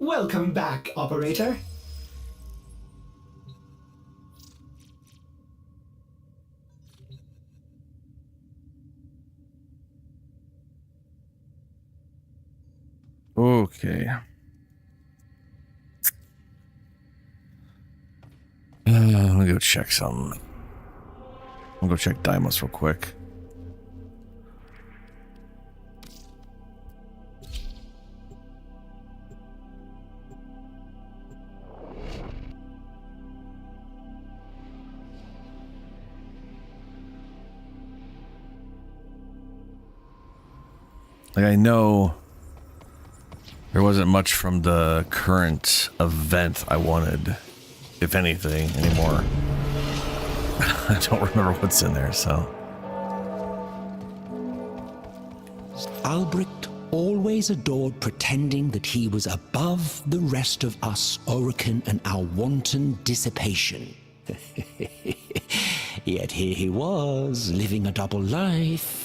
Welcome back, operator. Okay. Let me go check something. I'll go check Deimos real quick. Like, I know there wasn't much from the current event I wanted, if anything, anymore. I don't remember what's in there, so. Albrecht always adored pretending that he was above the rest of us, Orokin, and our wanton dissipation. Yet here he was, living a double life.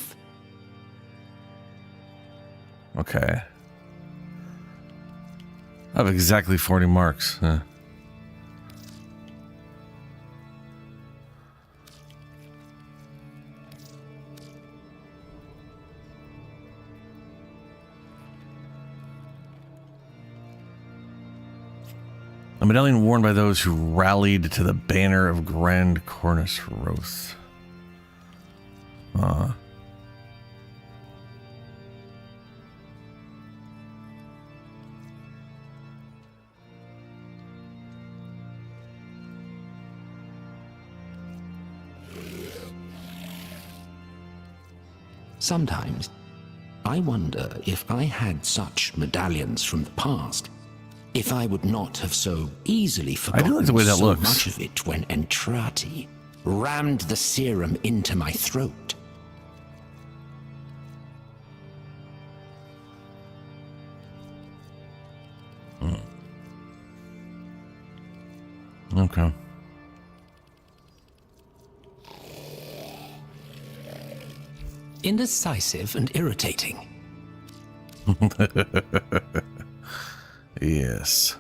Okay. I have exactly 40 marks. Huh. A medallion worn by those who rallied to the banner of Grand Cornus Roth. Sometimes, I wonder if I had such medallions from the past, if I would not have so easily forgotten I do like the way that so looks. much of it when Entrati rammed the serum into my throat. Okay. Indecisive and irritating. Yes.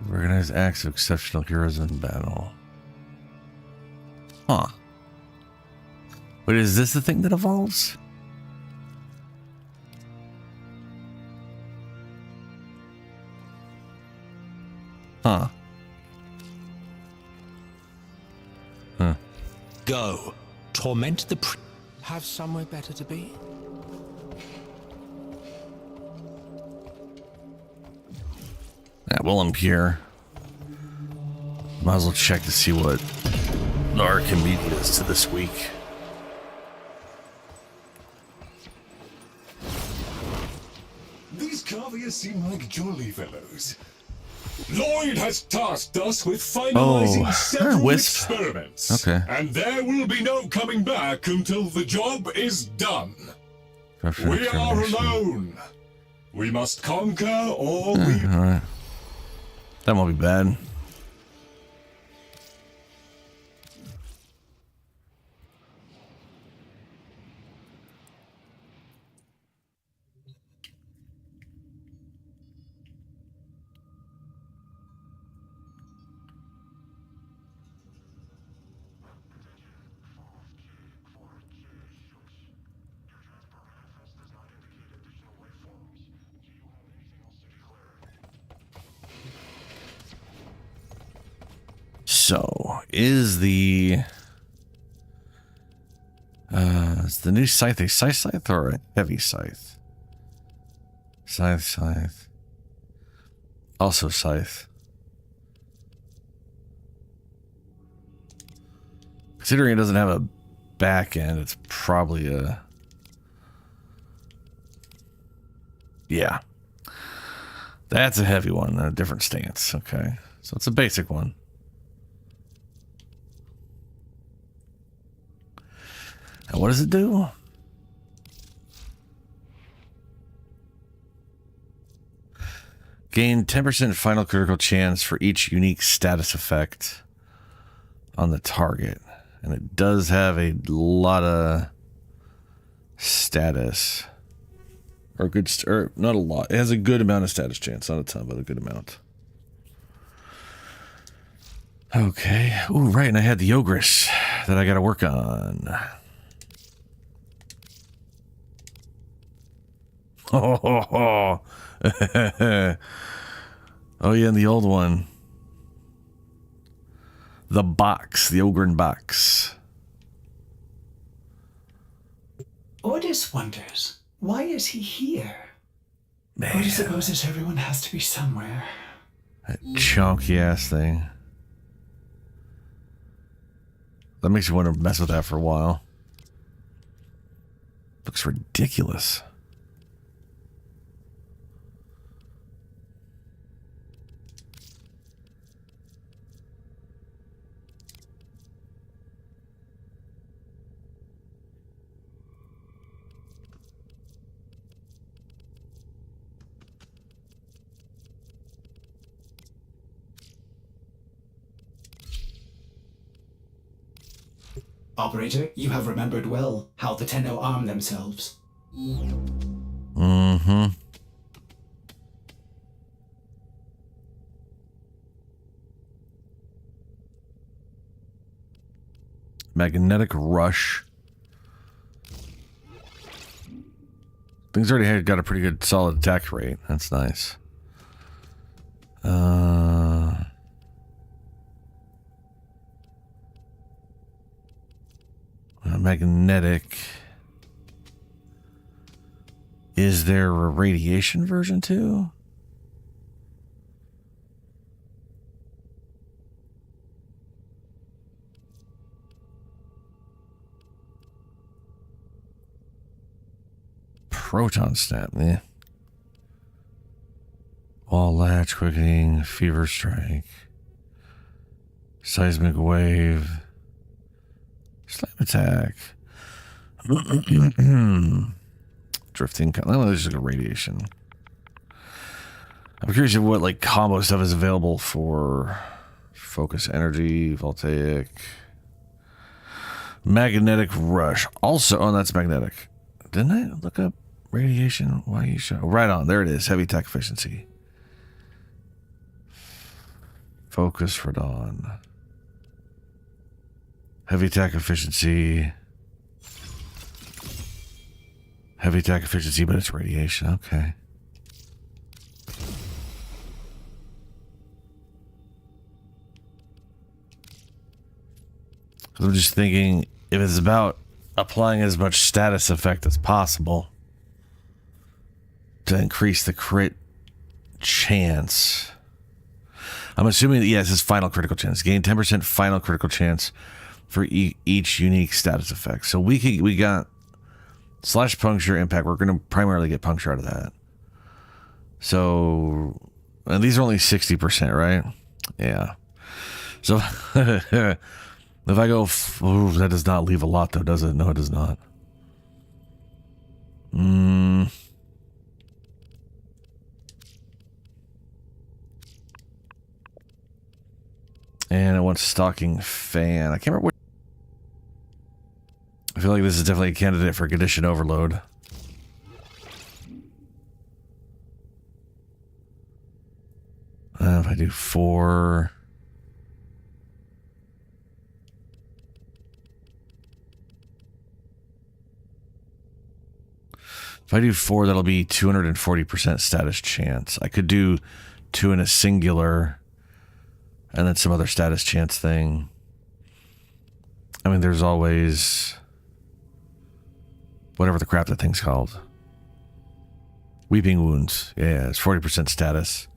Recognize acts of exceptional heroes in battle. Huh. Wait, is this the thing that evolves? Huh. Huh. Go. Torment the have somewhere better to be? Yeah, well, I'm here. Might as well check to see what our committee is to this week. These cards Batavia seem like jolly fellows. Lloyd has tasked us with finalizing several Wisp. experiments. Okay. And there will be no coming back until the job is done. Corruption, We are extermination. alone. We must conquer or we... Alright. That won't be bad. So, is the new scythe a scythe or a heavy scythe? Scythe. Also scythe. Considering it doesn't have a back end, it's probably a... Yeah. That's a heavy one, a different stance. Okay. So it's a basic one. And what does it do? Gain 10% final critical chance for each unique status effect on the target. And it does have a lot of status. Or good, or not a lot. It has a good amount of status chance. Not a ton, but a good amount. Okay. Ooh, right. And I had the Ogress that I got to work on. Oh, oh yeah, and the old one. The box, the Ogren box. Ordis wonders, why is he here? Man, Or he supposes everyone has to be somewhere. that chunky ass thing. That makes you want to mess with that for a while. Looks ridiculous. Operator, you have remembered well how the Tenno arm themselves. Mm-hmm. Magnetic rush. Things already had got a pretty good solid attack rate. That's nice. Magnetic. Is there a radiation version too? Proton snap, yeah. Wall latch, quickening, fever strike, seismic wave, slam attack, drifting. Oh, there's just a radiation. I'm curious of what like combo stuff is available for focus energy, voltaic, magnetic rush. Also, oh, that's magnetic. Didn't I look up radiation? Why are you showing? Right on. There it is. Heavy attack efficiency. Focus for dawn. Heavy attack efficiency. Heavy attack efficiency, but it's radiation. Okay. I'm just thinking if it's about applying as much status effect as possible to increase the crit chance. I'm assuming that, yes, it's final critical chance. Gain 10% final critical chance for each unique status effect. So we got slash puncture impact. We're going to primarily get puncture out of that. So, and these are only 60%, right? Yeah. So, if I go, ooh, that does not leave a lot though, does it? No, it does not. And I want stocking fan. I can't remember what. I feel like this is definitely a candidate for condition overload. If I do 4. If I do 4, that'll be 240% status chance. I could do 2 in a singular and then some other status chance thing. I mean, there's always whatever the crap that thing's called. Weeping Wounds. Yeah, it's 40% status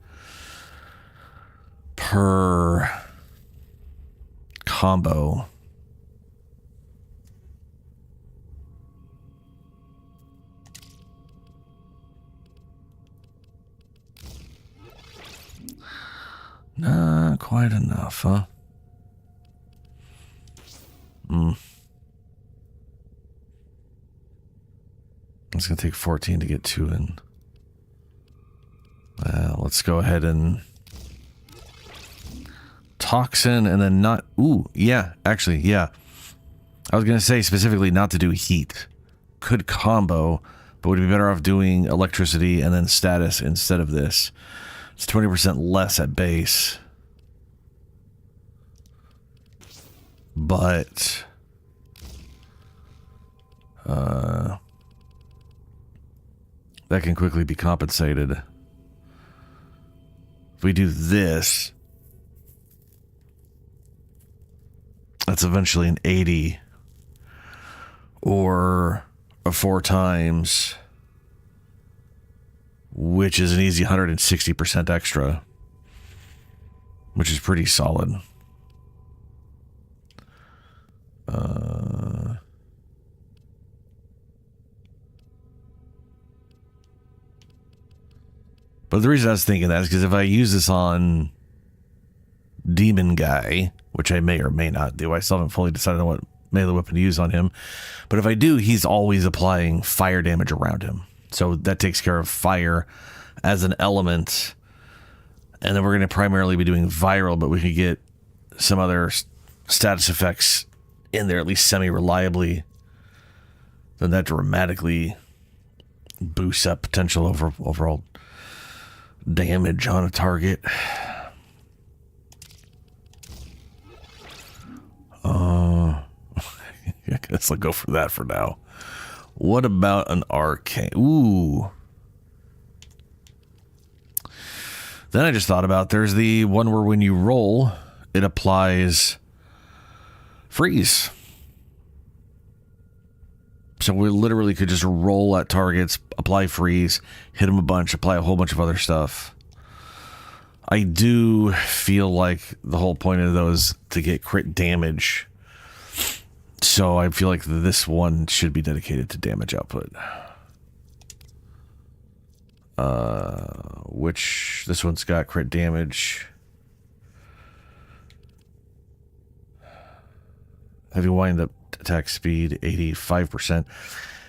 per combo. Not quite enough, huh? It's going to take 14 to get 2 in. Let's go ahead and toxin and then not. Ooh, yeah, actually, yeah. I was going to say specifically not to do heat. Could combo, but would be better off doing electricity and then status instead of this. It's 20% less at base. But that can quickly be compensated. If we do this, that's eventually an 80 or a 4 times, which is an easy 160% extra, which is pretty solid. But the reason I was thinking that is because if I use this on Demon Guy, which I may or may not do, I still haven't fully decided on what melee weapon to use on him. But if I do, he's always applying fire damage around him. So that takes care of fire as an element. And then we're going to primarily be doing viral, but we could get some other status effects in there, at least semi-reliably. Then that dramatically boosts up potential overall damage on a target. I guess I'll go for that for now. What about an arcane? Ooh. Then I just thought about there's the one where when you roll, it applies freeze. So we literally could just roll at targets, apply freeze, hit them a bunch, apply a whole bunch of other stuff. I do feel like the whole point of those is to get crit damage. So I feel like this one should be dedicated to damage output. Which this one's got crit damage. Heavy wind up attack speed 85%.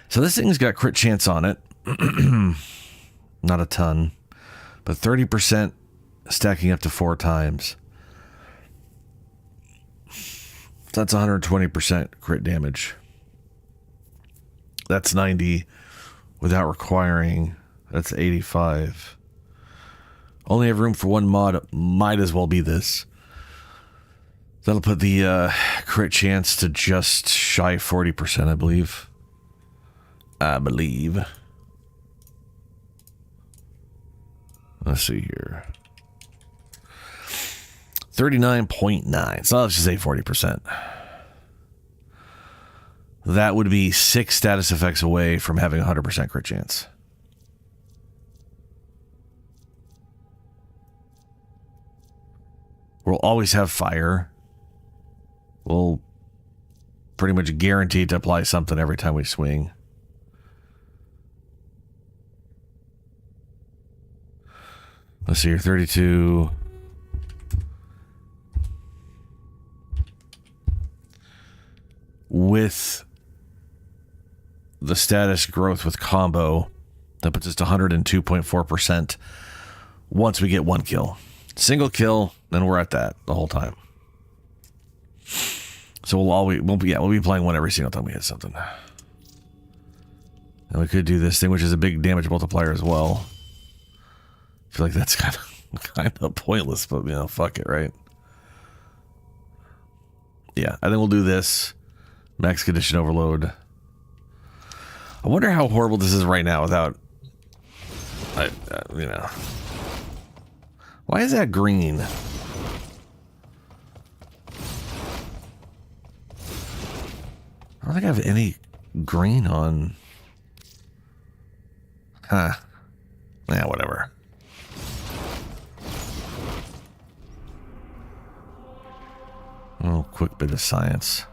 So this thing's got crit chance on it. Not a ton, but 30% stacking up to 4 times. So that's 120% crit damage. That's 90 without requiring. That's 85. Only have room for one mod. Might as well be this. That'll put the crit chance to just shy 40%, I believe. Let's see here. 39.9. So let's just say 40%. That would be 6 status effects away from having 100% crit chance. We'll always have fire. We'll pretty much guaranteed to apply something every time we swing. Let's see here, 32. With the status growth with combo, that puts us to 102.4% once we get one kill. Single kill, then we're at that the whole time. So we'll be playing one every single time we hit something. And we could do this thing, which is a big damage multiplier as well. I feel like that's kind of pointless, but fuck it, right? Yeah, I think we'll do this. Max condition overload. I wonder how horrible this is right now without, Why is that green? I don't think I have any green on. Huh. Yeah, whatever. Oh, quick bit of science.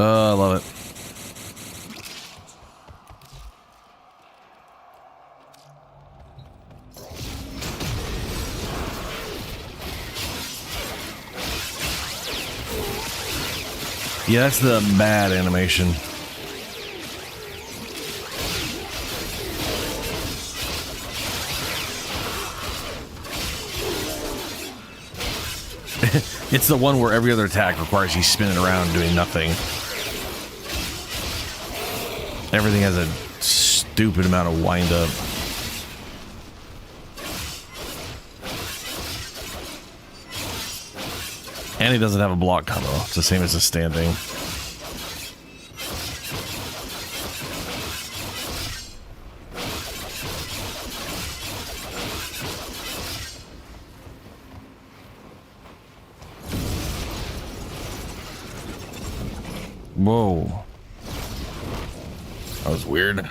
Oh, I love it. Yeah, that's the bad animation. It's the one where every other attack requires you spinning around doing nothing. Everything has a stupid amount of wind up. And he doesn't have a block combo. It's the same as a standing. Whoa. That was weird.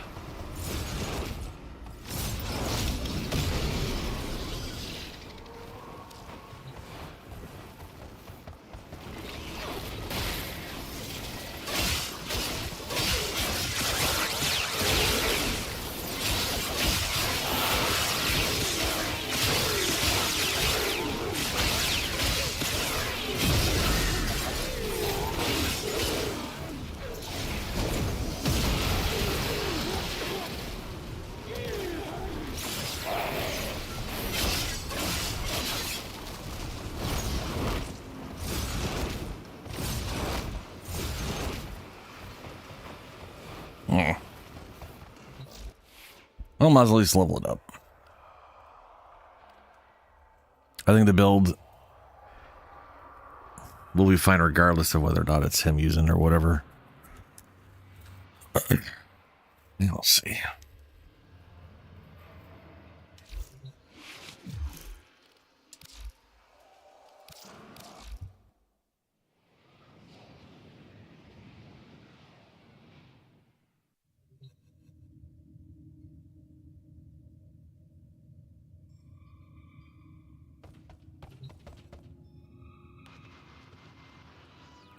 Well, might as well at least level it up. I think the build will be fine regardless of whether or not it's him using or whatever. We'll see.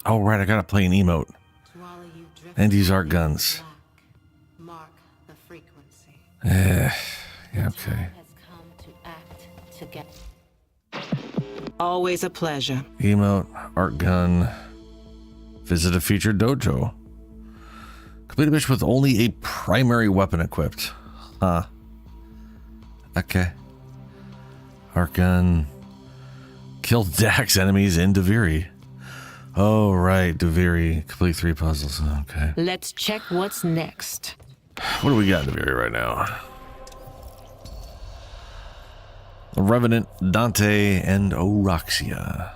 Oh, right, I gotta play an emote. And use art guns. Mark the frequency. Yeah, okay. Always a pleasure. Emote, art gun. Visit a featured dojo. Complete a mission with only a primary weapon equipped. Huh. Okay. Art gun. Kill Dax enemies in Deviri. Oh, right, Deviri. Complete 3 puzzles. Okay. Let's check what's next. What do we got in the area right now? The Revenant, Dante, and Oroxia.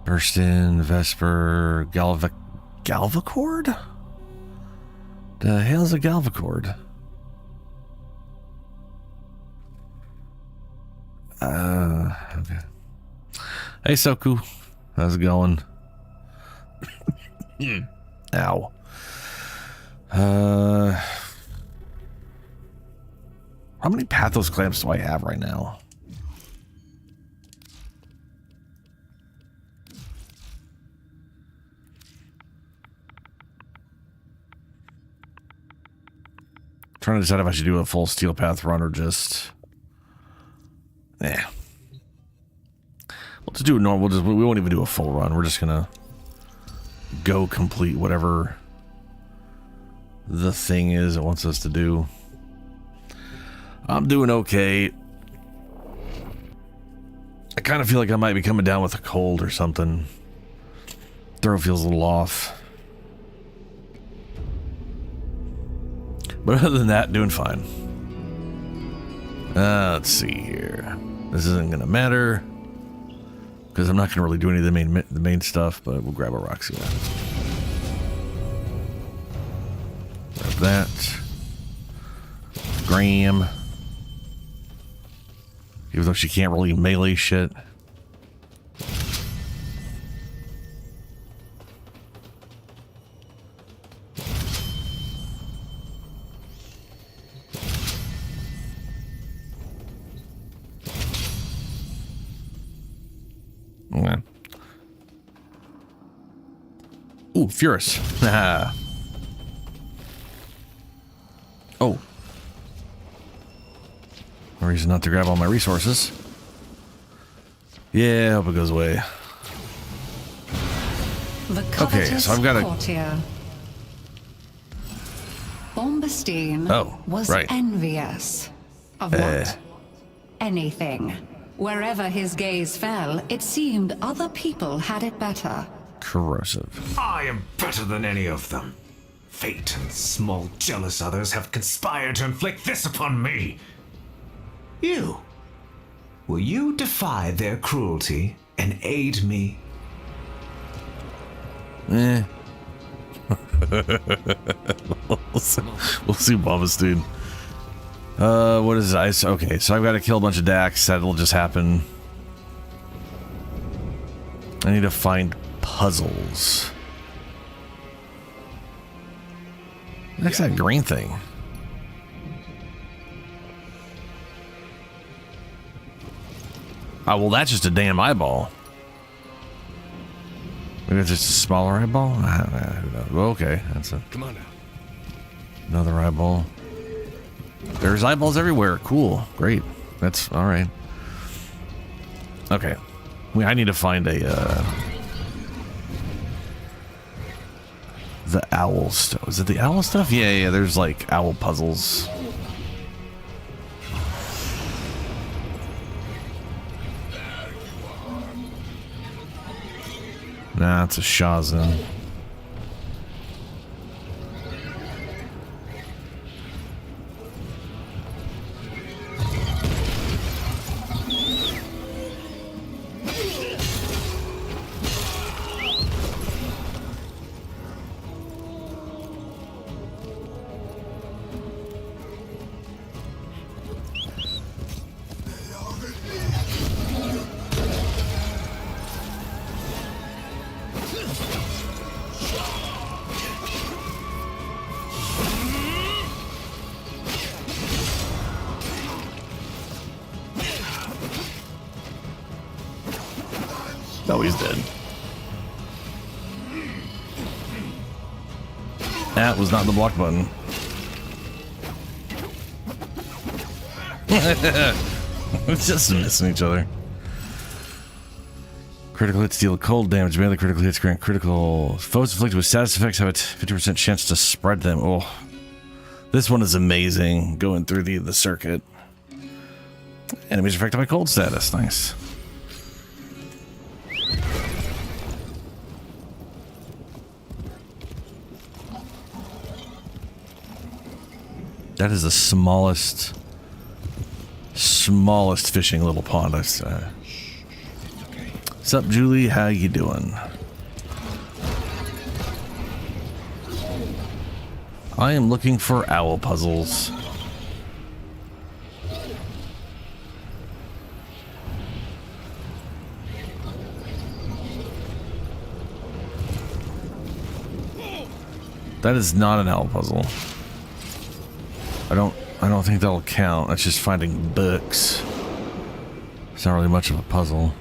Burstin, Vesper, Galvacord? The hell's a Galvacord? Okay. Hey, Soku. How's it going? Ow. How many Pathos clamps do I have right now? Trying to decide if I should do a full steel path run or just... We'll just do a normal. We won't even do a full run. We're just gonna go complete whatever the thing is it wants us to do. I'm doing okay. I kind of feel like I might be coming down with a cold or something. Throat feels a little off. But other than that, doing fine. Let's see here. This isn't gonna matter because I'm not gonna really do any of the main stuff. But we'll grab a Roxy. Grab that. Graham. Even though she can't really melee shit. Okay. Ooh, Furious. Oh. No reason not to grab all my resources. Yeah, I hope it goes away. Okay, so I've got a... Bombstein was right. envious of what? Anything. Wherever his gaze fell, it seemed other people had it better. Corrosive. I am better than any of them. Fate and small jealous others have conspired to inflict this upon me. You. Will you defy their cruelty and aid me? We'll see, Bombstein. What is ice? Okay, so I've got to kill a bunch of Dax. That'll just happen. I need to find puzzles. What's that green thing? Oh, well, that's just a damn eyeball. Maybe it's just a smaller eyeball? Well, okay, that's a... Come on now. Another eyeball. There's eyeballs everywhere. Cool. Great. That's all right. Okay. I need to find a, the owl stuff. Is it the owl stuff? Yeah, there's like owl puzzles. Nah, it's a Shazam. Oh, he's dead. That was not the block button. It's just missing each other. Critical hits deal cold damage. Melee critical hits grant critical. Foes inflicted with status effects have a 50% chance to spread them. Oh, this one is amazing. Going through the circuit. Enemies affected by cold status. Nice. That is the smallest fishing little pond I've seen. What's up, Julie? How you doing? I am looking for owl puzzles. That is not an owl puzzle. I don't think that'll count. That's just finding books. It's not really much of a puzzle.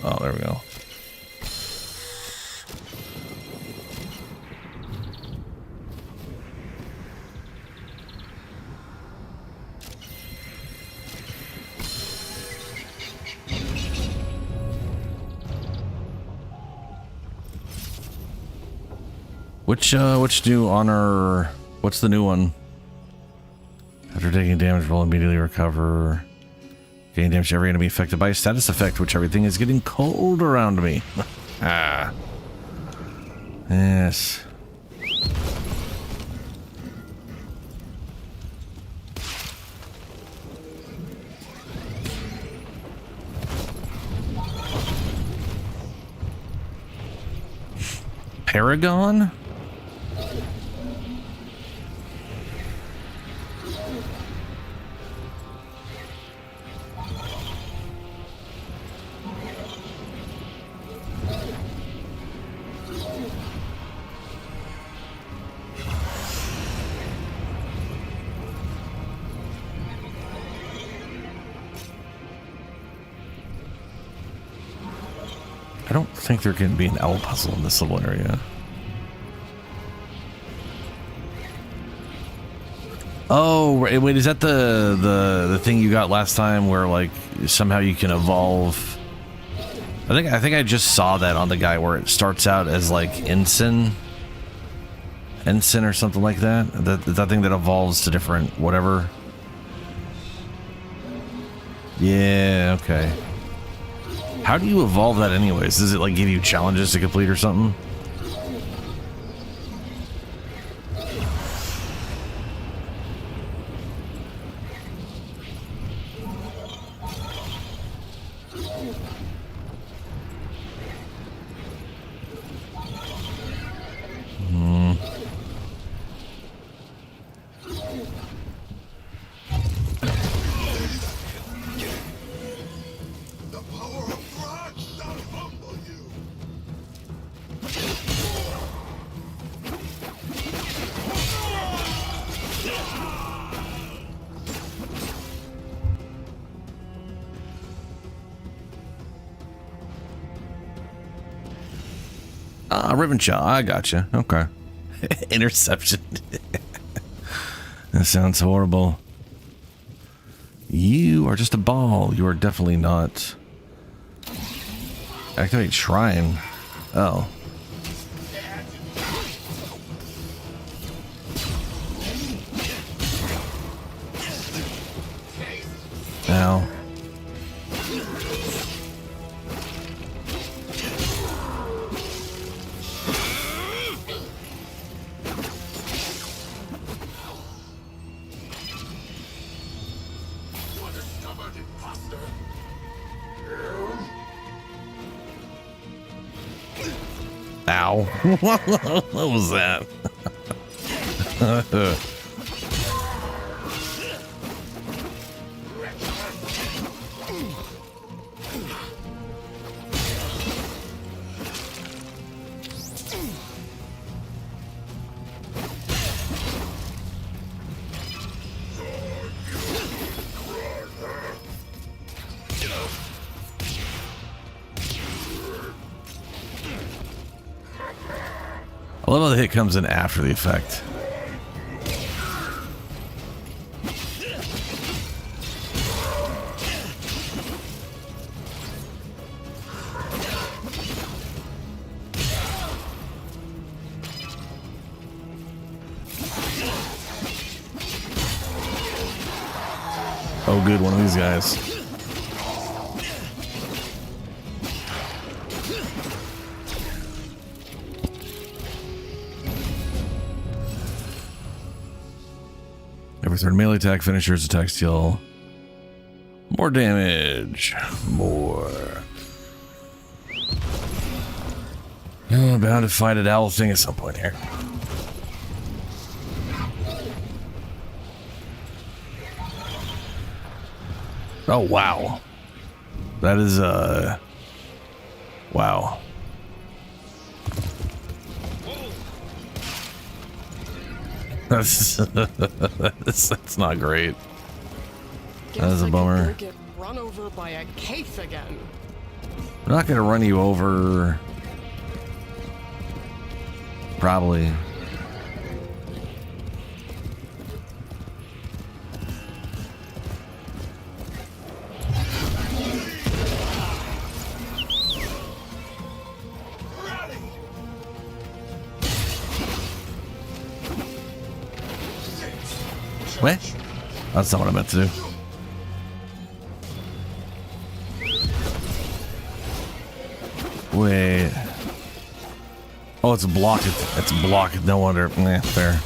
Oh, there we go. Which new honor? What's the new one? After taking damage, will immediately recover. Gain damage to every enemy affected by a status effect, which everything is getting cold around me. Ah. Yes. Paragon? I don't think there can be an owl puzzle in this little area. Oh, wait, is that the thing you got last time where like somehow you can evolve? I think I just saw that on the guy where it starts out as like ensign or something like that. That thing that evolves to different whatever. Yeah, okay. How do you evolve that anyways? Does it like give you challenges to complete or something? Rivenshaw, I gotcha. Okay. Interception. That sounds horrible. You are just a ball. You are definitely not. Activate shrine. Oh. Ow. Ow. What was that? love how the hit comes in after the effect. Oh, good, one of these guys. Every third melee attack, finishers attack, deal more damage. More. Oh, I'm bound to fight an owl thing at some point here. Oh, wow. That is, wow. That's not great. That is a bummer. Get run over by a case again. I'm not gonna run you over. Probably. What? That's not what I meant to do. Wait. Oh, it's a block. It's a block. No wonder. Nah, fair.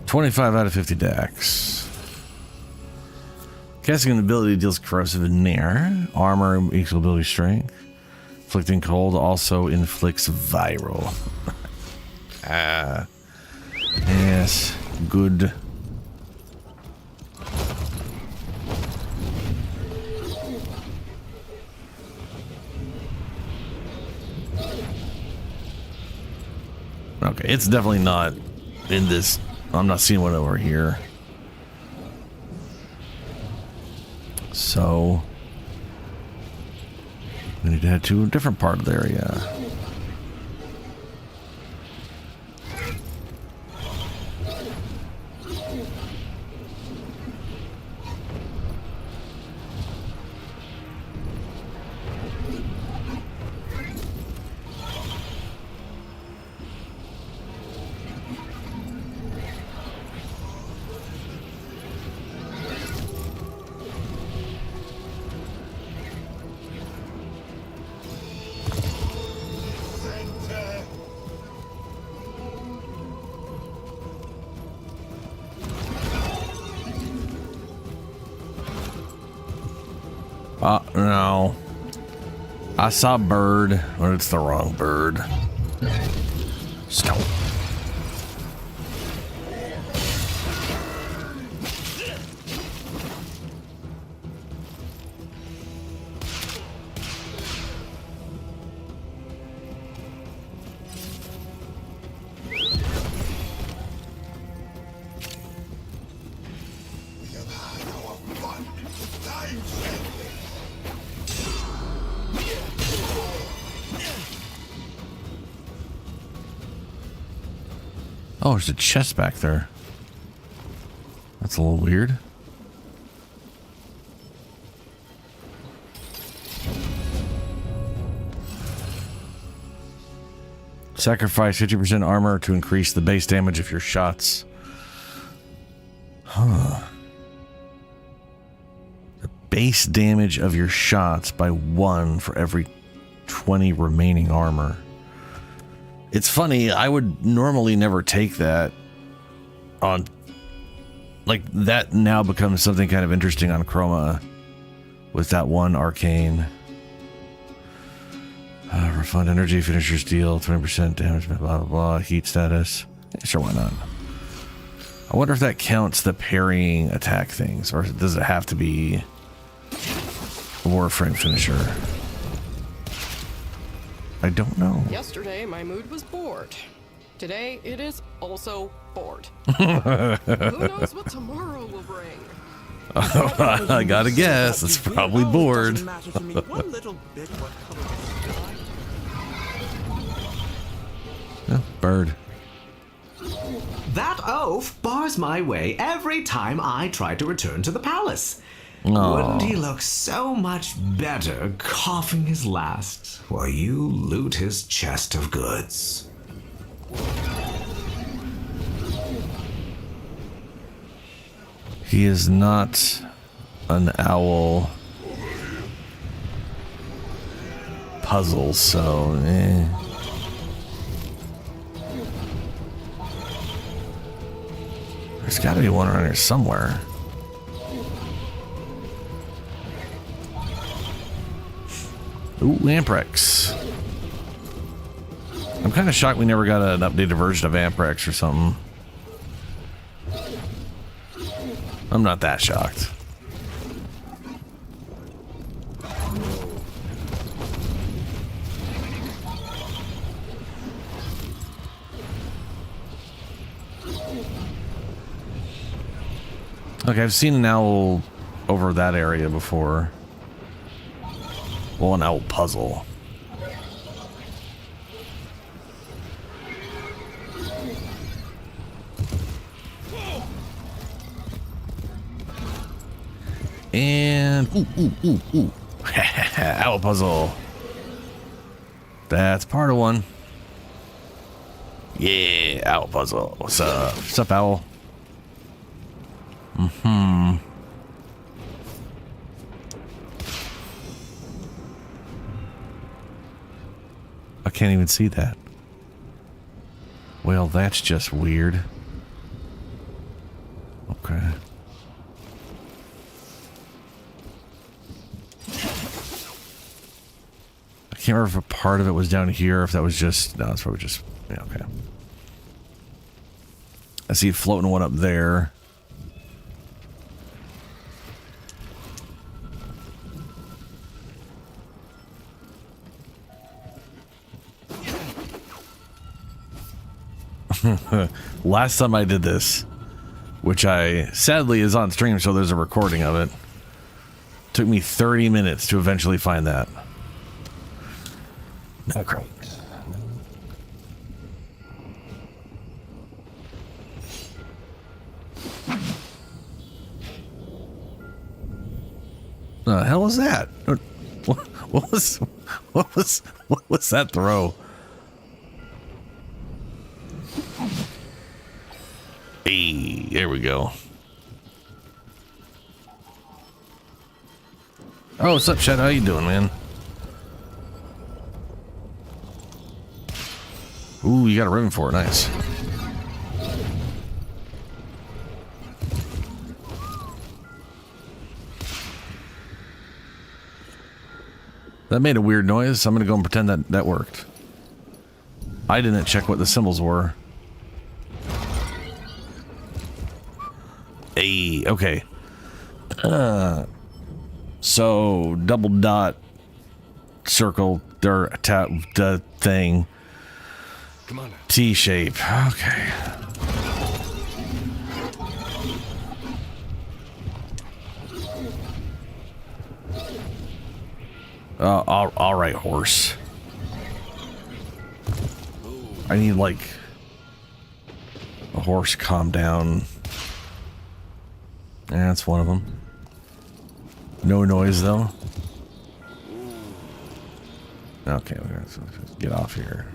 $25 out of 50 dex. Casting an ability deals corrosive in near. Armor equal ability strength. Inflicting cold also inflicts viral. Yes, good. Okay, it's definitely not in this. I'm not seeing one over here. So we need to head to a different part of the area. No. I saw a bird, but it's the wrong bird. Stop. Oh, there's a chest back there. That's a little weird. Sacrifice 50% armor to increase the base damage of your shots. Huh. The base damage of your shots by 1 for every 20 remaining armor. It's funny, I would normally never take that on, like, that now becomes something kind of interesting on Chroma with that one arcane. Refund energy, finishers deal 20% damage, blah, blah, blah, heat status. Yeah, sure, why not? I wonder if that counts the parrying attack things, or does it have to be a Warframe finisher? I don't know. Yesterday, my mood was bored. Today, it is also bored. Who knows what tomorrow will bring? I gotta guess. It's probably bored. Yeah, bird. That oaf bars my way every time I try to return to the palace. Aw. Wouldn't he look so much better coughing his last while you loot his chest of goods? He is not an owl puzzle, so There's got to be one around here somewhere. Ooh, Amprex. I'm kind of shocked we never got an updated version of Amprex or something. I'm not that shocked. Okay, I've seen an owl over that area before. Well, an owl puzzle. And ooh. Owl puzzle. That's part of one. Yeah, owl puzzle. What's up? What's up, owl? I can't even see that. Well, that's just weird. Okay. I can't remember if a part of it was down here, if that was just... No, it's probably just... Yeah, okay. I see floating one up there. Last time I did this, which I sadly is on stream, so there's a recording of it, took me 30 minutes to eventually find that. Not great. The hell is that? What was that throw? Hey, there we go. Oh, what's up, Shadow? How you doing, man? Ooh, you got a ribbon for it. Nice. That made a weird noise. I'm gonna go and pretend that that worked. I didn't check what the symbols were. Hey, okay. So double dot, circle, the thing. Come on now. T shape. Okay. All right, horse. I need like a horse. Calm down. Yeah, that's one of them. No noise though. Okay, let's get off here.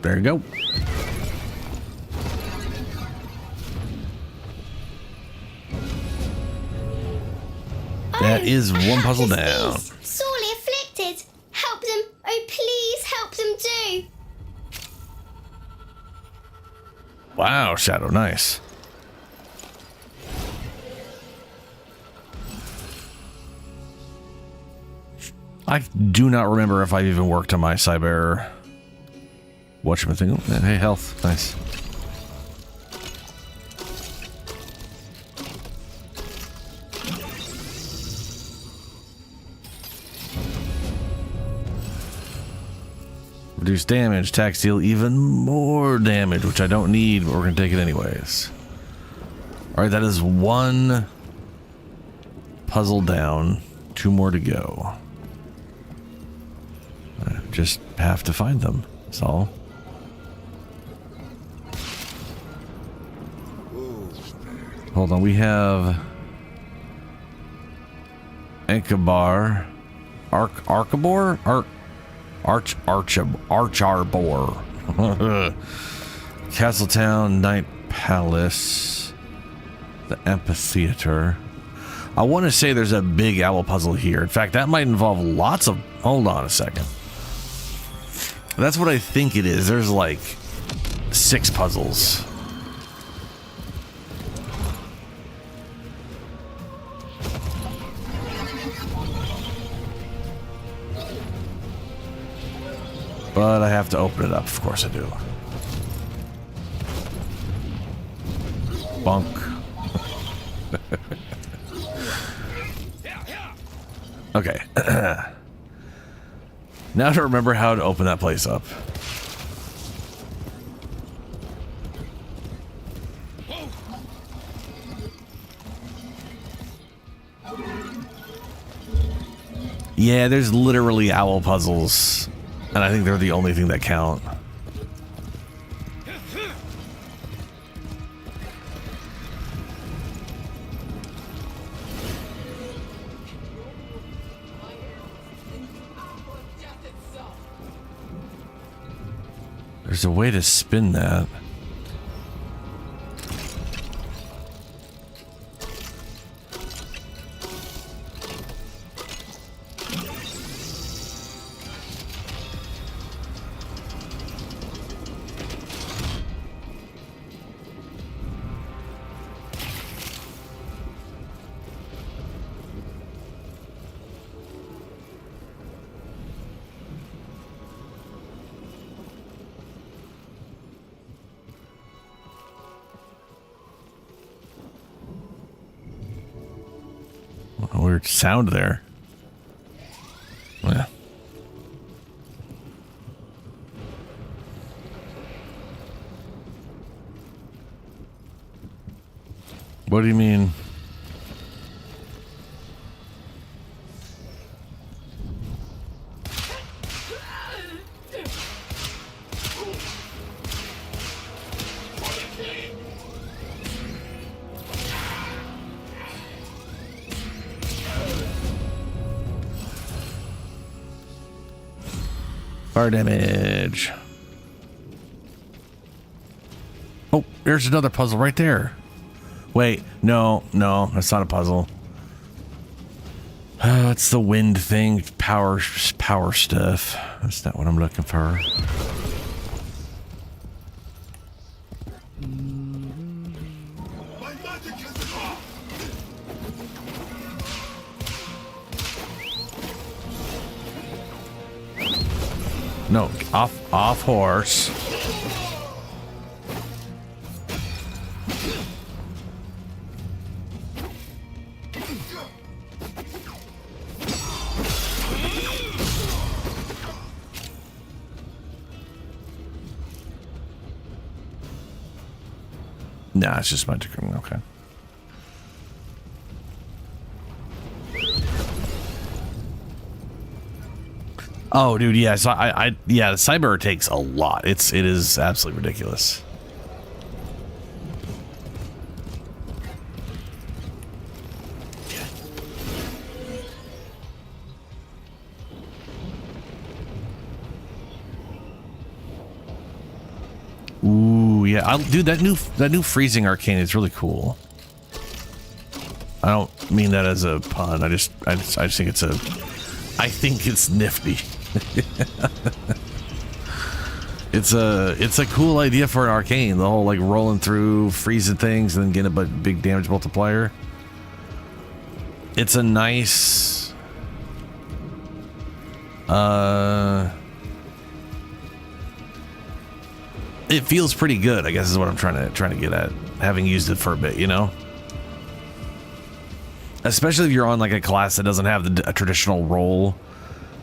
There you go. That is one puzzle down. Sorely afflicted. Help them. Oh, please help them do. Wow, Shadow, nice. I do not remember if I've even worked on my Cyber whatchamacallit thing. Hey, health, nice. Reduce damage. Attacks deal even more damage, which I don't need, but we're going to take it anyways. Alright, that is one puzzle down. 2 more to go. I just have to find them. That's all. Hold on, we have Ankabar, Archarbor, Archarbor, Castletown, Night Palace, the Amphitheater. I want to say there's a big owl puzzle here. In fact, that might involve lots of. Hold on a second. That's what I think it is. There's like 6 puzzles. But I have to open it up. Of course I do. Bonk. Okay. Now to remember how to open that place up. Yeah, there's literally owl puzzles, and I think they're the only thing that count. There's a way to spin that. Weird sound there. Yeah. What do you mean? Fire damage. Oh, there's another puzzle right there. Wait, no, that's not a puzzle. It's the wind thing, power stuff. That's not what I'm looking for. No, off horse. Nah, it's just magic. Okay. Oh, dude, yeah. So yeah, the cyber takes a lot. It is absolutely ridiculous. Ooh, yeah. Dude, that new freezing arcane is really cool. I don't mean that as a pun. I just think it's I think it's nifty. It's a cool idea for an arcane. The whole like rolling through, freezing things, and then getting a big damage multiplier. It's a nice. It feels pretty good, I guess is what I'm trying to get at, having used it for a bit, you know? Especially if you're on like a class that doesn't have a traditional roll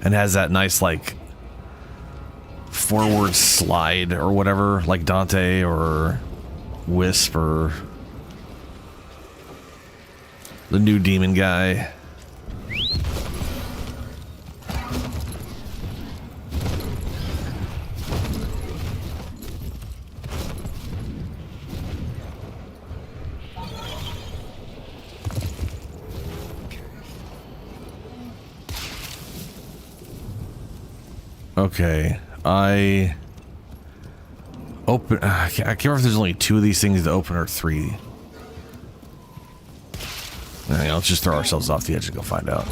and has that nice like forward slide or whatever, like Dante or Wisp or the new demon guy. Okay, I can't remember if there's only 2 of these things to open or 3. Anyway, let's just throw ourselves off the edge and go find out.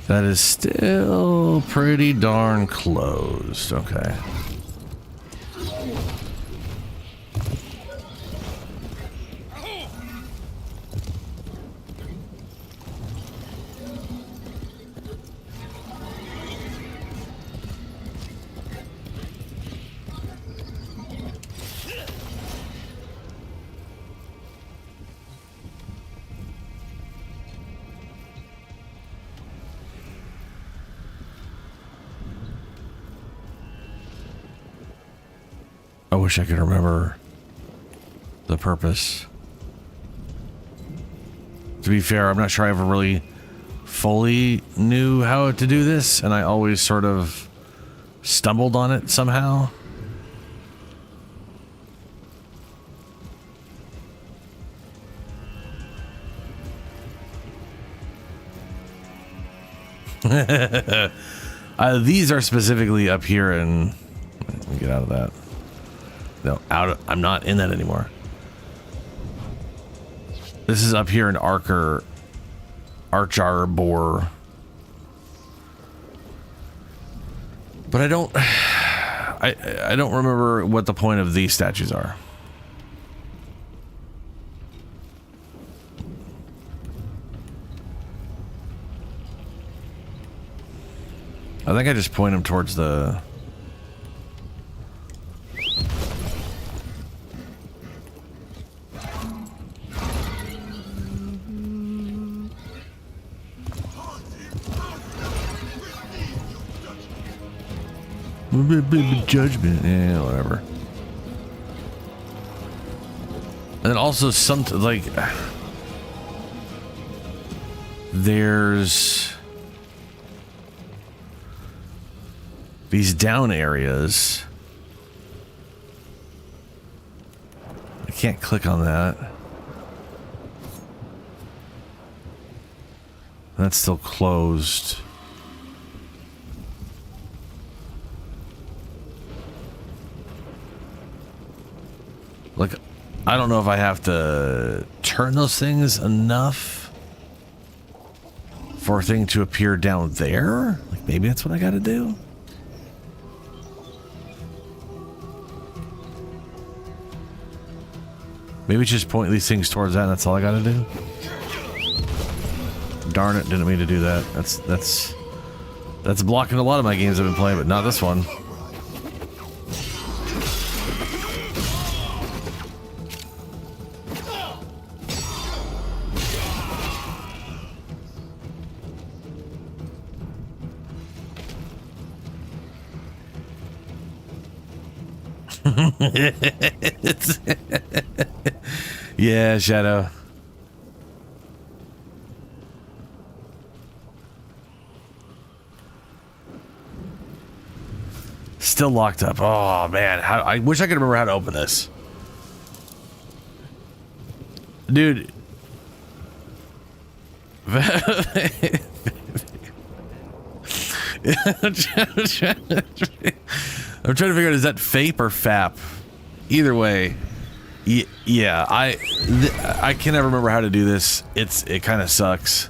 That is still pretty darn closed. Okay. I wish I could remember the purpose. To be fair, I'm not sure I ever really fully knew how to do this, and I always sort of stumbled on it somehow. These are specifically up here, and let me get out of that. No, I'm not in that anymore. This is up here in Archar Bor. But I don't remember what the point of these statues are. I think I just point them towards the... Judgment, yeah, whatever. And then also something like there's these down areas. I can't click on that. That's still closed. Like, I don't know if I have to turn those things enough for a thing to appear down there. Like, maybe that's what I gotta do. Maybe just point these things towards that and that's all I gotta do. Darn it, didn't mean to do that. That's blocking a lot of my games I've been playing, but not this one. Yeah, Shadow. Still locked up. Oh man, I wish I could remember how to open this. Dude. I'm trying to figure out, is that FAPE or FAP? Either way, yeah, I can never remember how to do this. It kind of sucks,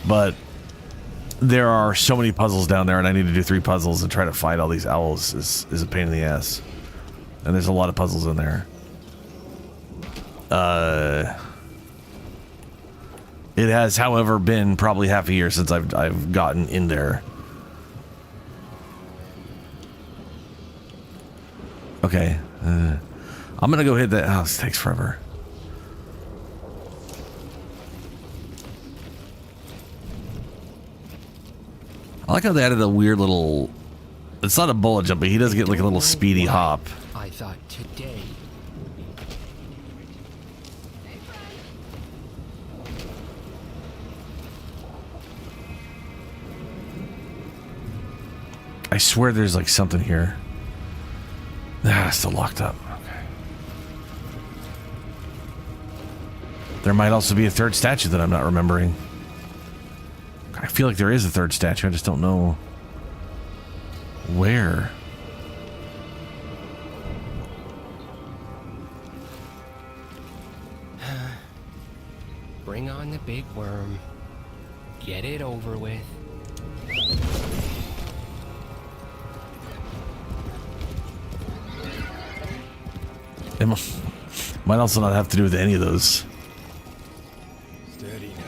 but there are so many puzzles down there, and I need to do 3 puzzles and try to fight all these owls is a pain in the ass. And there's a lot of puzzles in there. It has, however, been probably half a year since I've gotten in there. I'm gonna go hit that. Oh, this takes forever. I like how they added a weird little... It's not a bullet jump, but he does get like a little speedy hop. I thought today. I swear there's like something here. Ah, it's still locked up. Okay. There might also be a third statue that I'm not remembering. I feel like there is a third statue. I just don't know where. Bring on the big worm. Get it over with. It might also not have to do with any of those. Steady now.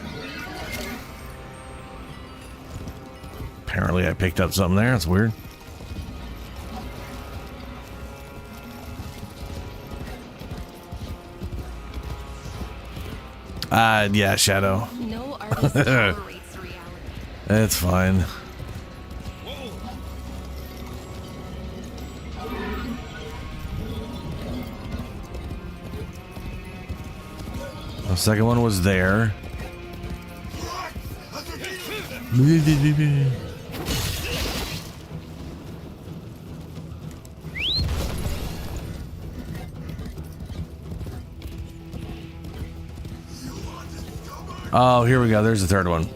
Apparently I picked up something there. That's weird. Yeah, Shadow. No artist tolerates reality. It's fine. The second one was there. Oh, here we go. There's the third one.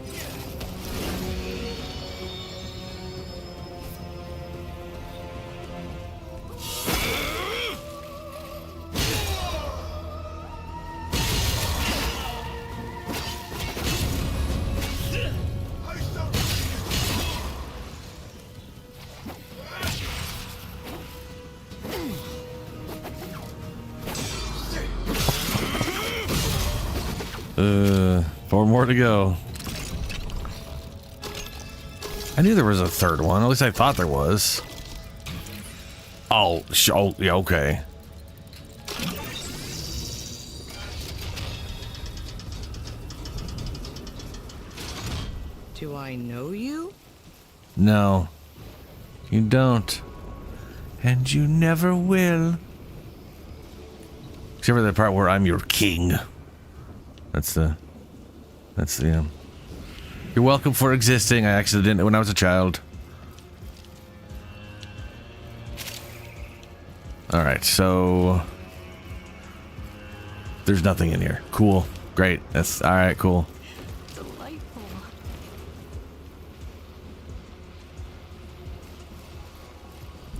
Four more to go. I knew there was a third one. At least I thought there was. Oh, yeah, okay. Do I know you? No, you don't. And you never will. Except for the part where I'm your king. That's the, you're welcome for existing. I actually didn't when I was a child. Alright, so there's nothing in here. Cool. Great. That's alright, cool. Delightful.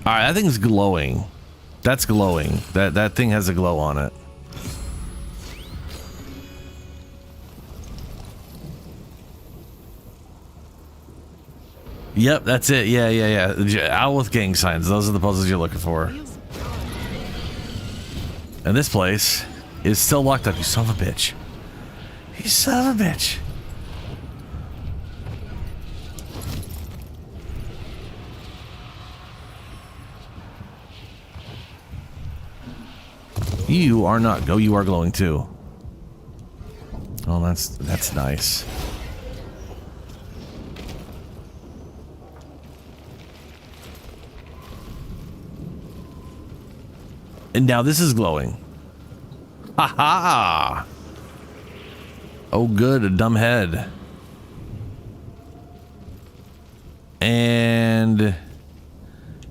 Alright, that thing's glowing. That's glowing. That thing has a glow on it. Yep, that's it. Yeah. Owl with gang signs. Those are the puzzles you're looking for. And this place is still locked up, you son of a bitch. You son of a bitch. You are not. Oh, you are glowing too. Oh, that's nice. And now this is glowing. Ha ha! Oh, good, a dumb head. And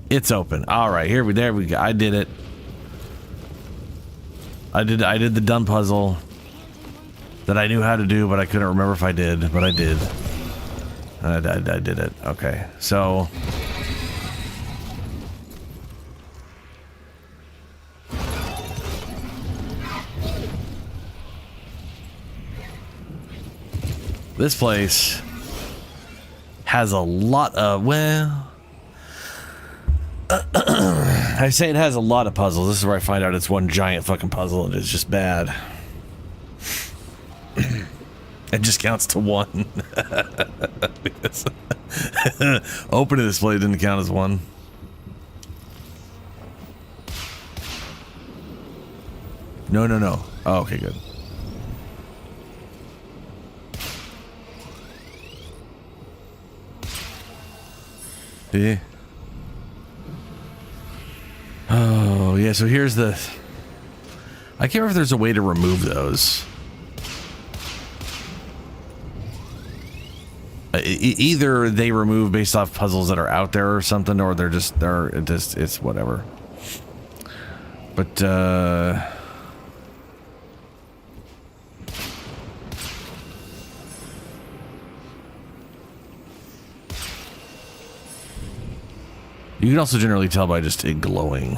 it's open. All right, there we go. I did it. I did the dumb puzzle that I knew how to do, but I couldn't remember if I did. But I did. I did it. Okay, so. This place has a lot of, well, I say it has a lot of puzzles. This is where I find out it's one giant fucking puzzle and it's just bad. It just counts to one. Opening this plate didn't count as one. No, no, no. Oh, okay, good. Yeah. Oh, yeah, so here's the... I can't remember if there's a way to remove those. Either they remove based off puzzles that are out there or something, or it's whatever. But, you can also generally tell by just it glowing.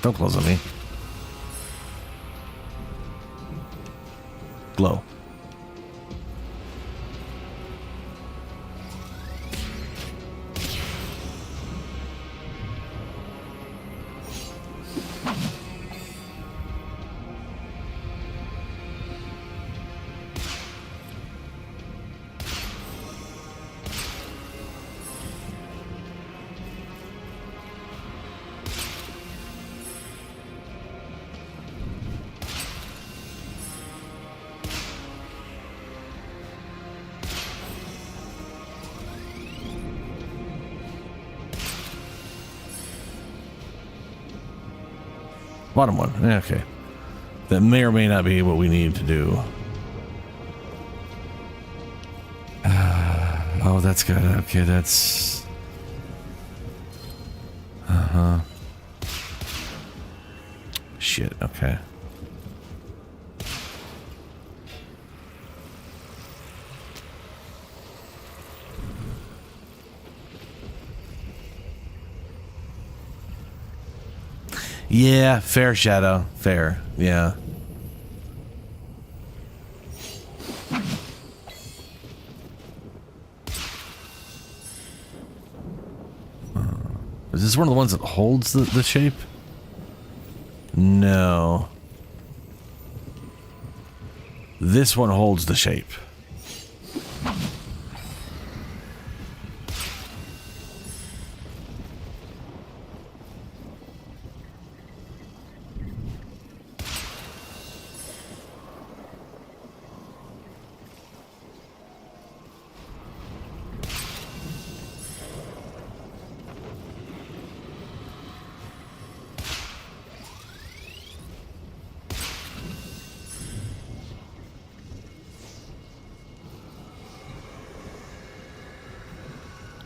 Don't close on me. Glow. Bottom one. Okay. That may or may not be what we need to do. Oh, that's good. Okay, that's... Uh-huh. Shit, okay. Yeah, fair, Shadow. Fair. Yeah. Is this one of the ones that holds the shape? No. This one holds the shape.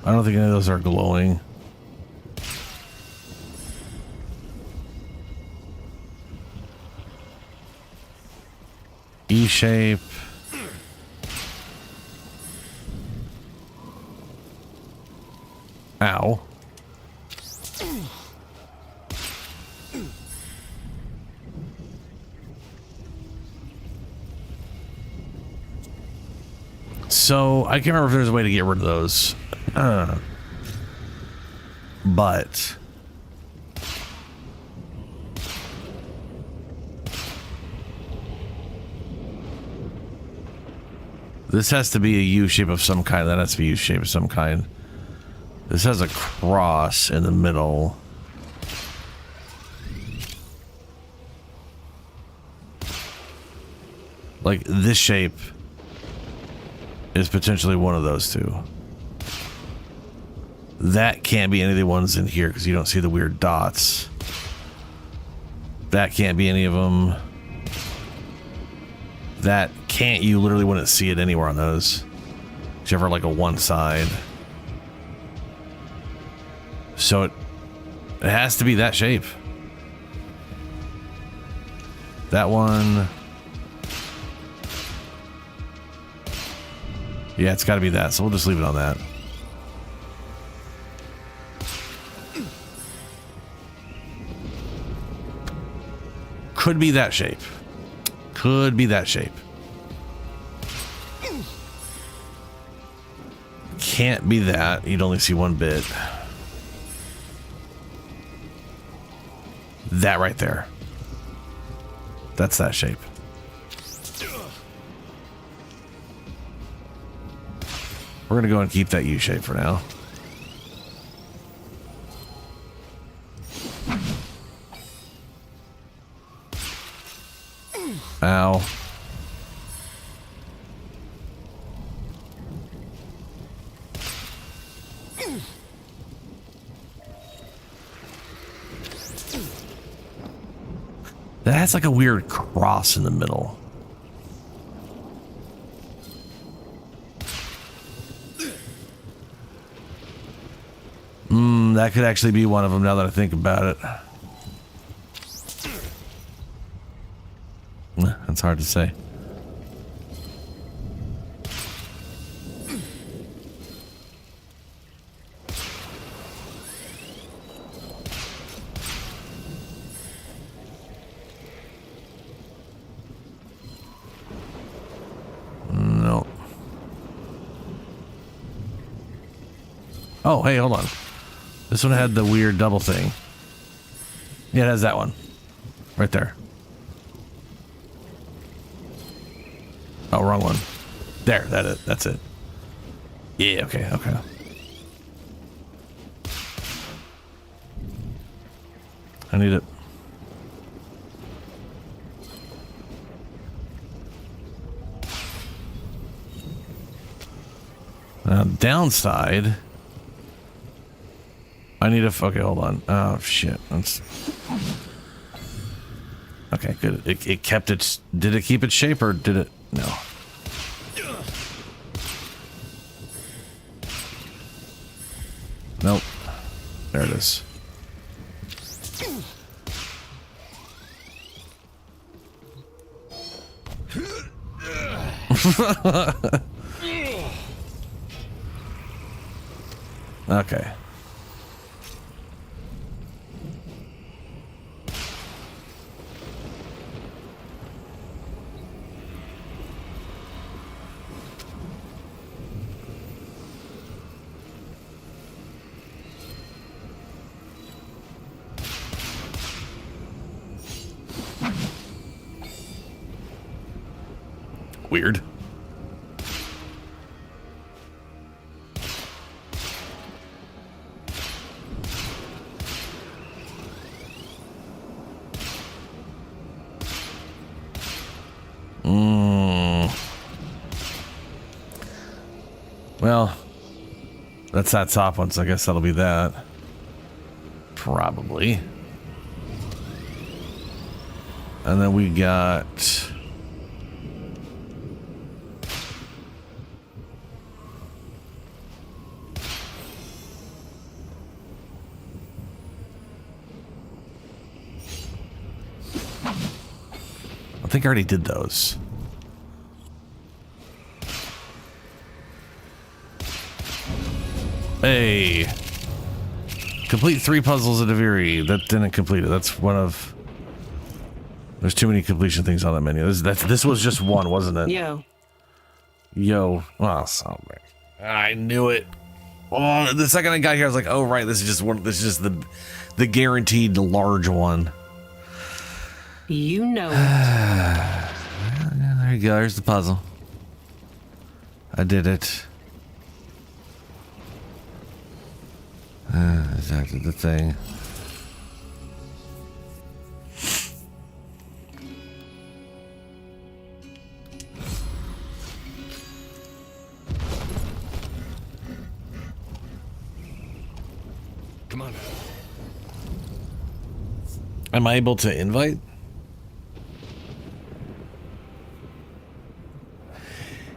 I don't think any of those are glowing. E-shape. Ow. So, I can't remember if there's a way to get rid of those. But this has to be a U shape of some kind. That has to be a U shape of some kind. This has a cross in the middle. Like this shape is potentially one of those two. That can't be any of the ones in here because you don't see the weird dots. That can't be any of them. That can't, you literally wouldn't see it anywhere on those. Except for like a one side. So it has to be that shape. That one. Yeah, it's got to be that. So we'll just leave it on that. Could be that shape. Could be that shape. Can't be that. You'd only see one bit. That right there. That's that shape. We're going to go and keep that U shape for now. That has like a weird cross in the middle. That could actually be one of them now that I think about it. That's hard to say. No. Oh, hey, hold on. This one had the weird double thing. Yeah, it has that one. Right there. Oh, wrong one. There, that's it. Yeah, okay, okay. I need it. Now, downside... I need a... Okay, hold on. Oh, shit. That's... Okay, good. It kept its... Did it keep its shape or did it... No. Nope. There it is. Okay. Weird. Well, that's that top one, so I guess that'll be that. Probably. And then we got... I think I already did those. Hey. Complete 3 puzzles at Aviri. That didn't complete it. That's one of... There's too many completion things on that menu. This was just one, wasn't it? Yo. Oh, sorry. I knew it. Oh, the second I got here, I was like, oh, right. This is just one. This is just the guaranteed large one. You know it. There you go. Here's the puzzle. I did it. Exactly the thing. Come on. Am I able to invite?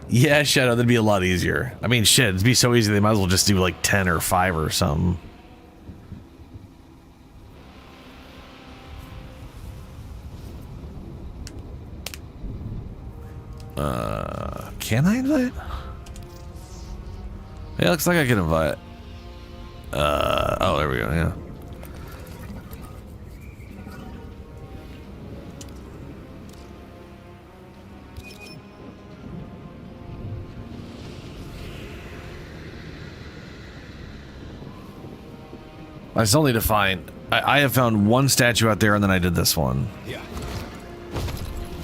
Yeah, Shadow, that'd be a lot easier. I mean, shit, it'd be so easy, they might as well just do like 10 or 5 or something. Can I invite? Yeah, looks like I can invite. Oh, there we go, yeah. I still need to find... I have found one statue out there, and then I did this one. Yeah.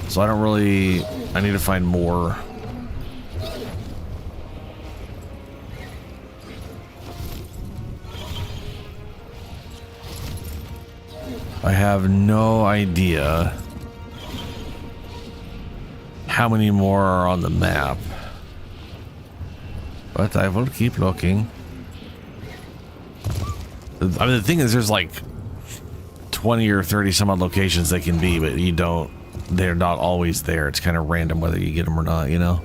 So I don't really... I need to find more. I have no idea how many more are on the map. But I will keep looking. I mean, the thing is, there's like 20 or 30 some odd locations they can be, but you don't, they're not always there. It's kind of random whether you get them or not, you know?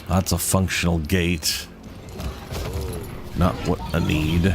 That's a functional gate. Not what I need.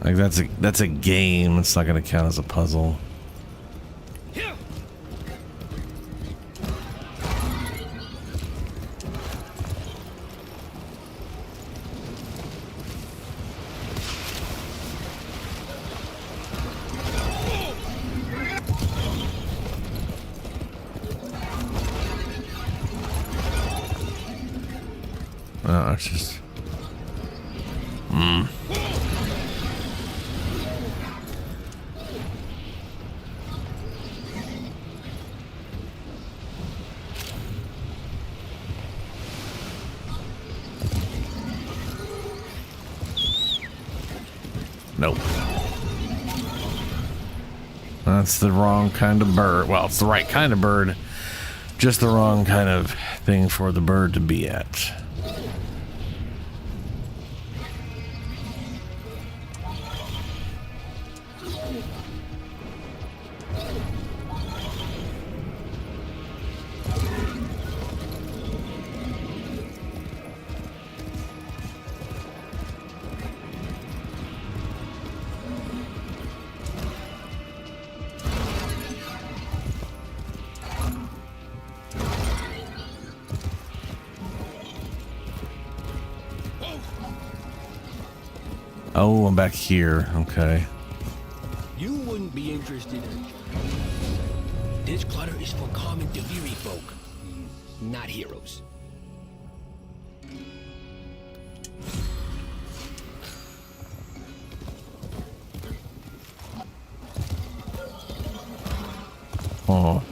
Like that's a game. It's not going to count as a puzzle. Oh, it's just. Nope. That's the wrong kind of bird. Well, it's the right kind of bird. Just the wrong kind of thing for the bird to be at. Oh, I'm back here. Okay. You wouldn't be interested in. This clutter is for common Deviri folk, not heroes. Oh.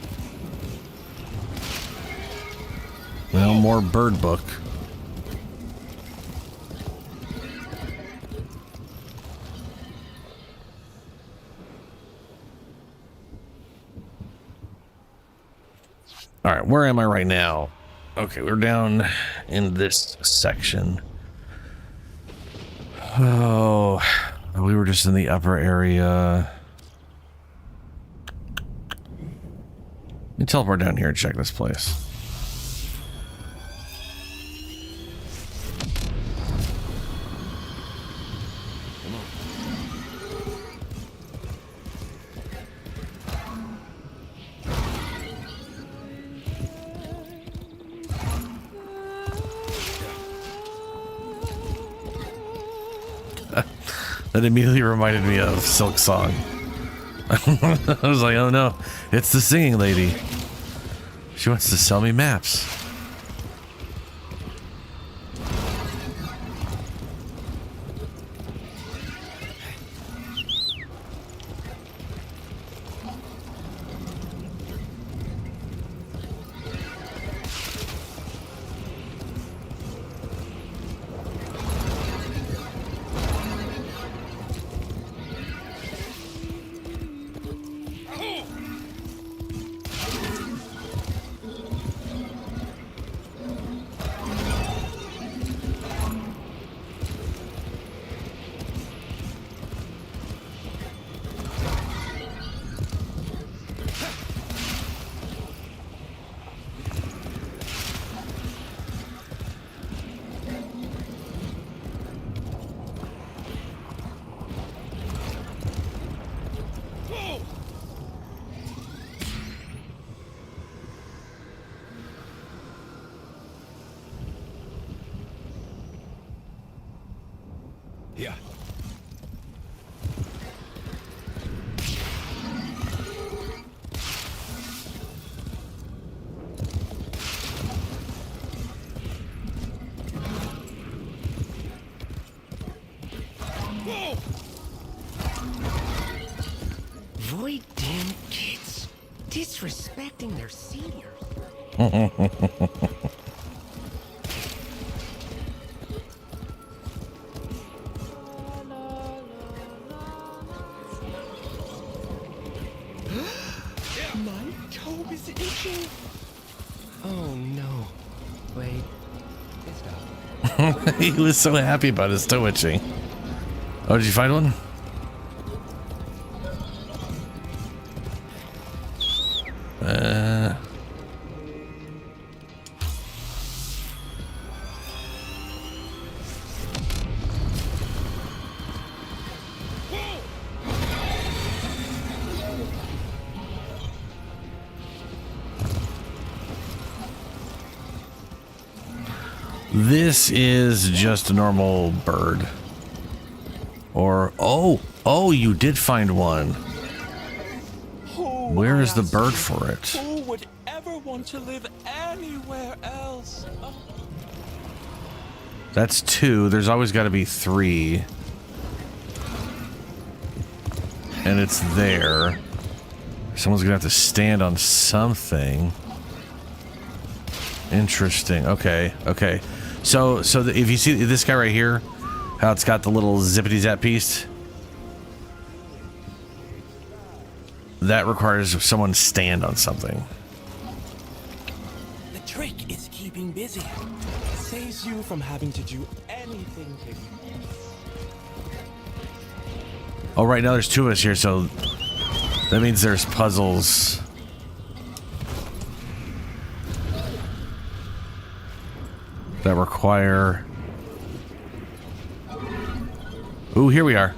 Well, more bird book. All right, where am I right now? Okay, we're down in this section. Oh, we were just in the upper area. Let me teleport down here and check this place. That immediately reminded me of Silk Song. I was like, oh no, it's the singing lady. She wants to sell me maps. Here. Void damn kids. Disrespecting their seniors. My toe is itching. Oh no. Wait. Stop. He was so happy about his toe itching. Oh, did you find one? This is just a normal bird. Or, oh, you did find one. Where is the bird for it? Who would ever want to live anywhere else? Oh. That's 2. There's always got to be 3. And it's there. Someone's gonna have to stand on something. Interesting. Okay. So if you see this guy right here, how it's got the little zippity zap piece, that requires someone stand on something. The trick is keeping busy. Saves you from having to do anything big. Oh, right now there's 2 of us here, so that means there's puzzles. That require... Ooh, here we are.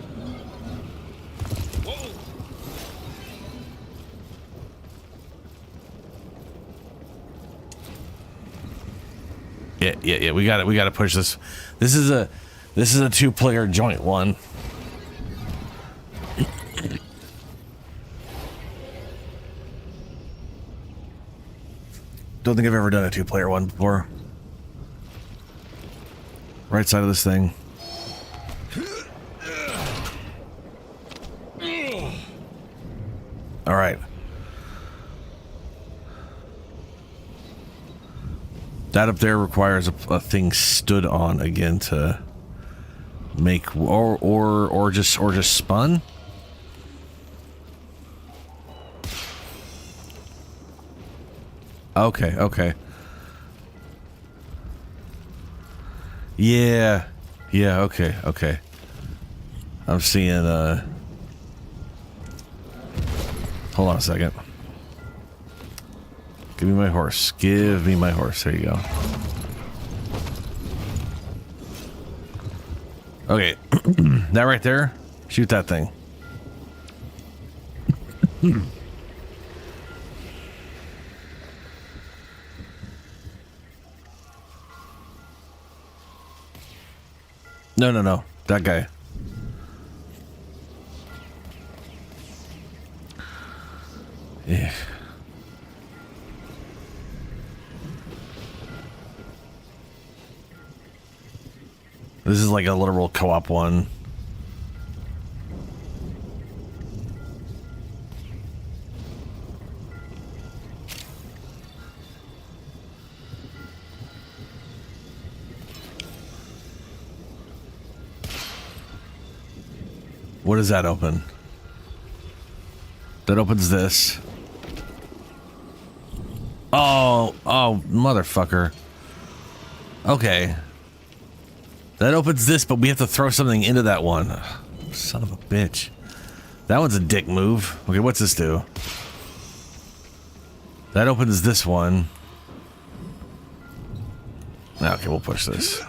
Yeah. We got it. We got to push this. This is a 2-player joint one. Don't think I've ever done a 2-player one before. Right side of this thing. All right. That up there requires a thing stood on again to make, or just spun. Okay. Yeah, okay. I'm seeing, hold on a second. Give me my horse. Give me my horse. There you go. Okay. That right there. Shoot that thing. No. That guy. Yeah. This is like a literal co-op one. What does that open? That opens this. Oh, motherfucker. Okay. That opens this, but we have to throw something into that one. Son of a bitch. That one's a dick move. Okay, what's this do? That opens this one. Okay, we'll push this.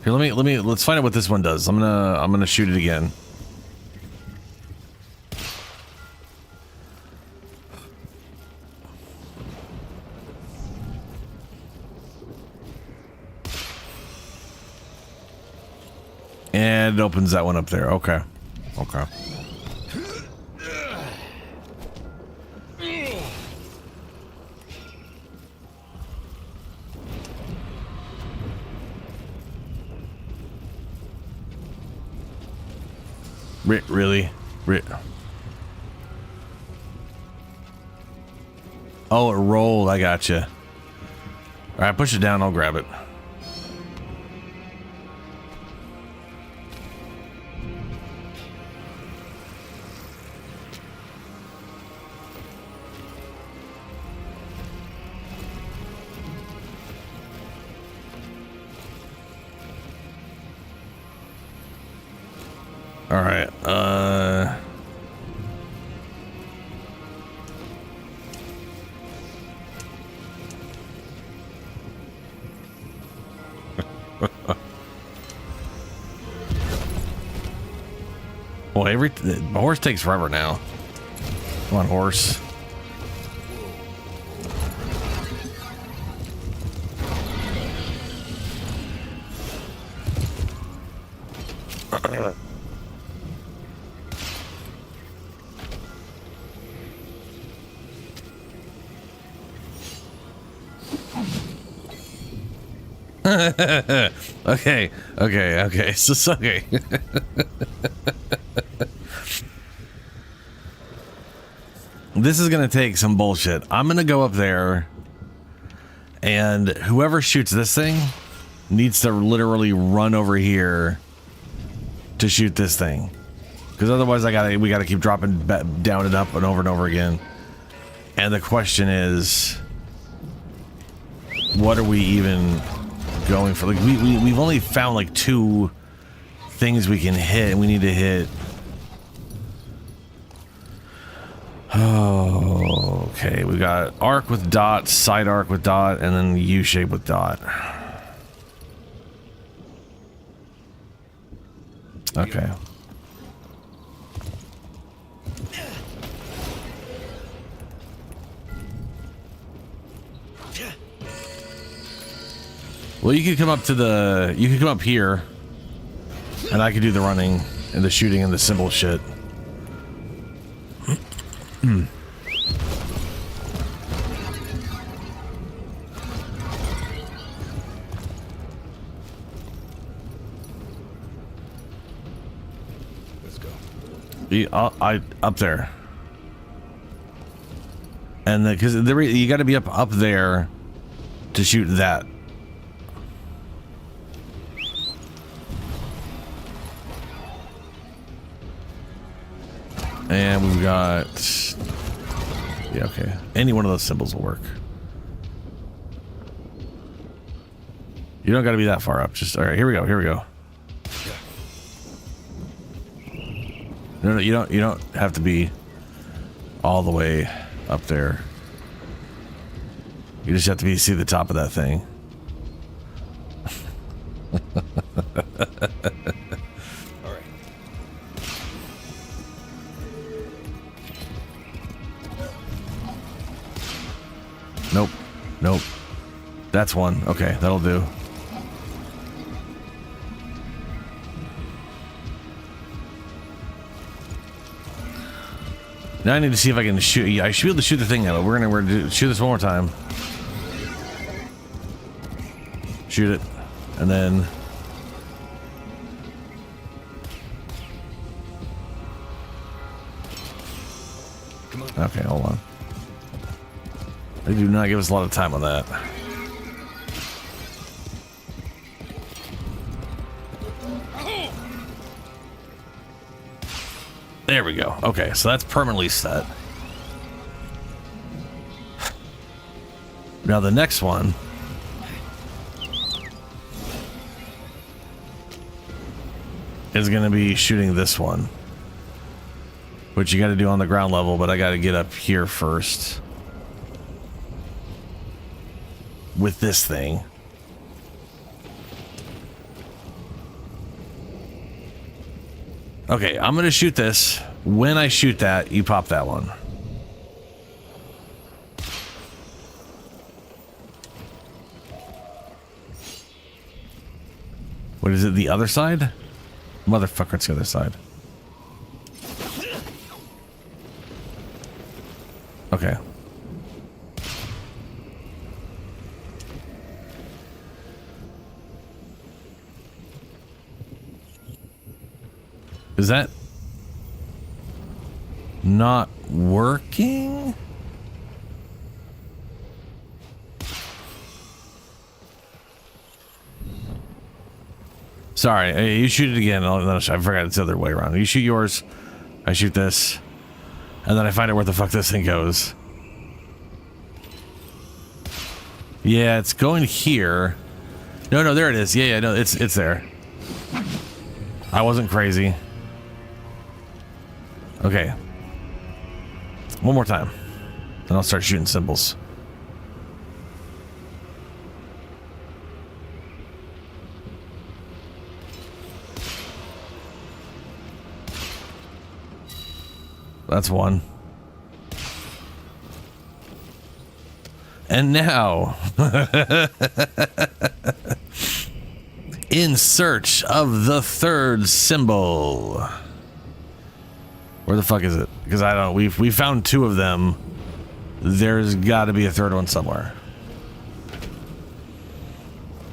Here, let's find out what this one does. I'm gonna shoot it again. And it opens that one up there. Okay. Okay. Really? Oh, it rolled. I gotcha. All right, push it down. I'll grab it. All right. Well, the horse takes forever now. Come on, horse. Okay. So okay. This is gonna take some bullshit. I'm gonna go up there, and whoever shoots this thing needs to literally run over here to shoot this thing, because otherwise we gotta keep dropping down and up and over again. And the question is, what are we even going for? Like we've only found like 2 things we can hit, and we need to hit. Oh, okay. We got arc with dot, side arc with dot, and then U shape with dot. Okay. Well, you could come up to you could come up here, and I could do the running and the shooting and the symbol shit. Let's go. Up there, and because you got to be up there to shoot that. And we've got, yeah, okay. Any one of those symbols will work. You don't got to be that far up. Just all right. Here we go. No, you don't have to be all the way up there. You just have to see the top of that thing. Nope. That's one. Okay, that'll do. Now I need to see if I can shoot. Yeah, I should be able to shoot the thing out. We're gonna shoot this one more time. Shoot it, and then. Okay, hold on. They do not give us a lot of time on that. There we go. Okay, so that's permanently set. Now the next one is going to be shooting this one, which you got to do on the ground level, but I got to get up here first with this thing. Okay, I'm gonna shoot this. When I shoot that, you pop that one. What is it, the other side? Motherfucker, it's the other side. Okay. Is that not working? Sorry, you shoot it again. I forgot it's the other way around. You shoot yours, I shoot this, and then I find out where the fuck this thing goes. Yeah, it's going here. No, there it is. Yeah, no, it's there. I wasn't crazy. Okay. One more time. Then I'll start shooting symbols. That's one. And now, in search of the third symbol. Where the fuck is it? Because I don't. We found two of them. There's got to be a third one somewhere.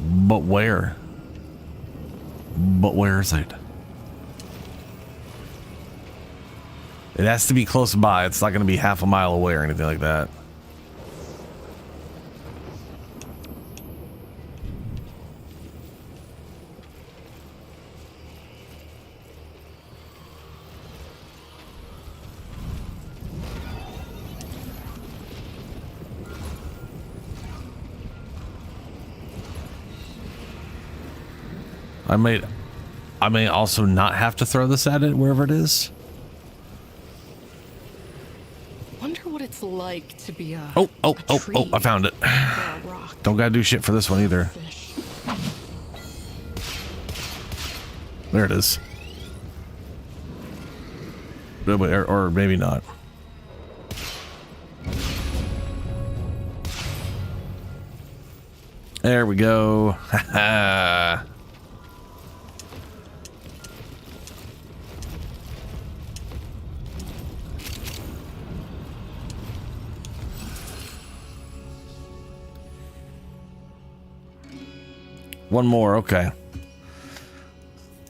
But where? But where is it? It has to be close by. It's not going to be half a mile away or anything like that. I may also not have to throw this at it wherever it is. Wonder what it's like to be a Oh, tree I found it. or a rock. Don't gotta do shit for this one either. Fish. There it is. Or maybe not. There we go. Haha. One more, okay.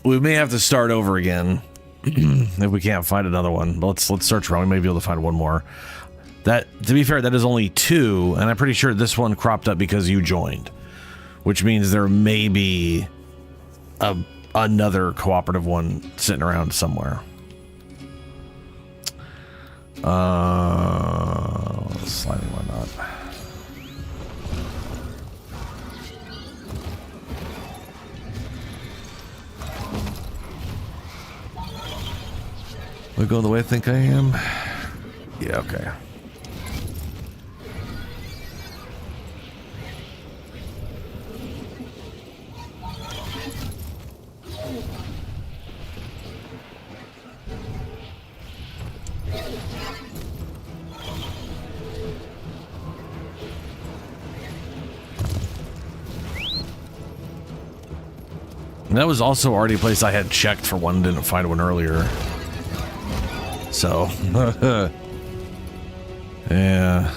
We may have to start over again if we can't find another one. But let's search around. We may be able to find one more. That, to be fair, that is only two, and I'm pretty sure this one cropped up because you joined, which means there may be another cooperative one sitting around somewhere. Sliding one not. Am I going the way I think I am? Yeah, okay. And that was also already a place I had checked for one, didn't find one earlier. So, yeah.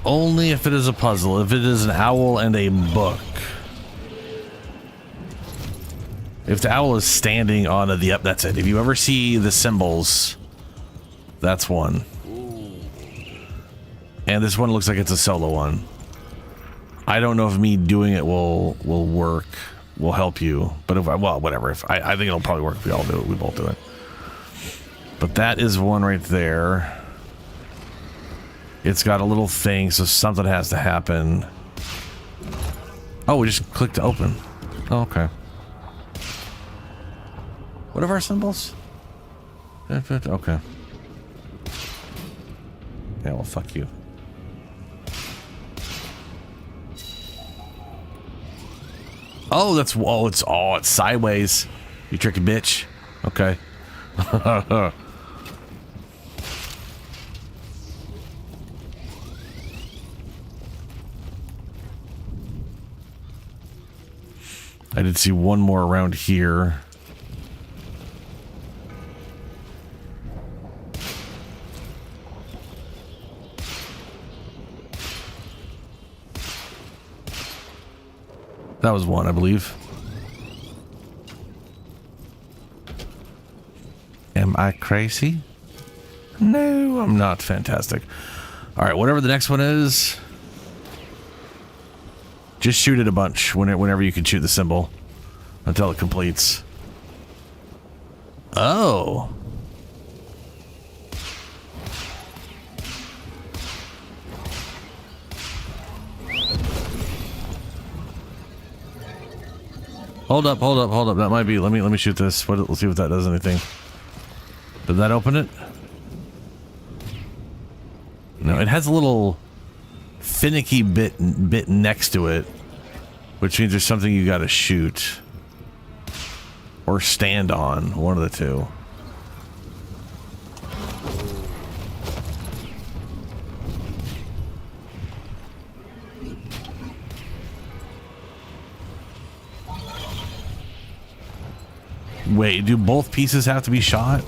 Only if it is a puzzle. If it is an owl and a book. If the owl is standing on the, yep, that's it. If you ever see the symbols, that's one. And this one looks like it's a solo one. I don't know if me doing it will work, will help you. But if, well, whatever. If I think it'll probably work if we all do it. We both do it. But that is one right there. It's got a little thing, so something has to happen. Oh, we just clicked to open. Oh, okay. What are our symbols? Okay. Yeah, well, fuck you. Oh, it's sideways. You tricky bitch. Okay. I did see one more around here. That was one, I believe. Am I crazy? No, I'm not. Fantastic. All right, whatever the next one is, just shoot it a bunch whenever you can shoot the symbol until it completes. Oh. Hold up. That might be. Let me shoot this. Let's see if that does anything. Did that open it? No, it has a little finicky bit next to it, which means there's something you got to shoot or stand on. One of the two. Wait, do both pieces have to be shot?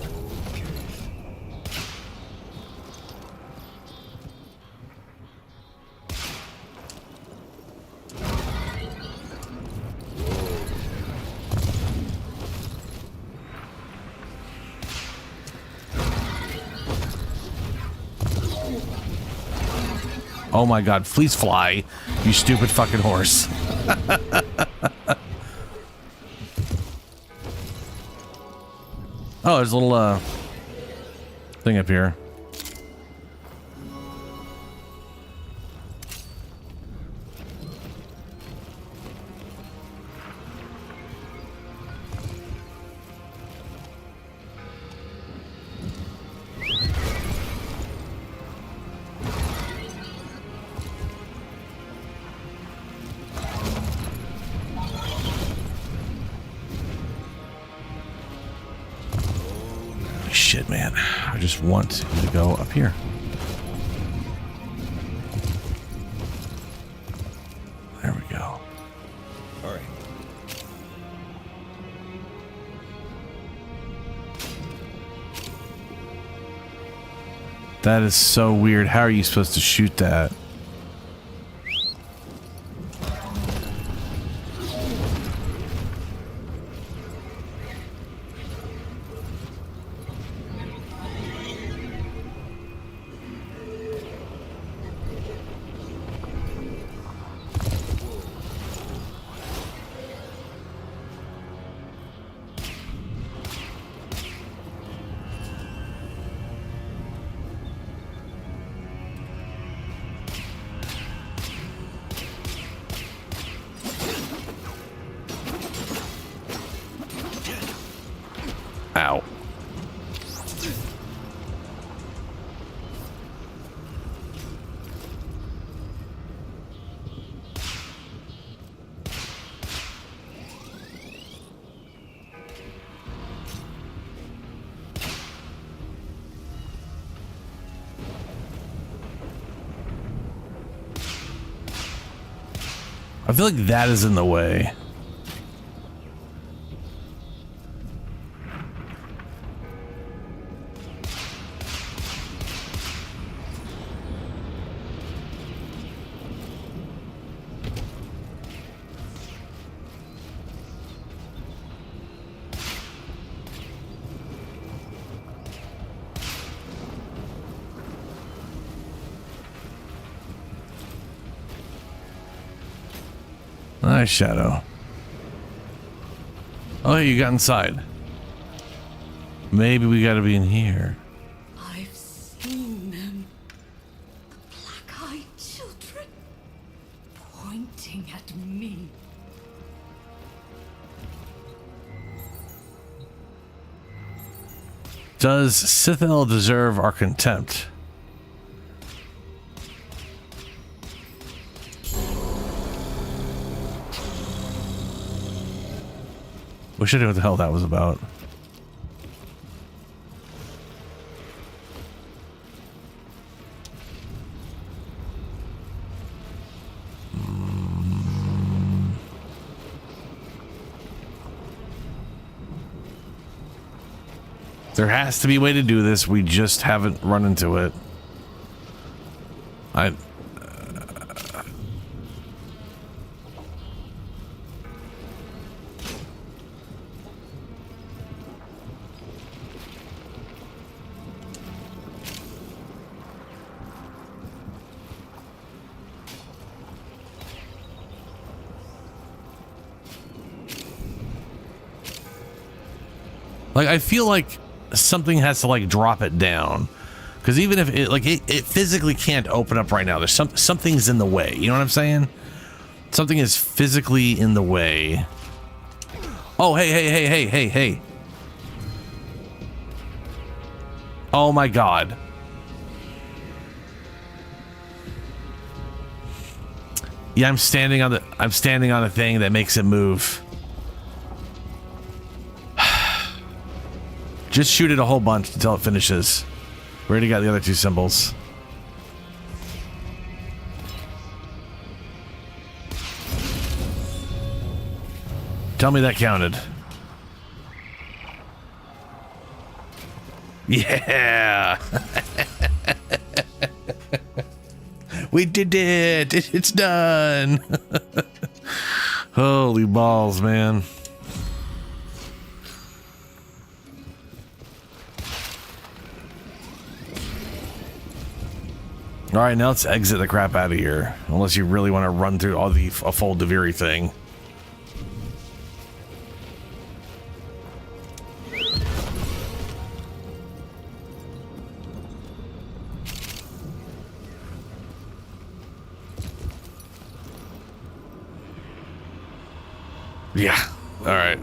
Oh my god, please fly, you stupid fucking horse. Oh, there's a little thing up here. Shit, man. I just want you to go up here. There we go. All right. That is so weird. How are you supposed to shoot that? Ow. I feel like that is in the way. Nice shadow. Oh, you got inside. Maybe we gotta be in here. I've seen them. The black-eyed children pointing at me. Does Sithel deserve our contempt? Wish I knew what the hell that was about. There has to be a way to do this. We just haven't run into it. Like, I feel like something has to like drop it down, because even if it like it physically can't open up right now, there's something's in the way. You know what I'm saying? Something is physically in the way. Oh, hey. Oh my god. Yeah, I'm standing on a thing that makes it move. Just shoot it a whole bunch until it finishes. We already got the other two symbols. Tell me that counted. Yeah. We did it. It's done. Holy balls, man. All right, now let's exit the crap out of here. Unless you really want to run through all a full Deviri thing. Yeah. All right.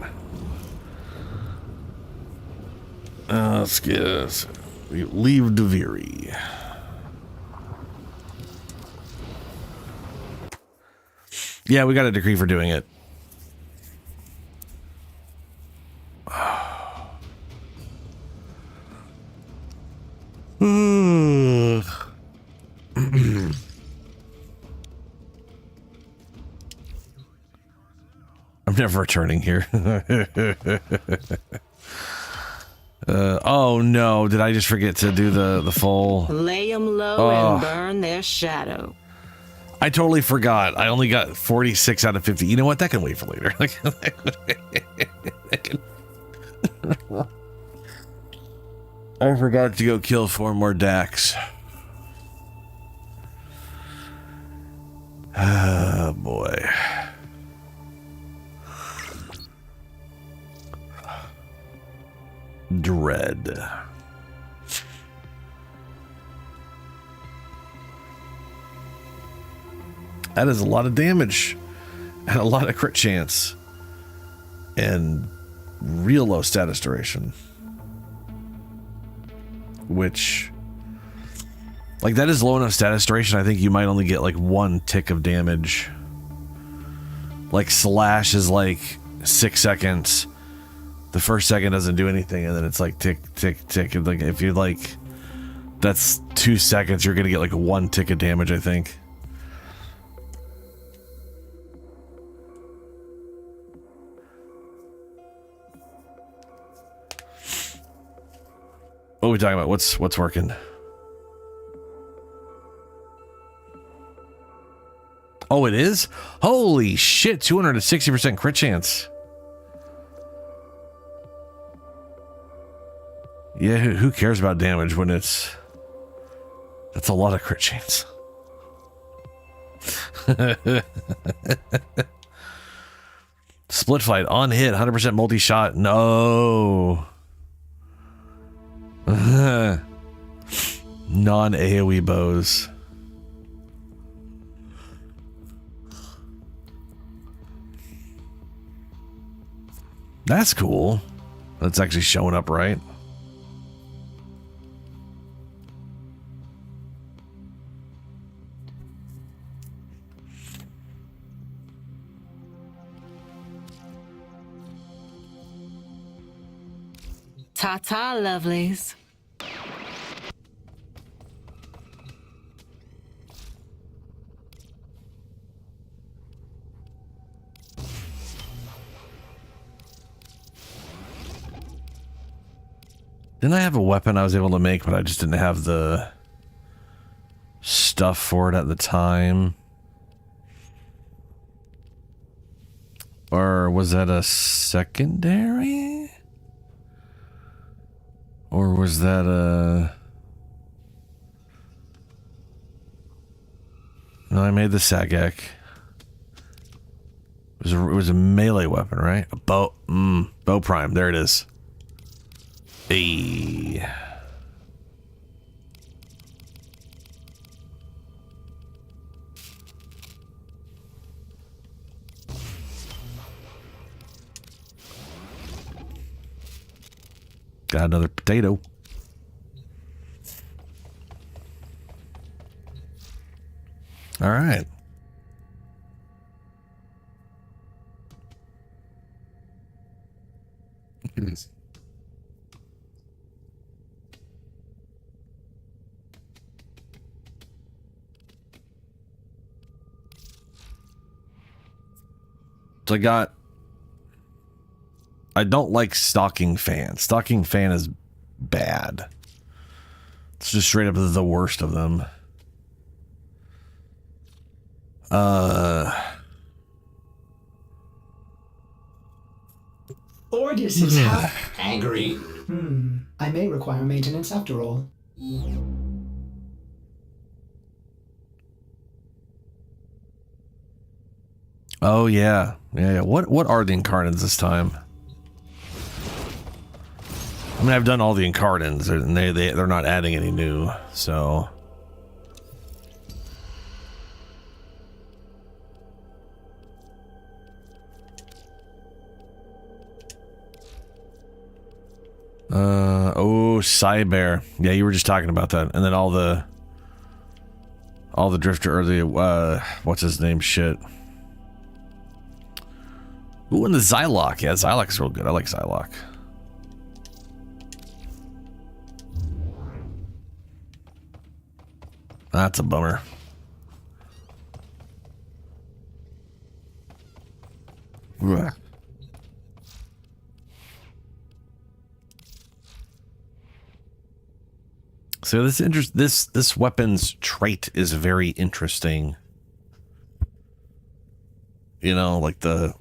Let's get us. Leave Deviri. Yeah, we got a decree for doing it. I'm never returning here. Oh no, did I just forget to do the full? Lay them low and burn their shadow. I totally forgot. I only got 46 out of 50. You know what? That can wait for later. I forgot to go kill 4 more Dax. Oh boy. Dread. That is a lot of damage and a lot of crit chance and real low status duration, which, like, that is low enough status duration. I think you might only get like 1 tick of damage. Like slash is like 6 seconds. The first second doesn't do anything, and then it's like tick, tick, tick. And like if you like, that's 2 seconds. You're gonna get like 1 tick of damage, I think. What are we talking about? What's working? Oh, it is? Holy shit, 260% crit chance. Yeah, who cares about damage when that's a lot of crit chance. Split fight on hit, 100% multi-shot. No. Non-AoE bows. That's cool. That's actually showing up right. Ta-ta, lovelies. Didn't I have a weapon I was able to make, but I just didn't have the stuff for it at the time? Or was that a secondary? Or was that a... No, I made the Sagak. It was a melee weapon, right? A bow prime. There it is. Hey. Got another potato. All right. So I don't like Stalking Fan. Stalking Fan is bad. It's just straight up the worst of them. Ordis is angry. I may require maintenance after all. Oh yeah. Yeah. What are the Incarnats this time? I mean, I've done all the Incarnats, and they're not adding any new, so. Oh, Cyber. Yeah, you were just talking about that, and then all the Drifter, or the what's his name? Shit. Ooh, and the Zylok. Yeah, Zylok's real good. I like Zylok. That's a bummer. Ugh. So this weapon's trait is very interesting. You know, like I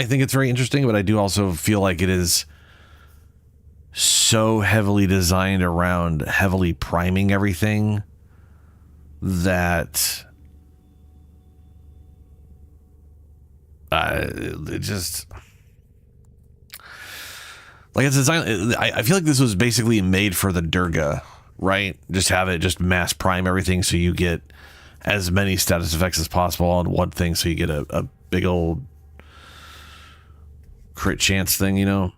think it's very interesting, but I do also feel like it is so heavily designed around heavily priming everything that it just, like, it's designed. I feel like this was basically made for the Durga, right? Just have it just mass prime everything so you get as many status effects as possible on one thing, so you get a big old crit chance thing, you know?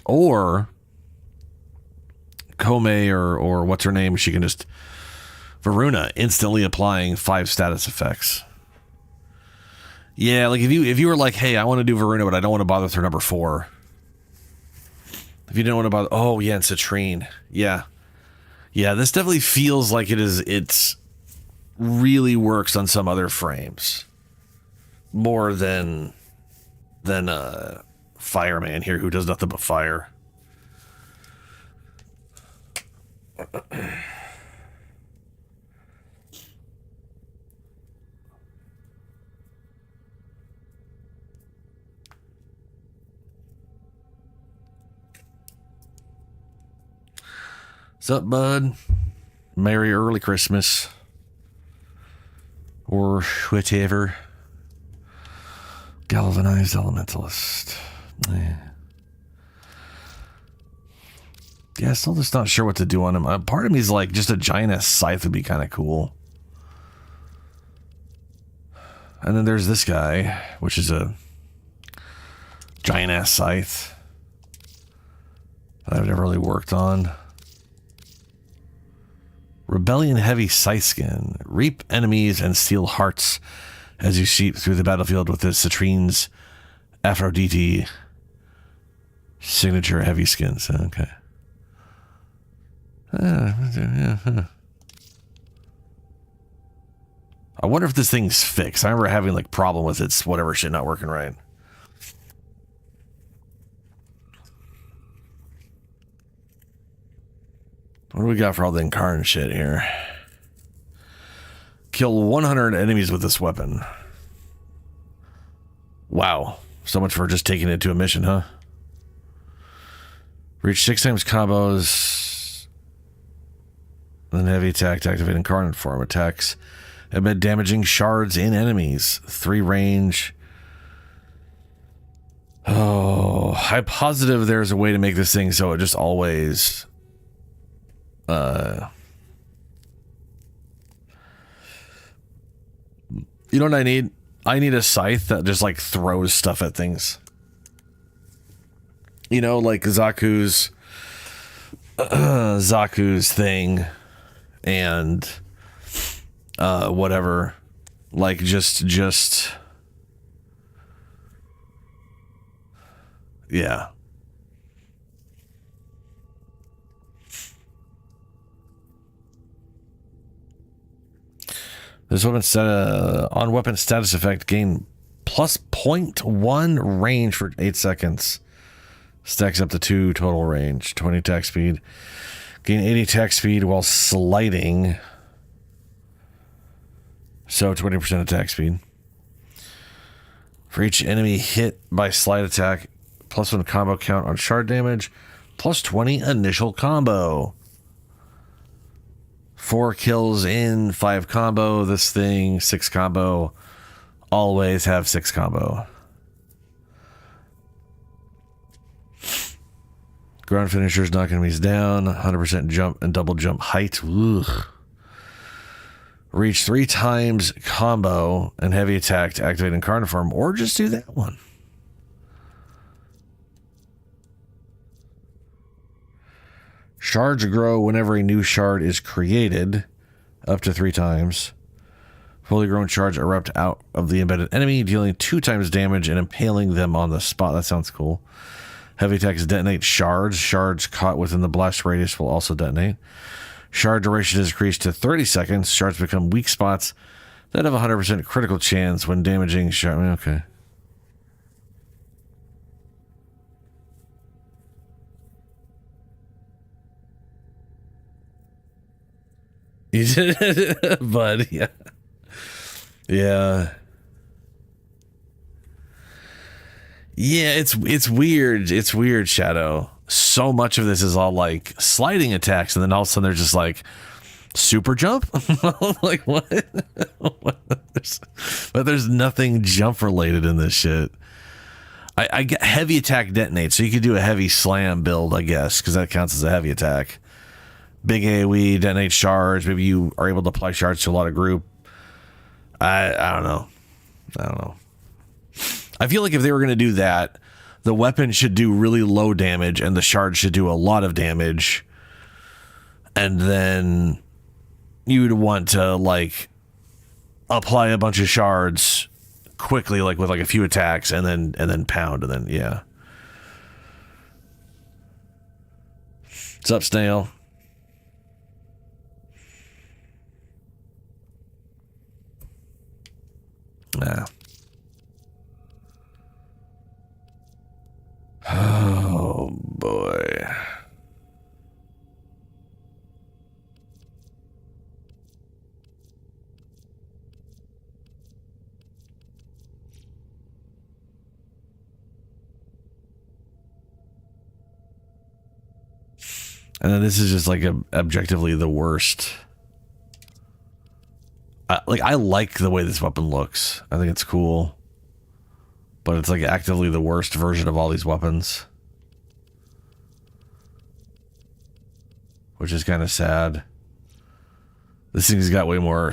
Or Kome or what's her name? She can just Varuna instantly applying 5 status effects. Yeah, like if you were like, hey, I want to do Varuna, but I don't want to bother with her number 4. If you didn't want to bother, oh yeah, and Citrine. Yeah, this definitely feels like it's really works on some other frames more than Fireman here, who does nothing but fire. What's up, bud? Merry early Christmas. Or whatever. Galvanized Elementalist. Yeah, still just not sure what to do on him. Part of me is like, just a giant ass scythe would be kind of cool. And then there's this guy, which is a giant ass scythe that I've never really worked on. Rebellion Heavy Scythe Skin. Reap enemies and steal hearts as you sweep through the battlefield with the Citrine's Aphrodite Signature heavy skins. Okay. I wonder if this thing's fixed. I remember having like problem with its whatever shit not working right. What do we got for all the Incarn shit here? Kill 100 enemies with this weapon. Wow. So much for just taking it to a mission, huh? Reach 6 times combos. Then heavy attack to activate Incarnate form attacks. Embed damaging shards in enemies. 3 range. Oh, I'm positive there's a way to make this thing so it just always... You know what I need? I need a scythe that just like throws stuff at things. You know, like Zaku's thing and whatever. Like just yeah. This weapon on weapon status effect gain plus 0.1 range for 8 seconds. Stacks up to 2 total range. 20 attack speed. Gain 80 attack speed while sliding. So 20% attack speed. For each enemy hit by slide attack, plus 1 combo count on shard damage, plus 20 initial combo. 4 kills in, 5 combo. This thing, 6 combo. Always have 6 combo. Ground finishers knock enemies down. 100% jump and double jump height. Ugh. Reach 3 times combo and heavy attack to activate Incarnate form, or just do that one. Shards grow whenever a new shard is created, up to 3 times. Fully grown shards erupt out of the embedded enemy, dealing 2 times damage and impaling them on the spot. That sounds cool. Heavy attacks detonate shards. Shards caught within the blast radius will also detonate. Shard duration is increased to 30 seconds. Shards become weak spots that have a 100% critical chance when damaging shard. Okay. But yeah. Yeah. Yeah, it's weird. It's weird, Shadow. So much of this is all like sliding attacks, and then all of a sudden there's just like super jump. Like what? But there's nothing jump related in this shit. I get heavy attack detonate, so you could do a heavy slam build, I guess, because that counts as a heavy attack. Big AoE, detonate shards. Maybe you are able to apply shards to a lot of group. I don't know. I feel like if they were going to do that, the weapon should do really low damage and the shard should do a lot of damage. And then you'd want to like apply a bunch of shards quickly, like with like a few attacks, and then pound, and then yeah. What's up, Snail? Nah. Oh boy. And then this is just like objectively the worst. I like the way this weapon looks. I think it's cool. But it's like actively the worst version of all these weapons. Which is kind of sad. This thing's got way more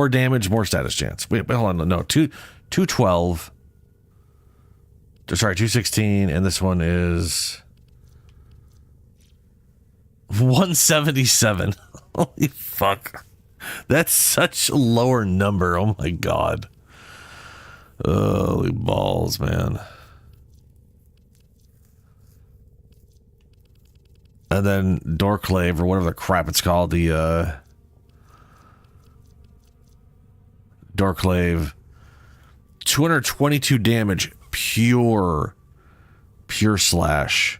damage, more status chance. Wait, hold on. No, 212. Sorry, 216. And this one is 177. Holy fuck. That's such a lower number. Oh my god. Holy balls, man. And then Dorklave, or whatever the crap it's called, the Dorklave, 222 damage, pure slash,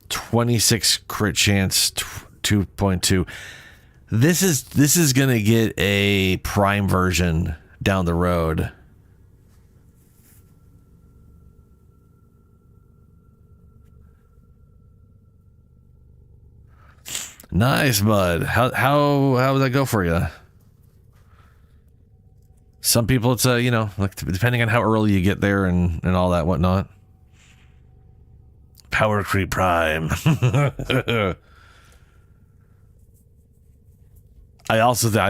26 crit chance, 2.2. This is gonna get a prime version down the road. Nice, bud. How would that go for you? Some people, it's like depending on how early you get there and all that whatnot. Power creep prime. I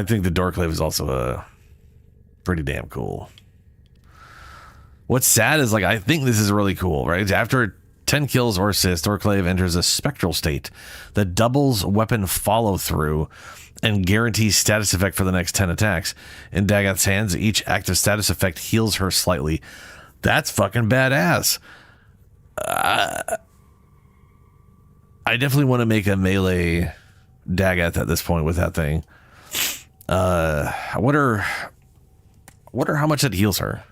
think the Dorklave is also pretty damn cool. What's sad is, like, I think this is really cool, right? After 10 kills or assists, Dorklave enters a spectral state that doubles weapon follow through and guarantees status effect for the next 10 attacks. In Dagath's hands, each active status effect heals her slightly. That's fucking badass. I definitely want to make a melee Dagath at this point with that thing. I wonder how much it heals her.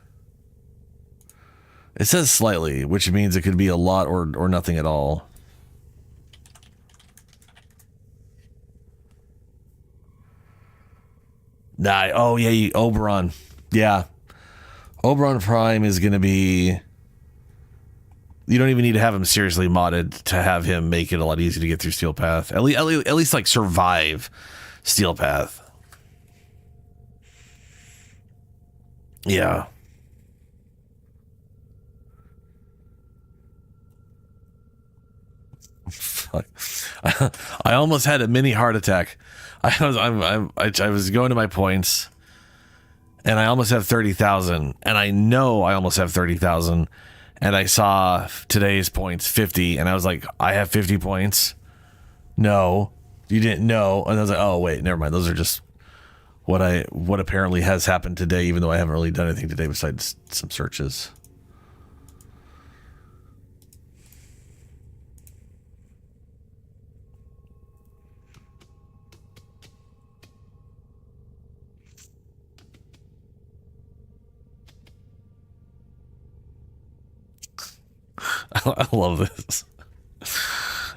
It says slightly, which means it could be a lot or nothing at all. Nah, oh yeah, Oberon. Yeah. Oberon Prime is going to be... You don't even need to have him seriously modded to have him make it a lot easier to get through Steel Path. At least like survive Steel Path. Yeah. Fuck. I almost had a mini heart attack. I was going to my points, and I almost have 30,000, and I know I almost have 30,000, and I saw today's points 50, and I was like, I have 50 points. No, you didn't know, and I was like, oh wait, never mind. Those are just what apparently has happened today, even though I haven't really done anything today besides some searches. I love this.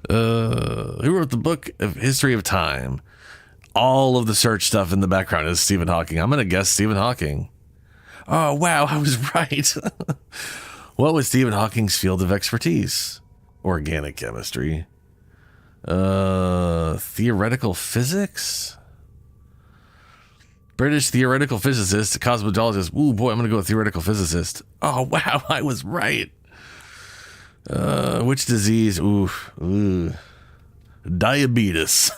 Who wrote the book of History of Time? All of the search stuff in the background is Stephen Hawking. I'm going to guess Stephen Hawking. Oh, wow, I was right. What was Stephen Hawking's field of expertise? Organic chemistry. Theoretical physics? British theoretical physicist, cosmologist. Ooh, boy, I'm going to go with theoretical physicist. Oh, wow, I was right. Which disease? Ooh. Diabetes.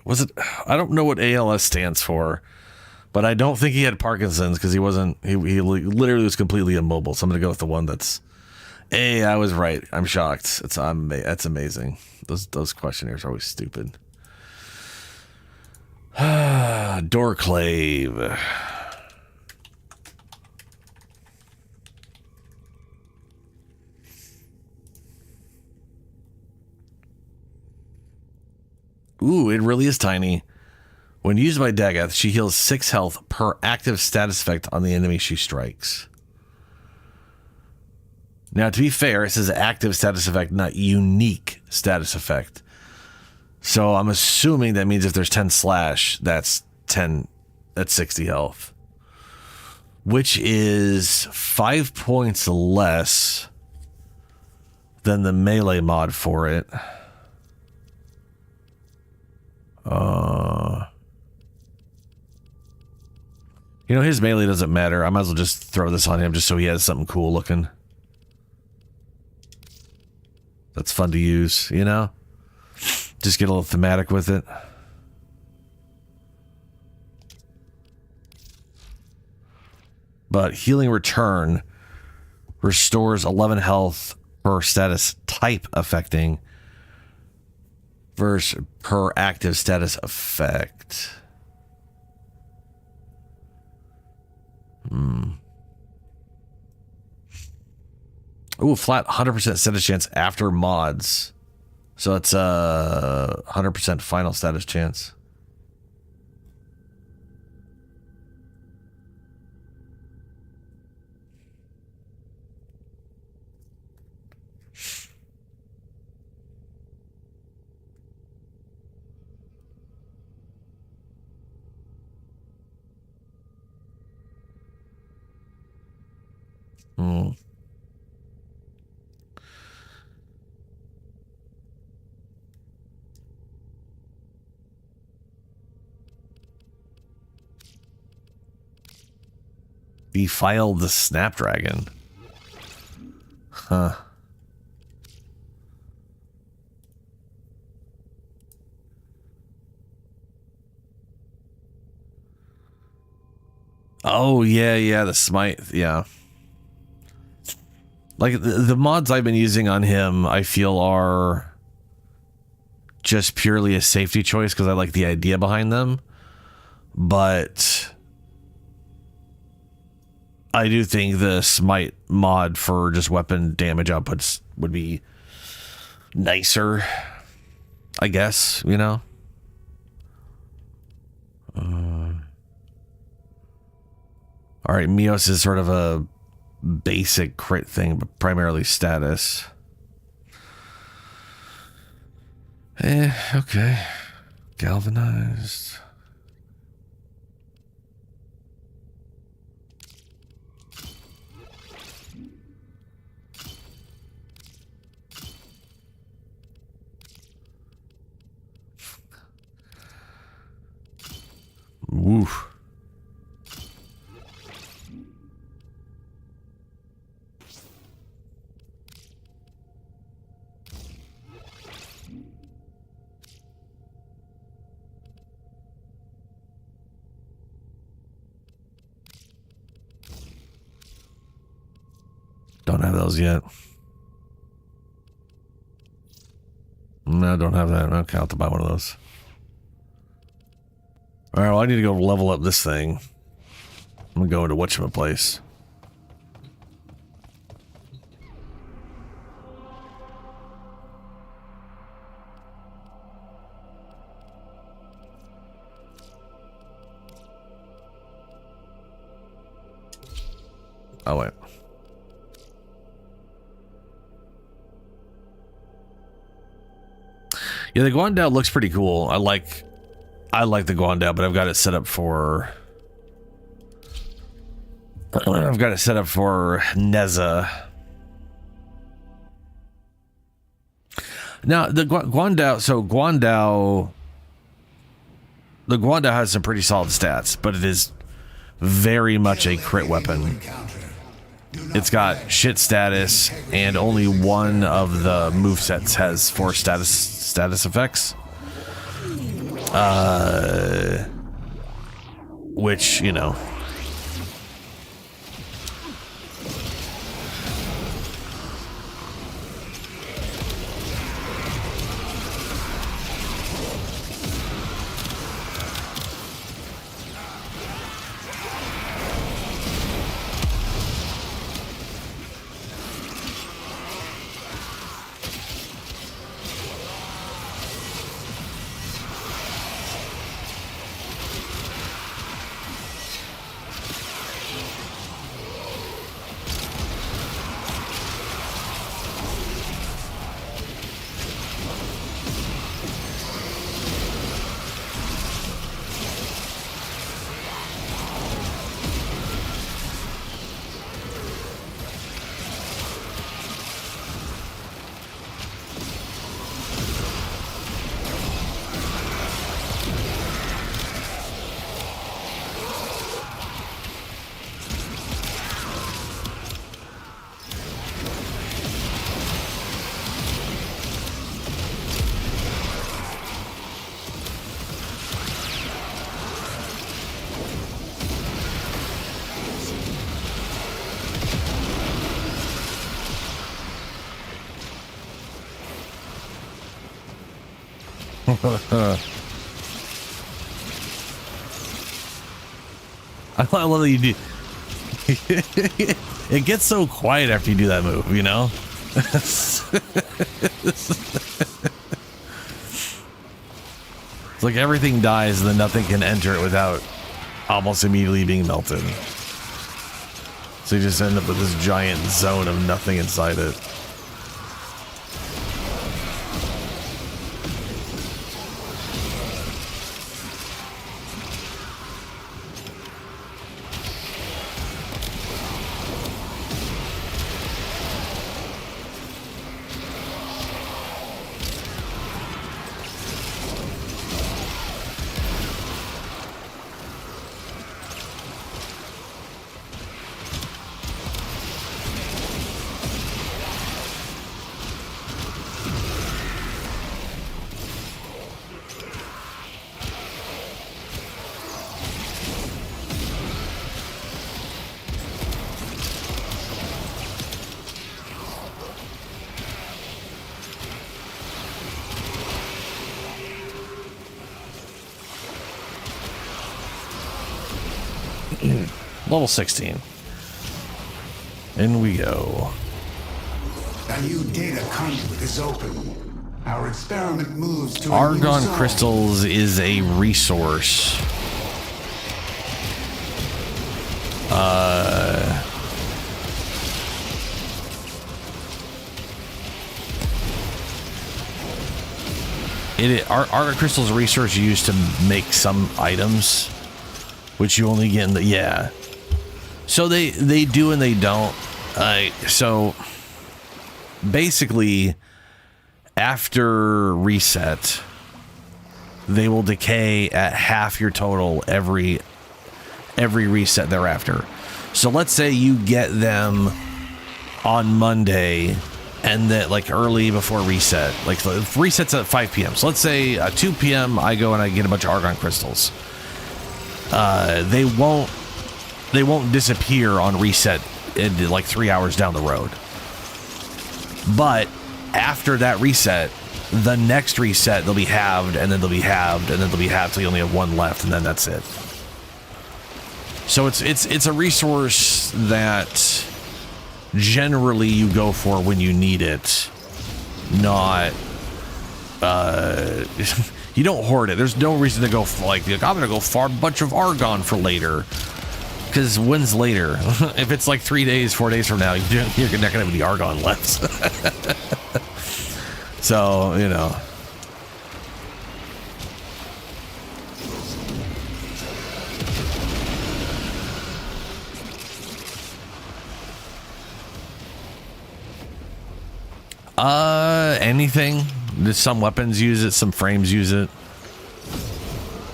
Was it? I don't know what ALS stands for, but I don't think he had Parkinson's because he wasn't. He literally was completely immobile. So I'm gonna go with the one that's. Hey, I was right. I'm shocked. That's amazing. Those questionnaires are always stupid. Dorklave. Ooh, it really is tiny. When used by Dagath, she heals 6 health per active status effect on the enemy she strikes. Now, to be fair, it says active status effect, not unique status effect. So I'm assuming that means if there's 10 slash, that's 60 health. Which is 5 points less than the melee mod for it. His melee doesn't matter. I might as well just throw this on him just so he has something cool looking. That's fun to use, Just get a little thematic with it. But Healing Return restores 11 health per status type affecting versus per active status effect. Ooh, flat 100% status chance after mods. So it's 100% final status chance. Hmm. Defile the Snapdragon. Huh. Oh, yeah, the Smite, yeah. Like, the mods I've been using on him, I feel are just purely a safety choice because I like the idea behind them. But I do think the Smite mod for just weapon damage outputs would be nicer, I guess, you know? Alright, Mios is sort of a basic crit thing, but primarily status. Okay. Galvanized. Woof. Don't have those yet. No, don't have that. Okay, I'll have to buy one of those. Alright, well, I need to go level up this thing. I'm gonna go into whatchamacplace. Oh, wait. Yeah, the Guandao looks pretty cool. I like the Guandao, but I've got it set up for Neza. Now the Guandao, the Guandao has some pretty solid stats, but it is very much a crit weapon. It's got shit status, and only one of the movesets has 4 status effects. Which, you know. I love that you do. It gets so quiet after you do that move, you know? It's like everything dies and then nothing can enter it without almost immediately being melted. So you just end up with this giant zone of nothing inside it. Level 16. In we go. A new data conduit is open. Our experiment moves to Argon crystals is a resource. Argon crystals are a resource used to make some items, which you only get in the, yeah. So they do and they don't. So basically, after reset, they will decay at half your total every reset thereafter. So let's say you get them on Monday, and that like early before reset, like resets at 5 p.m. So let's say at 2 p.m. I go and I get a bunch of Argon crystals. They won't disappear on reset in like 3 hours down the road. But after that reset, the next reset they'll be halved, and then they'll be halved, and then they'll be halved till you only have one left, and then that's it. So it's a resource that generally you go for when you need it, not you don't hoard it. There's no reason to go like I'm gonna go farm a bunch of Argon for later, because when's later? If it's like 3 days, 4 days from now, you're not gonna have any Argon left. So, you know. Anything. Some weapons use it, some frames use it.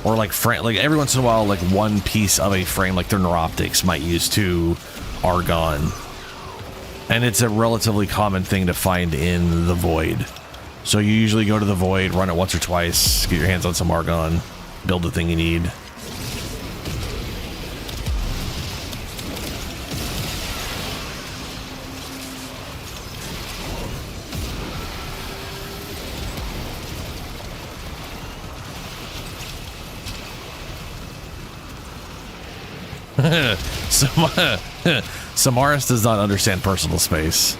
Or like every once in a while, like one piece of a frame, like their neuroptics, might use 2 Argon. And it's a relatively common thing to find in the Void. So you usually go to the Void, run it once or twice, get your hands on some Argon, build the thing you need. Samaris does not understand personal space.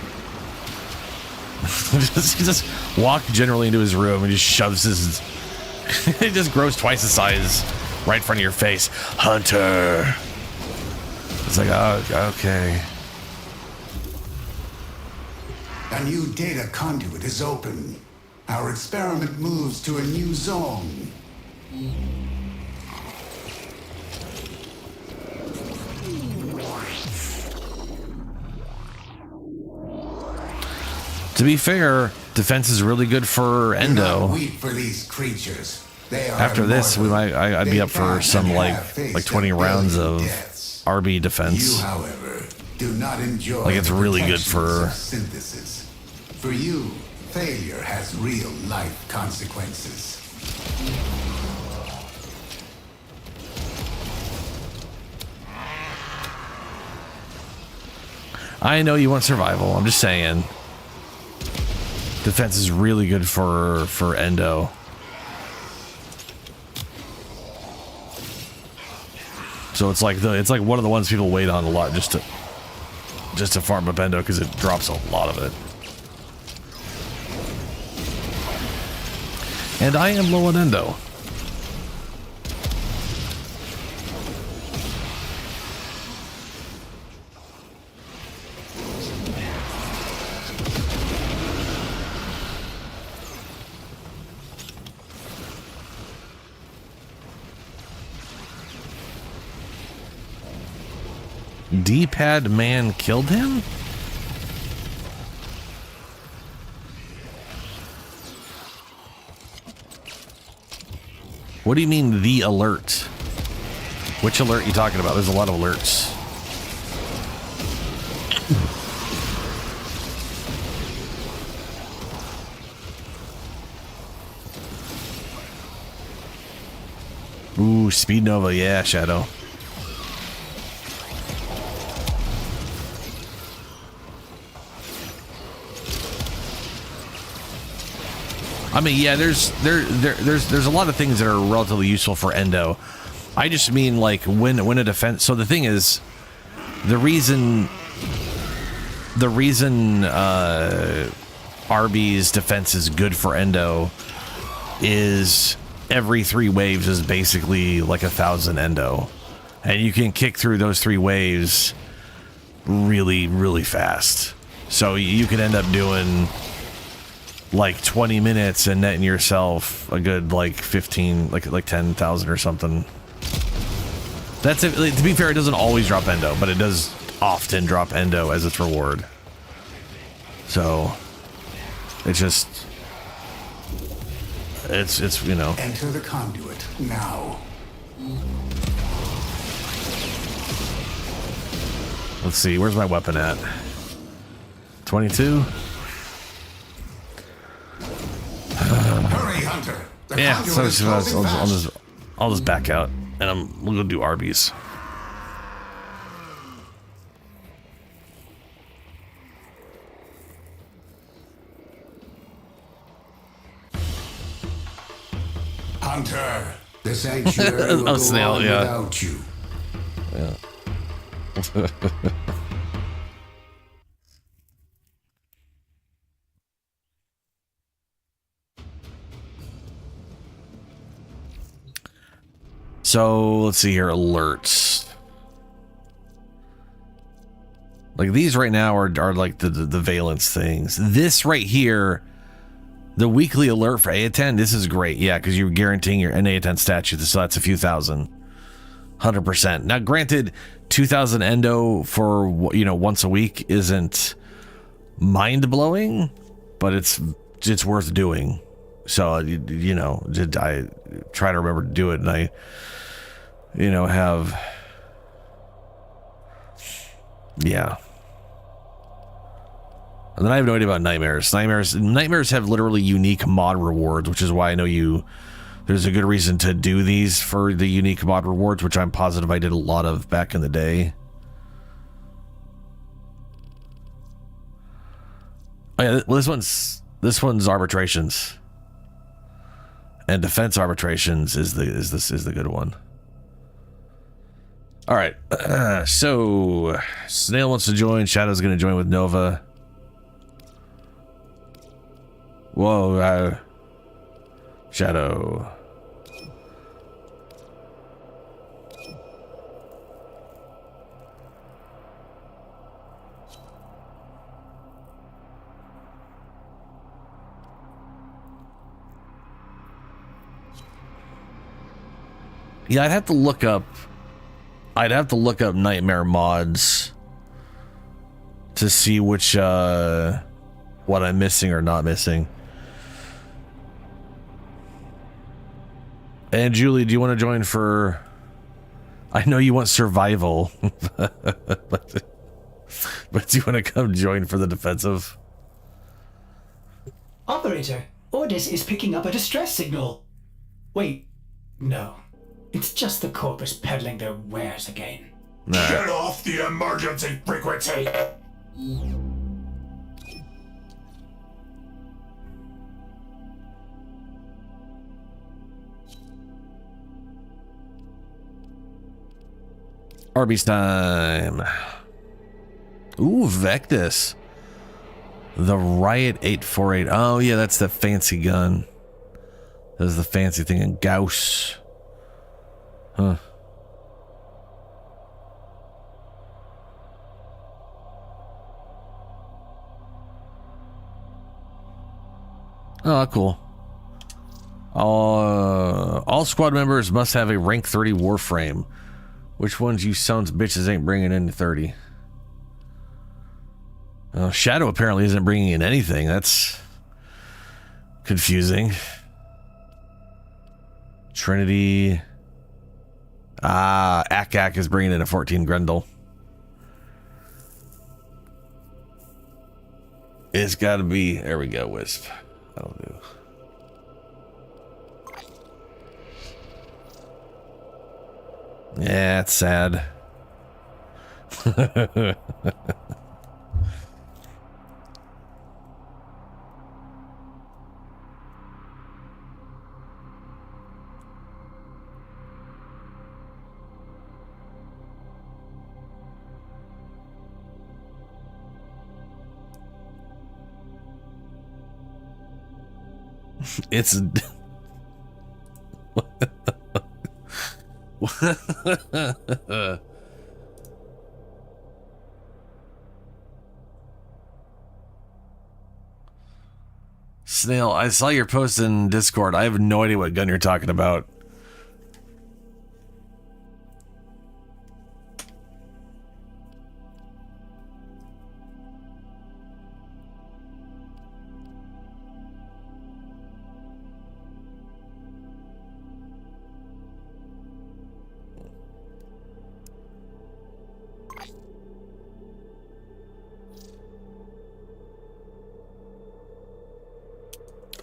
He just walks generally into his room and just shoves his... He just grows twice the size right in front of your face. Hunter! It's like, oh, okay. A new data conduit is open. Our experiment moves to a new zone. To be fair, defense is really good for Endo. Do not weep for these creatures. They are After this, we immortal. might I'd be up for some like 20 rounds of RB defense. You, however, do not enjoy like it's really good for synthesis. For you, failure has real life consequences. I know you want survival. I'm just saying. Defense is really good for Endo. So it's like one of the ones people wait on a lot just to just to farm up endo because it drops a lot of it. And I am low on endo. D-pad man killed him? What do you mean the alert? Which alert are you talking about? There's a lot of alerts. Ooh, Speed Nova, yeah, Shadow. I mean, yeah, there's a lot of things that are relatively useful for endo. I just mean like when a defense. So the thing is, the reason RB's defense is good for endo is every 3 waves is basically like 1,000 endo, and you can kick through those 3 waves really, really fast. So you could end up doing like 20 minutes and netting yourself a good like 15, like 10,000 or something. That's it. To be fair, it doesn't always drop endo, but it does often drop endo as its reward. So it's just, it's you know. Enter the conduit now. Let's see, where's my weapon at? 22. Hurry, Hunter. The Yeah, conduit so is closing fast. I'll just back out, and we'll go do Arby's. Hunter, the sanctuary will Oh, go snail, on yeah. without you. Yeah. So let's see here, alerts. Like these right now are like the valence things. This right here, the weekly alert for A10, this is great. Yeah, because you're guaranteeing your A10 statue, so that's a few thousand. 100%. Now, granted, 2,000 endo for, once a week isn't mind-blowing, but it's worth doing. So, I try to remember to do it, and I, have, yeah. And then I have no idea about nightmares. Nightmares have literally unique mod rewards, which is why I know there's a good reason to do these for the unique mod rewards, which I'm positive I did a lot of back in the day. Oh yeah, well, this one's arbitrations, and defense arbitrations is the good one. All right, so Snail wants to join. Shadow's going to join with Nova. Whoa, Shadow. Yeah, I'd have to look up nightmare mods to see which what I'm missing or not missing. And Julie, do you want to join for... I know you want survival, but do you want to come join for the defensive? Operator, Ordis is picking up a distress signal. Wait, no. It's just the corpus peddling their wares again. Nah. Get off the emergency frequency! Arby's time. Ooh, Vectis. The Riot 848. Oh, yeah, that's the fancy gun. That's the fancy thing in Gauss. Huh. Oh, cool. All squad members must have a rank 30 Warframe. Which ones you sons bitches ain't bringing in 30? Shadow apparently isn't bringing in anything. That's confusing. Trinity. Akak is bringing in a 14 Grendel. It's got to be. There we go, Wisp. That'll do. Yeah, it's sad. It's Snail, I saw your post in Discord. I have no idea what gun you're talking about.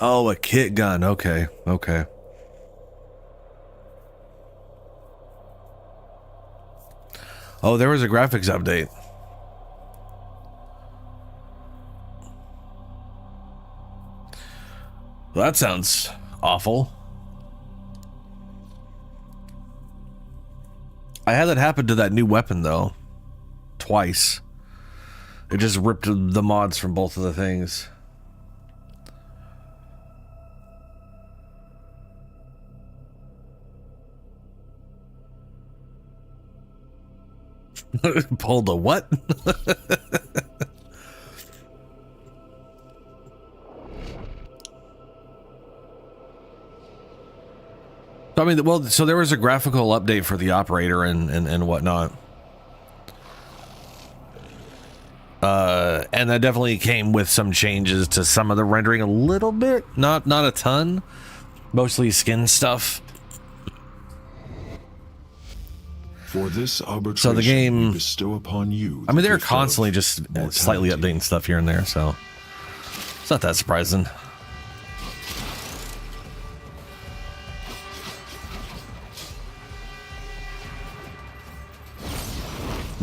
Oh, a kit gun. Okay. Okay. Oh, there was a graphics update. Well, that sounds awful. I had that happen to that new weapon, though. Twice. It just ripped the mods from both of the things. Pulled a what? I mean, well, so there was a graphical update for the operator and whatnot. And that definitely came with some changes to some of the rendering a little bit, not a ton, mostly skin stuff. For this arbitration, so the game, we bestow upon you. I mean, they're constantly just slightly updating stuff here and there, so it's not that surprising.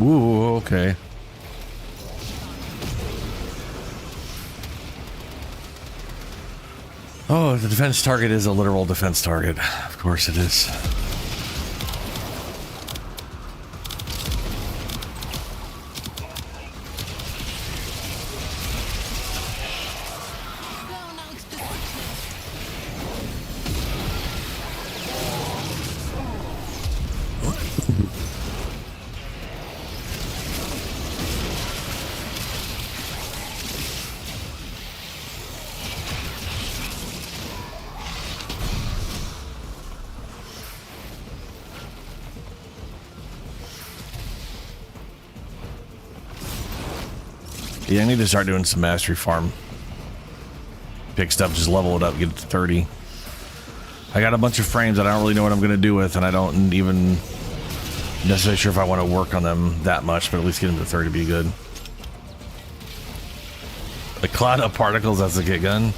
Ooh, okay. Oh, the defense target is a literal defense target. Of course it is. Yeah, I need to start doing some mastery farm. Pick stuff, just level it up, get it to 30. I got a bunch of frames that I don't really know what I'm going to do with, and I don't even necessarily sure if I want to work on them that much, but at least get them to 30 would be good. The cloud of particles, that's a kit gun.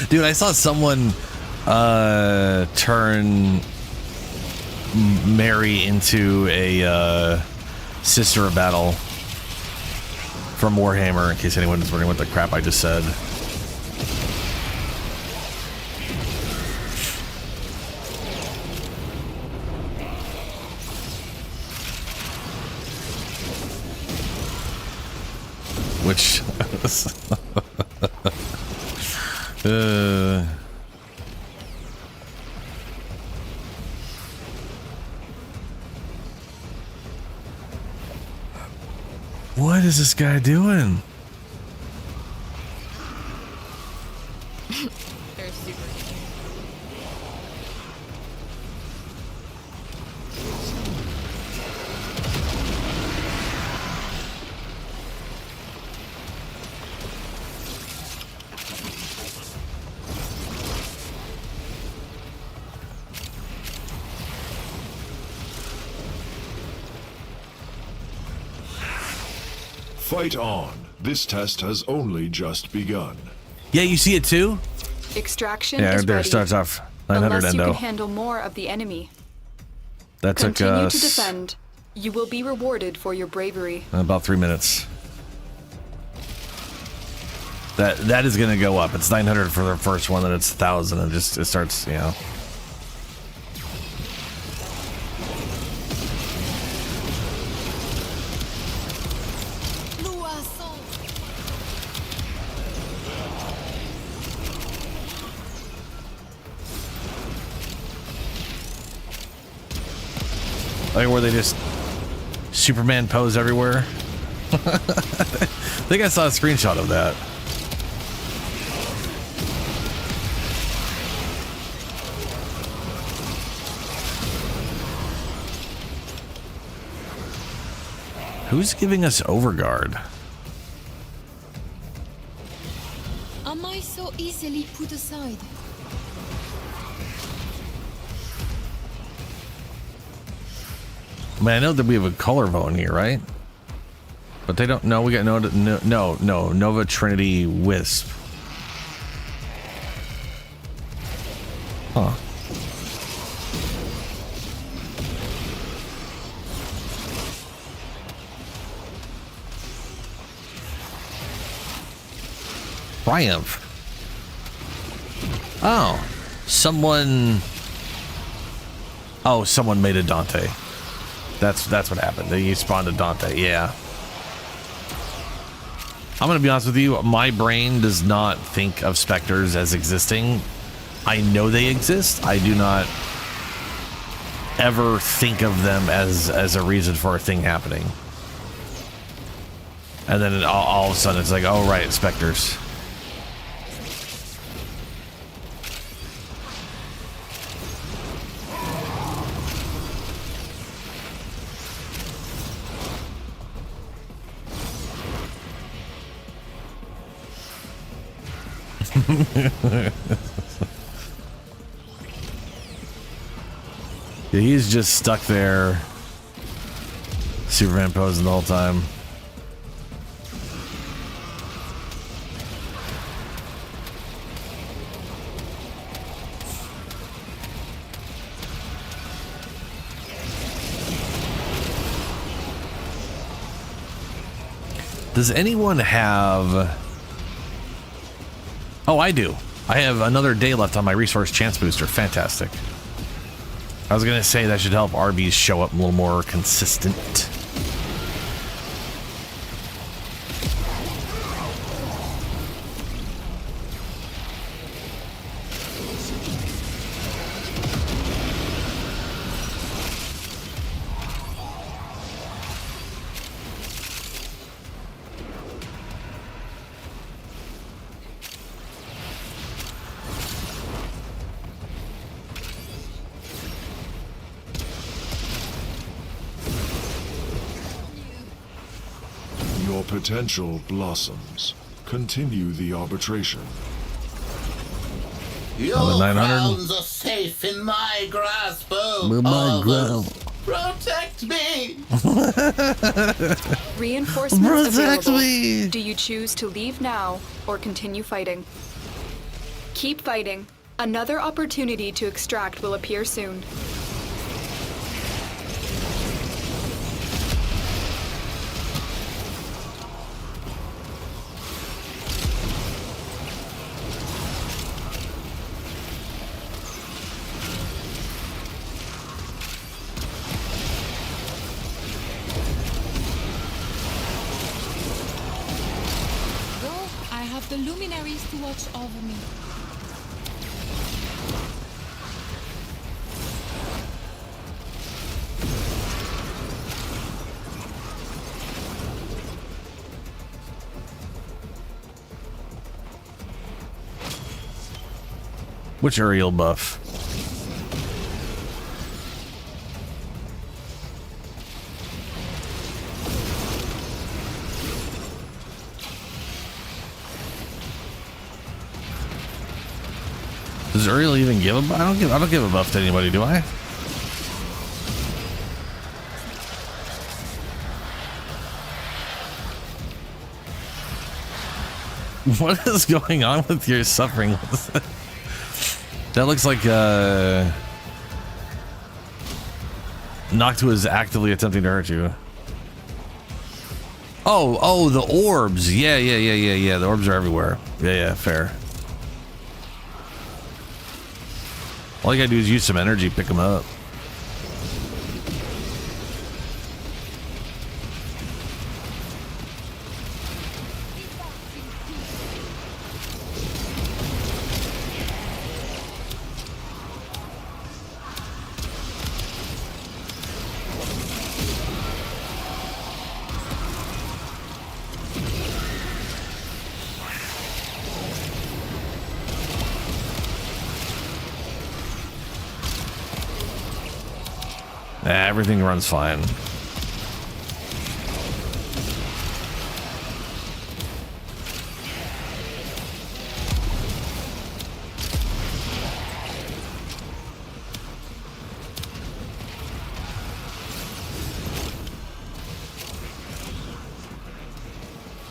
Dude, I saw someone turn Mary into a sister of battle from Warhammer, in case anyone is wondering what the crap I just said. which what is this guy doing? They're super cute. Fight on. This test has only just begun. Yeah, you see it too? Extraction Yeah, is there ready. starts off 900 Unless you endo. can handle more of the enemy. That took Continue to us defend. You will be rewarded for your bravery. about 3 minutes. That is gonna go up. It's 900 for the first one, then it's 1,000, and it starts, you know. Like where they just Superman pose everywhere. I think I saw a screenshot of that. Who's giving us overguard? Am I so easily put aside? I mean, I know that we have a color vote here, right? But they don't. No, we got no Nova Trinity Wisp. Huh. Triumph. Oh, someone. Oh, someone made a Dante. That's what happened. They spawned a Dante. Yeah. I'm gonna be honest with you. My brain does not think of specters as existing. I know they exist. I do not ever think of them as a reason for a thing happening. And then all of a sudden it's like, oh right, specters. Yeah, he's just stuck there, Superman posing the whole time. Does anyone have... Oh, I do. I have another day left on my resource chance booster. Fantastic. I was going to say that should help RBs show up a little more consistent. Your potential blossoms. Continue the arbitration. Your I'm at 900. crowns are safe in my grasp. Protect me. Reinforcements Protect available. me. Do you choose to leave now or continue fighting? Keep fighting. Another opportunity to extract will appear soon. of the luminaries to watch over me. Which aerial buff? Does Uriel even give a buff? I don't give a buff to anybody, do I? What is going on with your suffering? That looks like Noctua is actively attempting to hurt you. Oh, the orbs. Yeah. The orbs are everywhere. Yeah, fair. All you gotta do is use some energy, pick them up. Everything runs fine.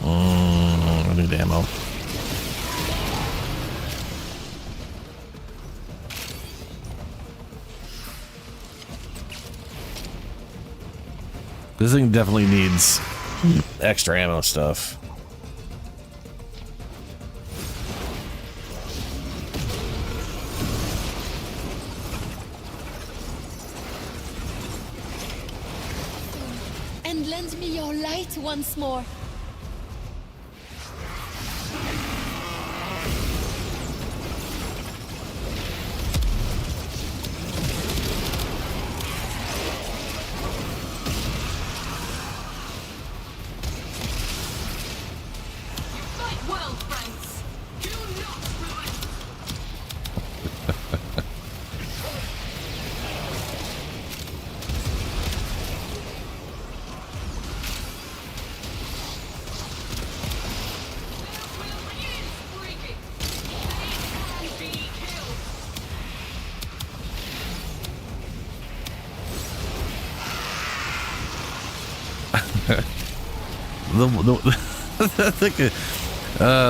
I need ammo. This thing definitely needs extra ammo stuff. And lend me your light once more.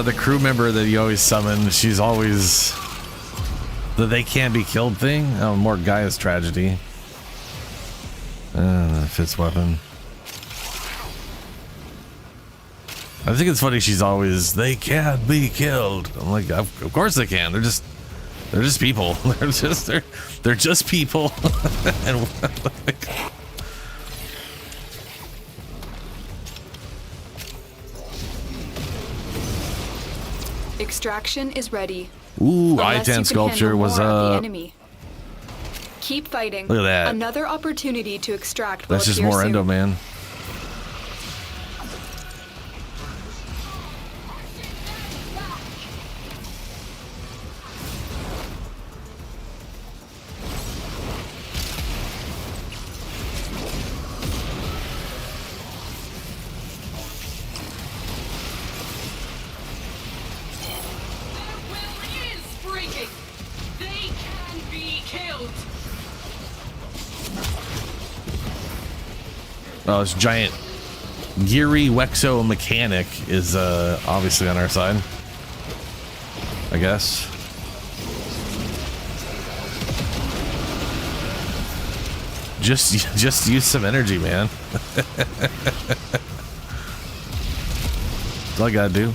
The crew member that you always summon, she's always the they can't be killed thing. Oh, more Gaia's tragedy. Fifth weapon. I think it's funny she's always they can't be killed. I'm like, of course they can. They're just people. They're just people. And Extraction is ready. ooh, I-10 sculpture was Keep fighting. Look at that. Another opportunity to extract. Will that's just appear more soon. endo, man. Oh, this giant Geary Wexo mechanic is obviously on our side, I guess. Just use some energy, man. That's all I gotta do.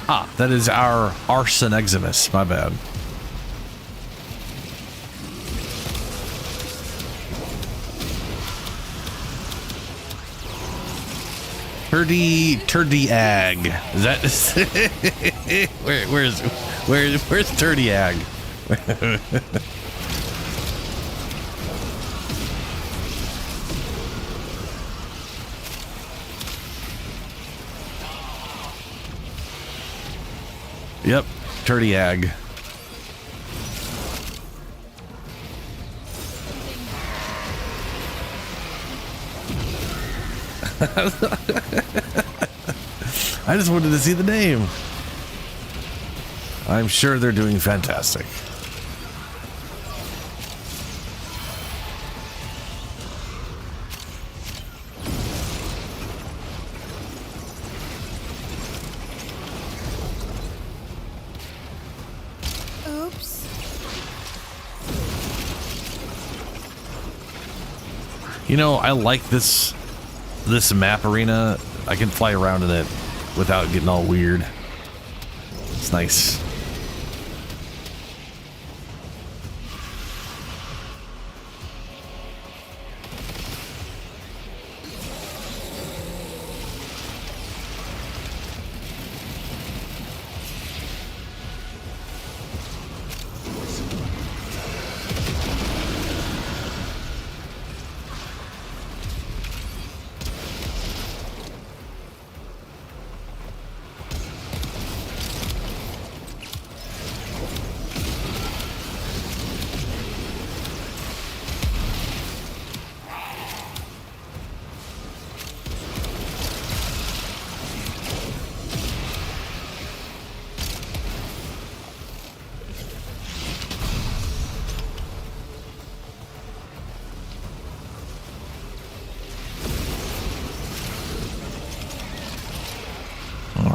Ah, that is our Arson Eximus. My bad. Turdy Ag. Is that where's Turdy Ag? Yep, Turdy Ag. I just wanted to see the name. I'm sure they're doing fantastic. Oops. You know, I like this map arena. I can fly around in it without getting all weird. It's nice.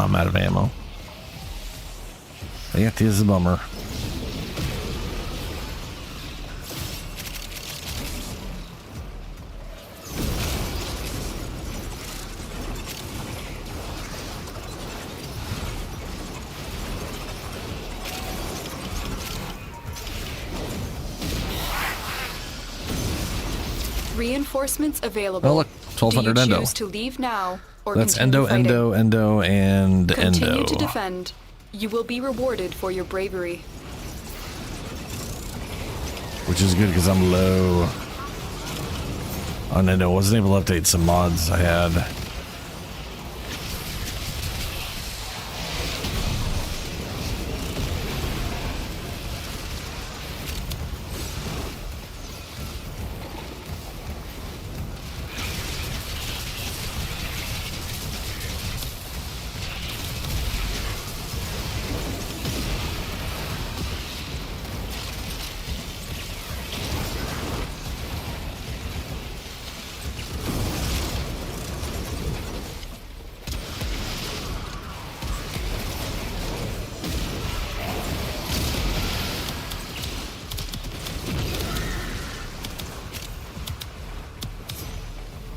I'm out of ammo. That is a bummer. Reinforcements available. Oh look, 1200 Do you endo. choose to leave now or That's continue fighting? endo, and Continue endo. to defend. You will be rewarded for your bravery. Which is good because I'm low on endo. Wasn't able to update some mods I had.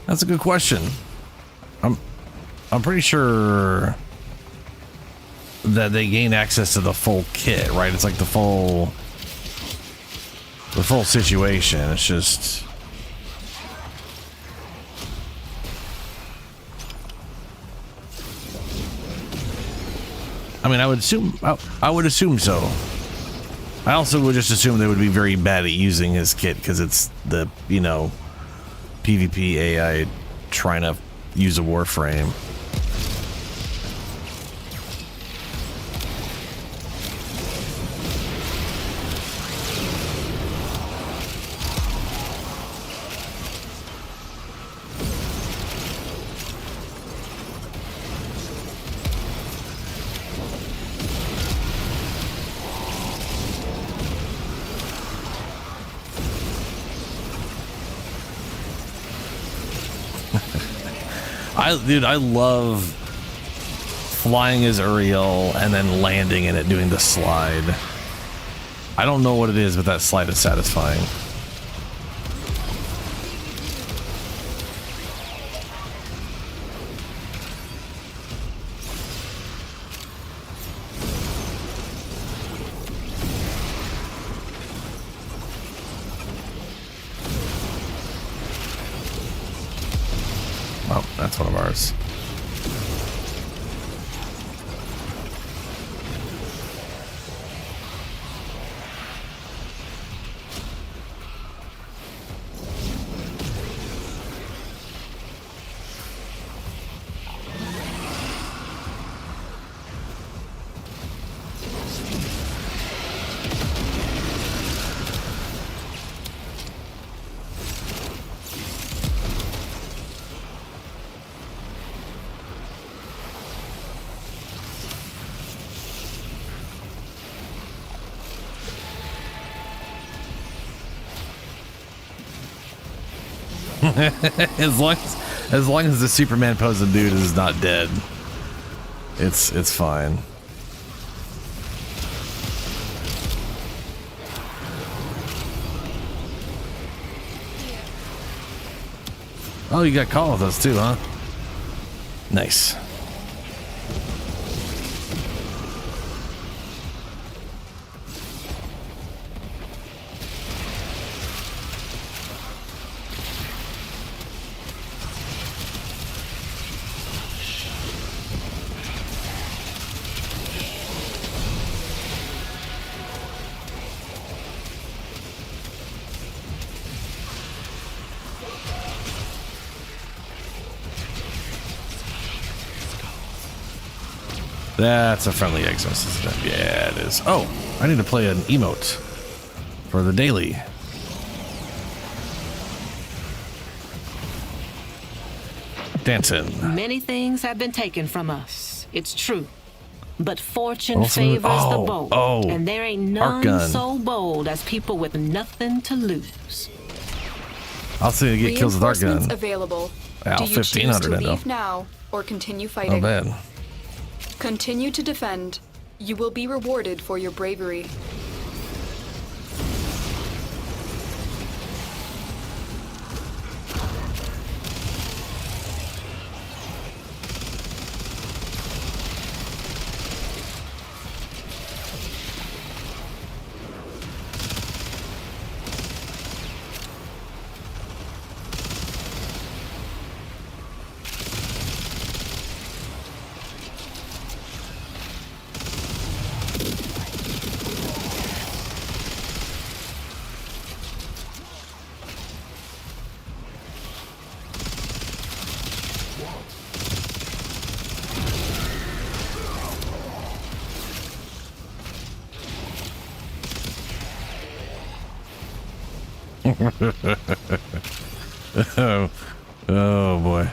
That's a good question. I'm pretty sure that they gain access to the full kit, right? It's like the full situation. It's just I mean, I would assume so. I also would just assume they would be very bad at using his kit because it's the, you know, PvP AI trying to use a Warframe. I love flying as Uriel and then landing in it doing the slide. I don't know what it is, but that slide is satisfying. this. as long as the Superman posing dude is not dead, it's fine. Oh, you got call with us too, huh? Nice. That's a friendly exorcism. Yeah, it is. Oh, I need to play an emote for the daily. Dancing. Many things have been taken from us. It's true. But fortune favors the bold. And there ain't none so bold as people with nothing to lose. I'll see you get kills with arc gun. Available. Wow, Do you choose to 1500 leave now or continue fighting? Not bad. Continue to defend. You will be rewarded for your bravery. Oh boy.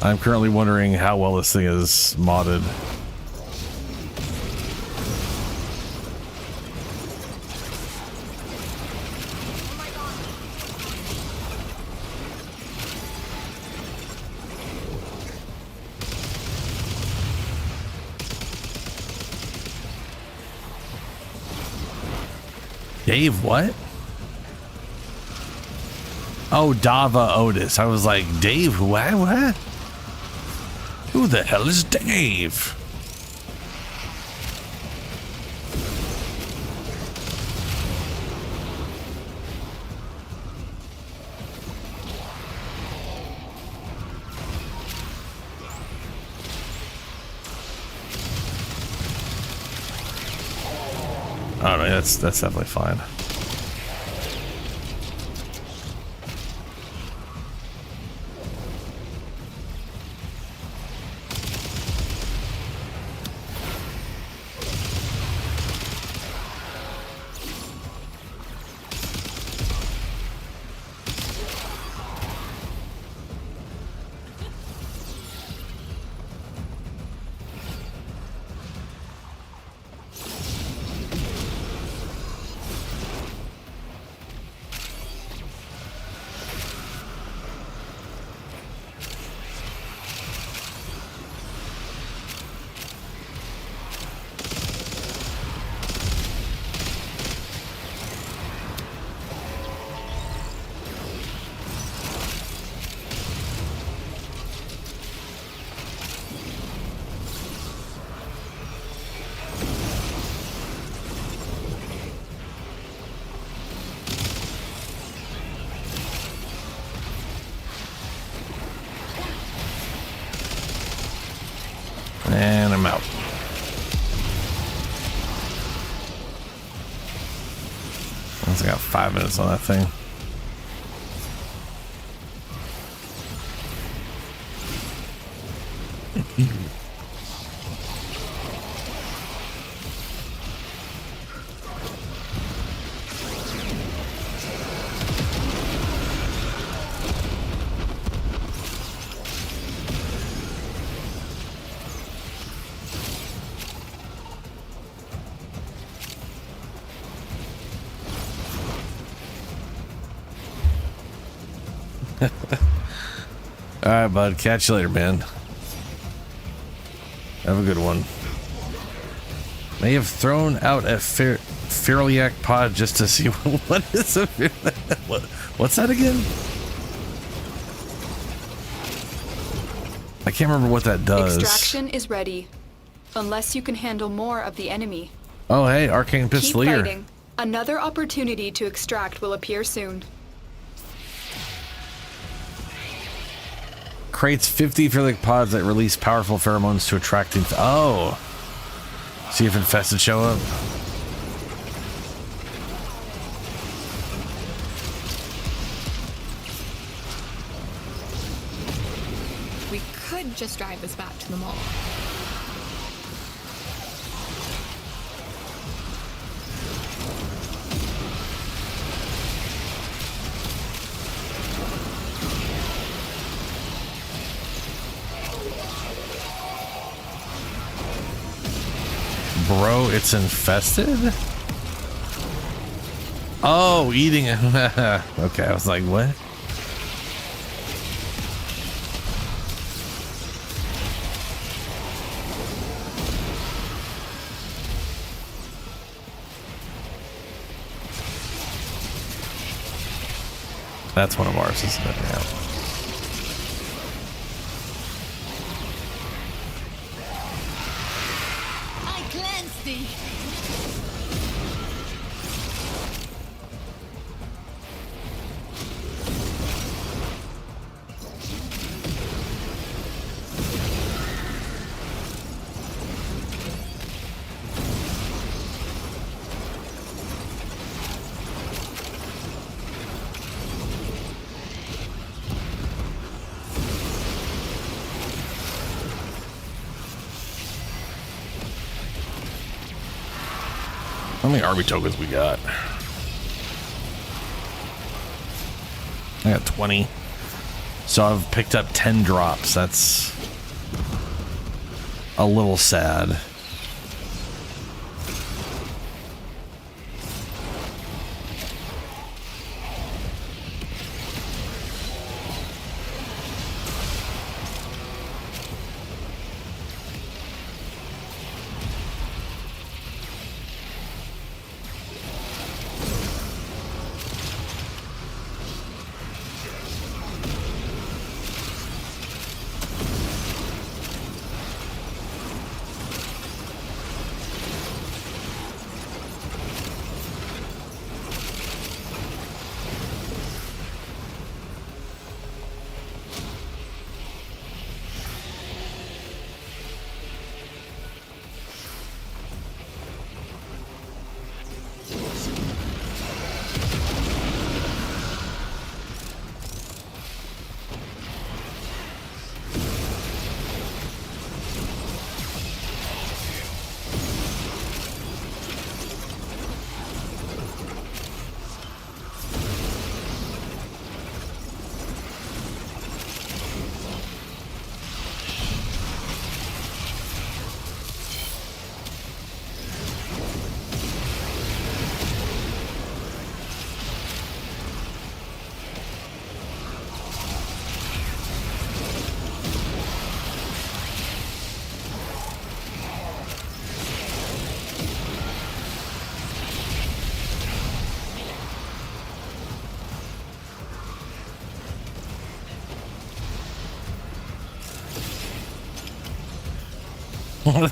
I'm currently wondering how well this thing is modded. Dave, what? Oh, Dava Otis. I was like, Dave, what? Who the hell is Dave? I don't know, that's definitely fine. And I'm out. I got 5 minutes on that thing. All right, bud. Catch you later, man. Have a good one. May have thrown out a Feraliac pod just to see what is a what's that again? I can't remember what that does. Extraction is ready, unless you can handle more of the enemy. Oh, hey, Arcane Pistolier. Keep fighting. Another opportunity to extract will appear soon. Creates 50 Feraliac pods that release powerful pheromones to attract oh. See if infested show up. We could just drive this back to the mall. Bro, it's infested? Oh, eating it. Okay, I was like, what? That's one of ours, isn't it? Yeah. How many army tokens we got? I got 20. So I've picked up 10 drops. That's a little sad.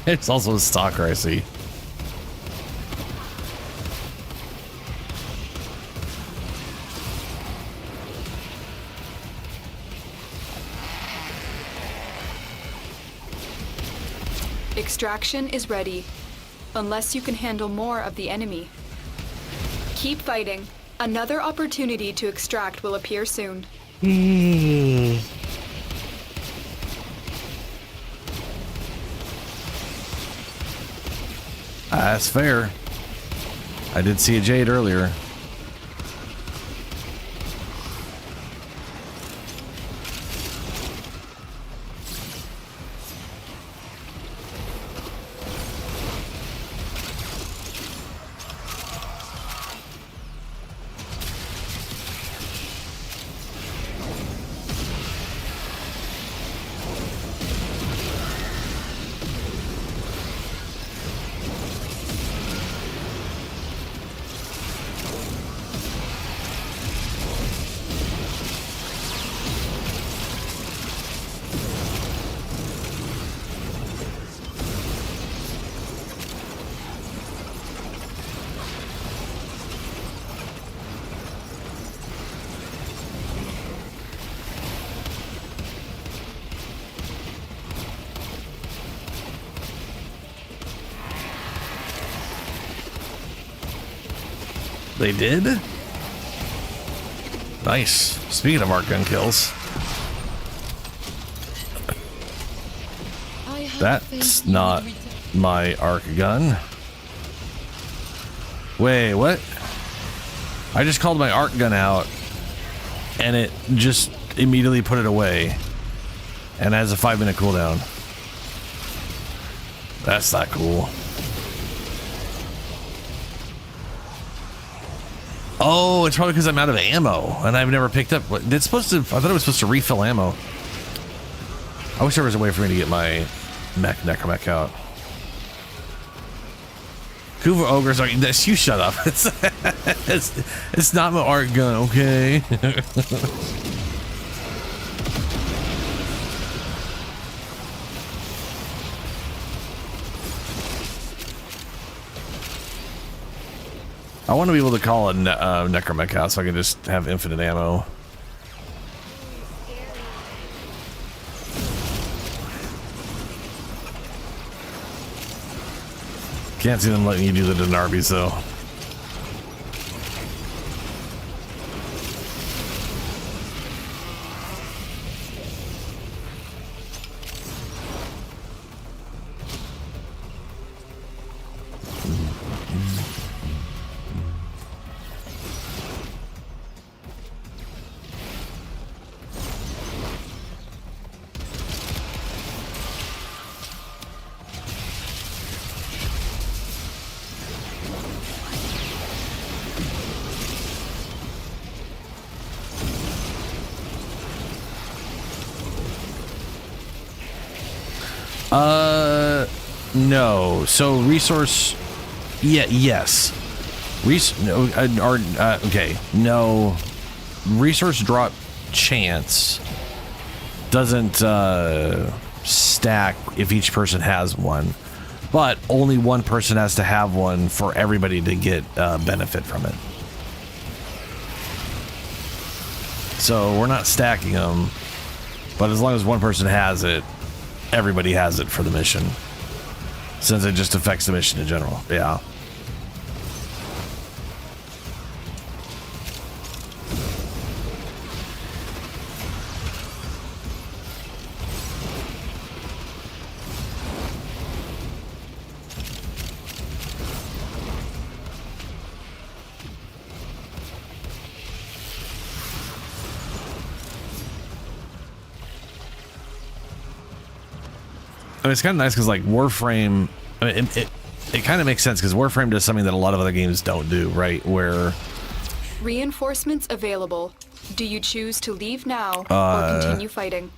There's also a stalker, I see. Extraction is ready, unless you can handle more of the enemy. Keep fighting. Another opportunity to extract will appear soon. That's fair. I did see a Jade earlier. They did? Nice. Speaking of arc gun kills. That's not my arc gun. Wait, what? I just called my arc gun out and it just immediately put it away and has a 5-minute cooldown. That's not cool. Oh, it's probably because I'm out of ammo and I've never picked up. It's supposed to. I thought it was supposed to refill ammo. I wish there was a way for me to get my necromech out. Kuva ogres are. This, you shut up. It's not my art gun, okay? I want to be able to call a necromech out so I can just have infinite ammo. Can't see them letting you do the Denarbis though. No. So resource, yeah, yes. Okay. No. Resource drop chance doesn't stack if each person has one, but only one person has to have one for everybody to get benefit from it. So we're not stacking them, but as long as one person has it, everybody has it for the mission, since it just affects the mission in general. Yeah. I mean, it's kind of nice because, like, Warframe, I mean, it kind of makes sense because Warframe does something that a lot of other games don't do, right? Where reinforcements available. Do you choose to leave now or continue fighting?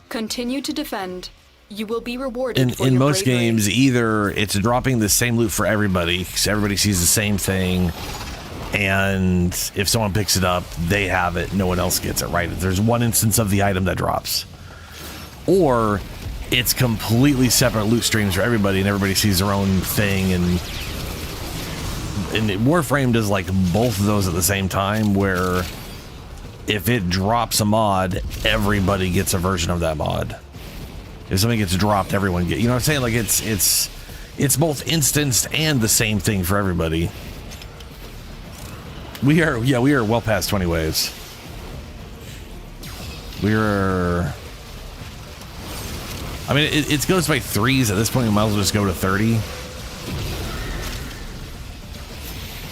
Continue to defend. You will be rewarded for in your most bravery. games, either it's dropping the same loot for everybody because everybody sees the same thing, and if someone picks it up, they have it, no one else gets it, right? There's one instance of the item that drops. Or it's completely separate loot streams for everybody, and everybody sees their own thing, and Warframe does like both of those at the same time, where if it drops a mod, everybody gets a version of that mod. If something gets dropped, everyone get. You know what I'm saying? Like it's both instanced and the same thing for everybody. We are well past 20 waves. I mean, it goes by threes at this point. We might as well just go to 30.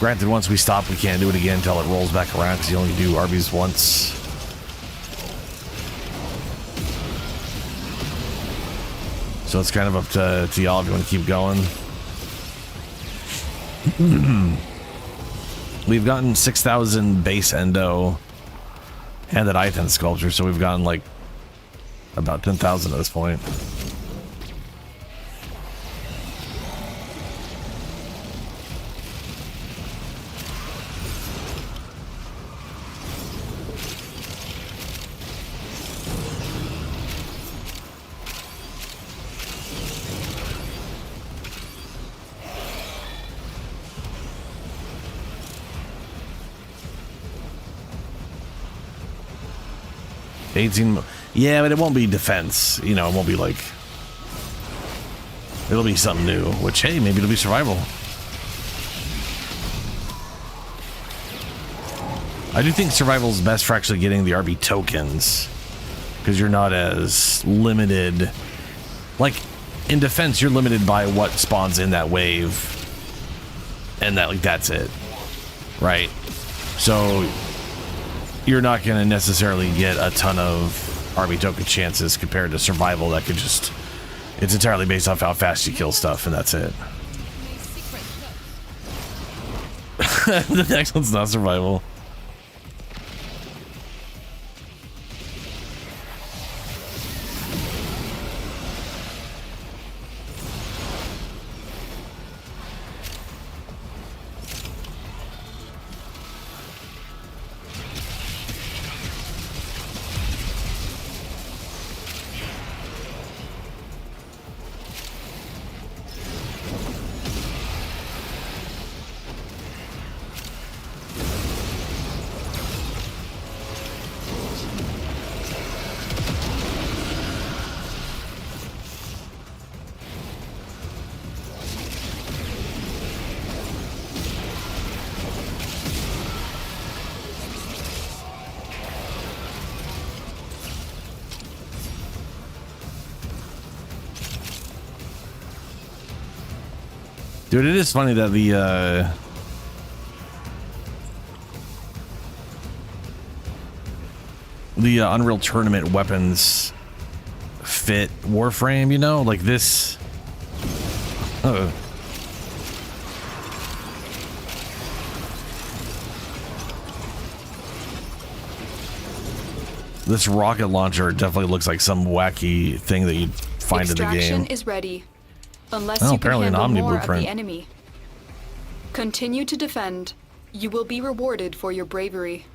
Granted, once we stop, we can't do it again until it rolls back around because you only do Arby's once. So it's kind of up to y'all if you want to keep going. We've gotten 6,000 base endo and that Ithan sculpture, so we've gotten like about 10,000 at this point. Yeah, but it won't be defense. You know, it won't be like... It'll be something new, which, hey, maybe it'll be survival. I do think survival is best for actually getting the RB tokens, because you're not as limited. Like, in defense, you're limited by what spawns in that wave, and that, like, that's it. Right? So... you're not going to necessarily get a ton of RB token chances compared to survival that could just... It's entirely based off how fast you kill stuff, and that's it. The next one's not survival. Dude, it is funny that the Unreal Tournament weapons fit Warframe, you know? Like this... This rocket launcher definitely looks like some wacky thing that you'd find in the game. Extraction is ready. Unless you can handle more of the enemy. Continue to defend. You will be rewarded for your bravery.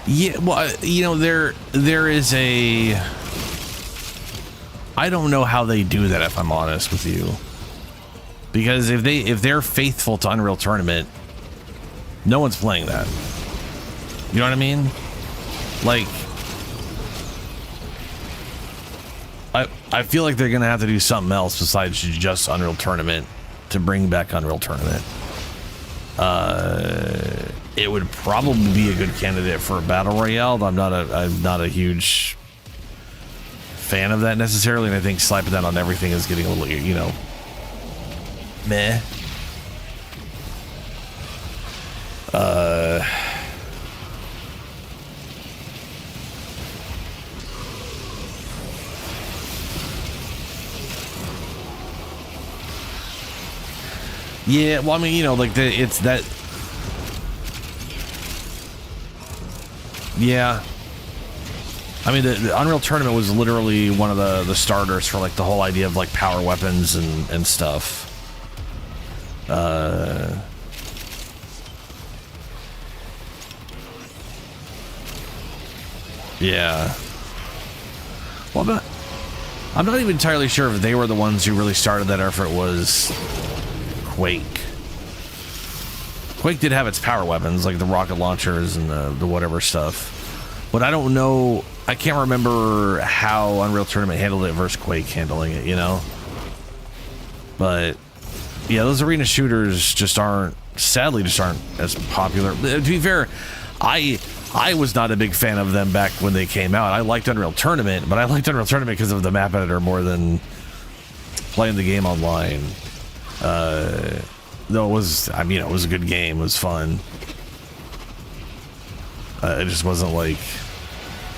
Yeah, well, you know, there is a... I don't know how they do that, if I'm honest with you. Because if they're faithful to Unreal Tournament, no one's playing that. You know what I mean? Like, I feel like they're gonna have to do something else besides just Unreal Tournament to bring back Unreal Tournament. It would probably be a good candidate for a battle royale. I'm not a huge fan of that necessarily, and I think slapping that on everything is getting a little, you know, meh. Yeah, well, I mean, you know, like it's that. Yeah. I mean, the Unreal Tournament was literally one of the starters for like the whole idea of like power weapons and stuff. Yeah. Well, I'm not even entirely sure if they were the ones who really started that, or if it was Quake. Quake did have its power weapons, like the rocket launchers and the whatever stuff. But I don't know, I can't remember how Unreal Tournament handled it versus Quake handling it, you know? But, yeah, those arena shooters just aren't, sadly, just aren't as popular. To be fair, I was not a big fan of them back when they came out. I liked Unreal Tournament, but I liked Unreal Tournament because of the map editor more than playing the game online. Though it was, I mean, it was a good game. It was fun. It just wasn't like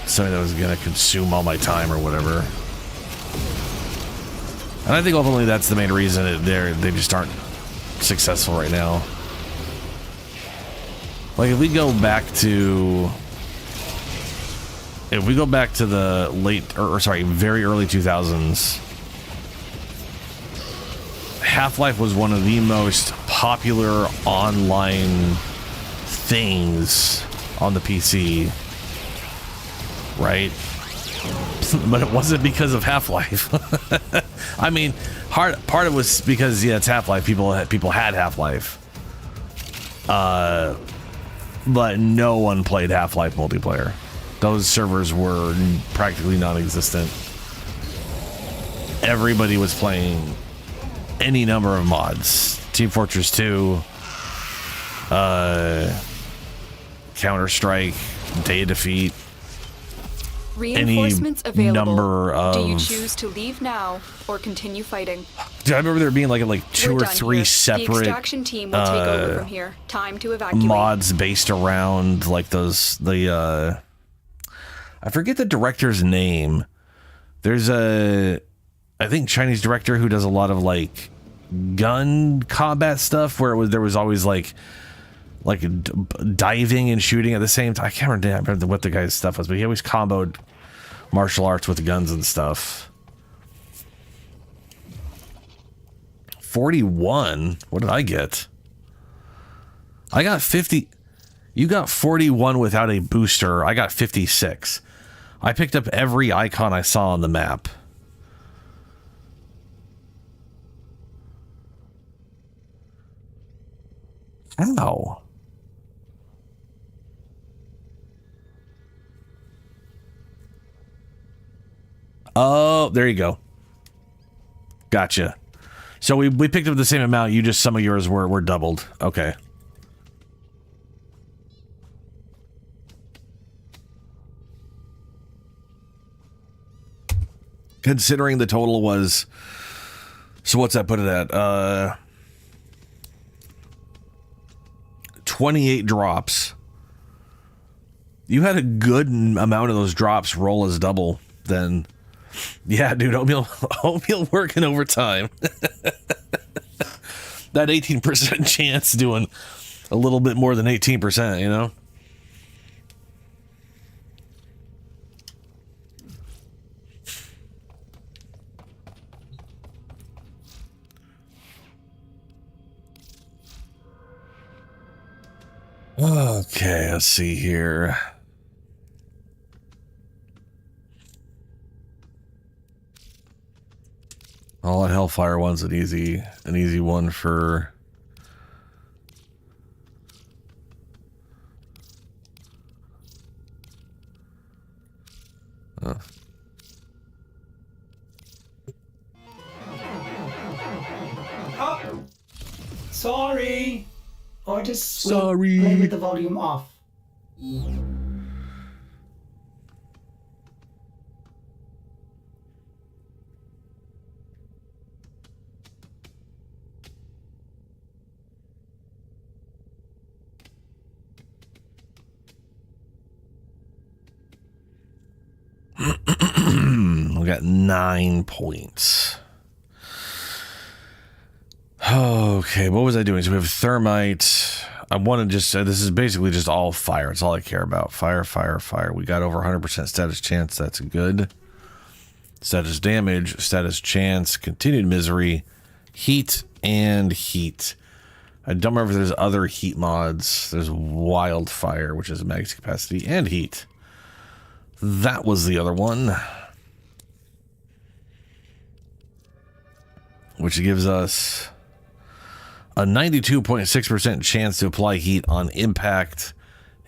something that was going to consume all my time or whatever. And I think ultimately that's the main reason they just aren't successful right now. Like if we go back to the late, or sorry, very early 2000s, Half-Life was one of the most popular online things on the PC, right? But it wasn't because of Half-Life. I mean, part of it was because, yeah, it's Half-Life. People had Half-Life. But no one played Half-Life multiplayer. Those servers were practically non-existent. Everybody was playing any number of mods. Team Fortress 2, Counter-Strike, Day of Defeat. Reinforcements available. Number of... Do you choose to leave now or continue fighting? Dude, I remember there being like two or three here. separate The extraction team will take over from here. Time to evacuate. Mods based around like I forget the director's name. There's I think Chinese director who does a lot of like gun combat stuff where there was always like diving and shooting at the same time. I can't remember what the guy's stuff was, but he always comboed martial arts with guns and stuff. 41? What did I get? I got 50. You got 41 without a booster. I got 56. I picked up every icon I saw on the map. How? Oh, there you go. Gotcha. So we picked up the same amount. You just, some of yours were doubled. Okay. Considering the total was, so what's that put it at? 28 drops. You had a good amount of those drops roll as double then. Yeah, dude, oatmeal working overtime. That 18% chance doing a little bit more than 18%, you know? Okay, let's see here. All that Hellfire one's an easy one for. Oh, sorry. Or just sorry. Play with the volume off. We got 9 points. Oh, Okay, what was I doing? So we have thermite. I want to just this is basically just all fire. It's all I care about. Fire, fire, fire. We got over 100% status chance. That's good. Status damage, status chance, continued misery, heat, and heat. I don't remember if there's other heat mods. There's wildfire, which is max capacity, and heat. That was the other one. Which gives us a 92.6% chance to apply heat on impact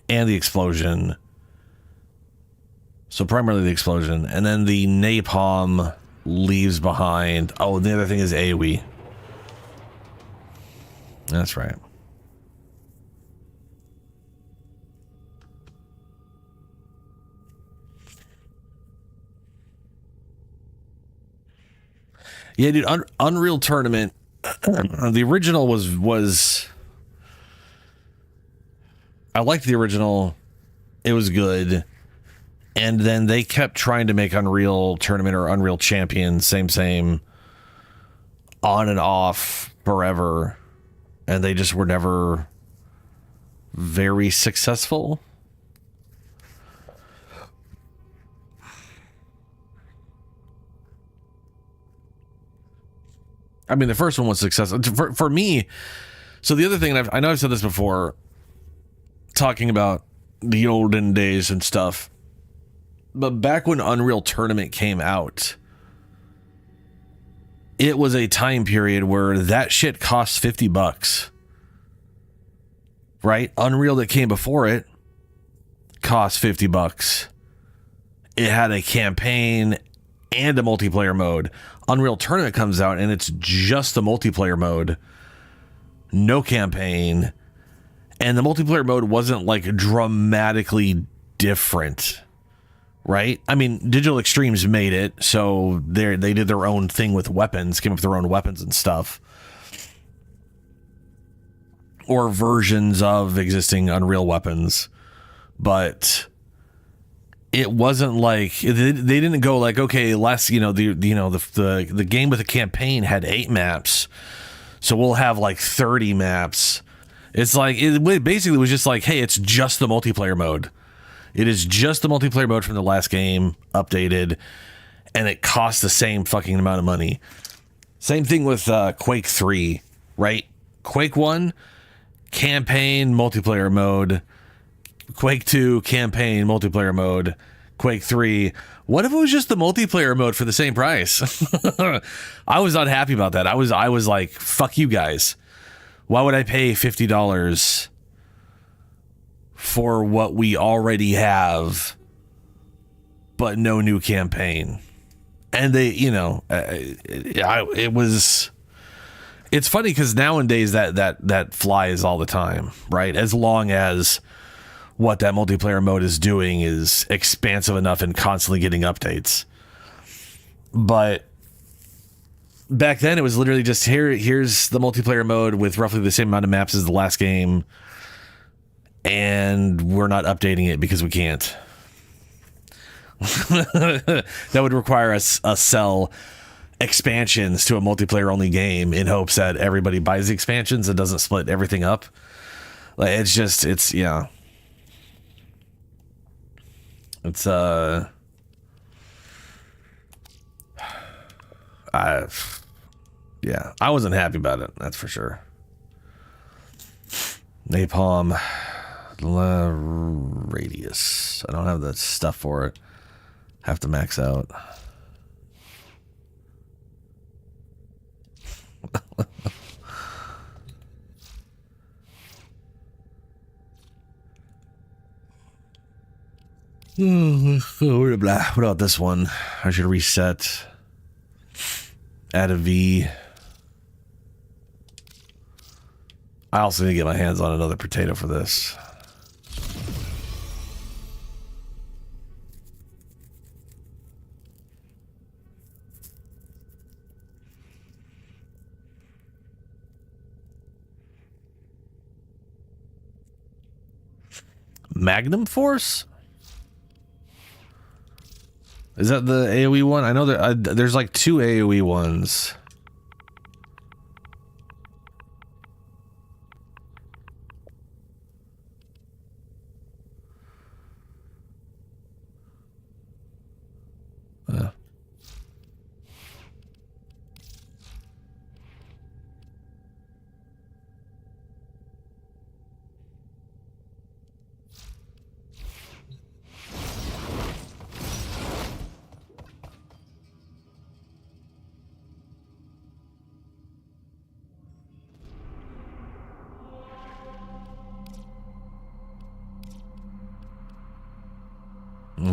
and the explosion. So primarily the explosion. And then the napalm leaves behind. Oh, and the other thing is AoE. That's right. Yeah, dude, Unreal Tournament. The original was. I liked the original. It was good. And then they kept trying to make Unreal Tournament or Unreal Champion, same, on and off forever. And they just were never very successful. I mean, the first one was successful for me. So the other thing, and I know I've said this before, talking about the olden days and stuff, but back when Unreal Tournament came out, it was a time period where that shit cost $50, right? Unreal that came before it cost $50. It had a campaign and a multiplayer mode. Unreal Tournament comes out and it's just the multiplayer mode, no campaign, and the multiplayer mode wasn't like dramatically different, right? I mean, Digital Extremes made it, so they did their own thing with weapons, came up with their own weapons and stuff, or versions of existing Unreal weapons, but it wasn't like they didn't go like, okay, the game with a campaign had 8 maps, so we'll have like 30 maps. It's like it basically was just like, hey, it's just the multiplayer mode. It is just the multiplayer mode from the last game updated, and it costs the same fucking amount of money. Same thing with Quake 3, right? Quake 1 campaign multiplayer mode. Quake 2 campaign multiplayer mode. Quake 3. What if it was just the multiplayer mode for the same price? I was not happy about that. I was like, fuck you guys. Why would I pay $50 for what we already have, but no new campaign? And they, it was. It's funny because nowadays that flies all the time, right? As long as what that multiplayer mode is doing is expansive enough and constantly getting updates. But back then it was literally just here's the multiplayer mode with roughly the same amount of maps as the last game, and we're not updating it because we can't. That would require us sell expansions to a multiplayer only game in hopes that everybody buys the expansions and doesn't split everything up. Like it's yeah. It's I wasn't happy about it, that's for sure. Napalm radius. I don't have the stuff for it. Have to max out. What about this one? I should reset. Add a V. I also need to get my hands on another potato for this. Magnum Force? Is that the AoE one? I know there's like 2 AoE ones.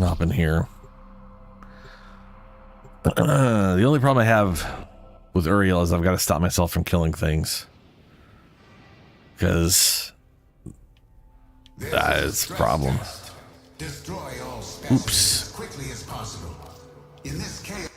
hop in here. The only problem I have with Uriel is I've got to stop myself from killing things. Because that is a problem. Destroy all specimens Oops. as quickly as possible. In this case.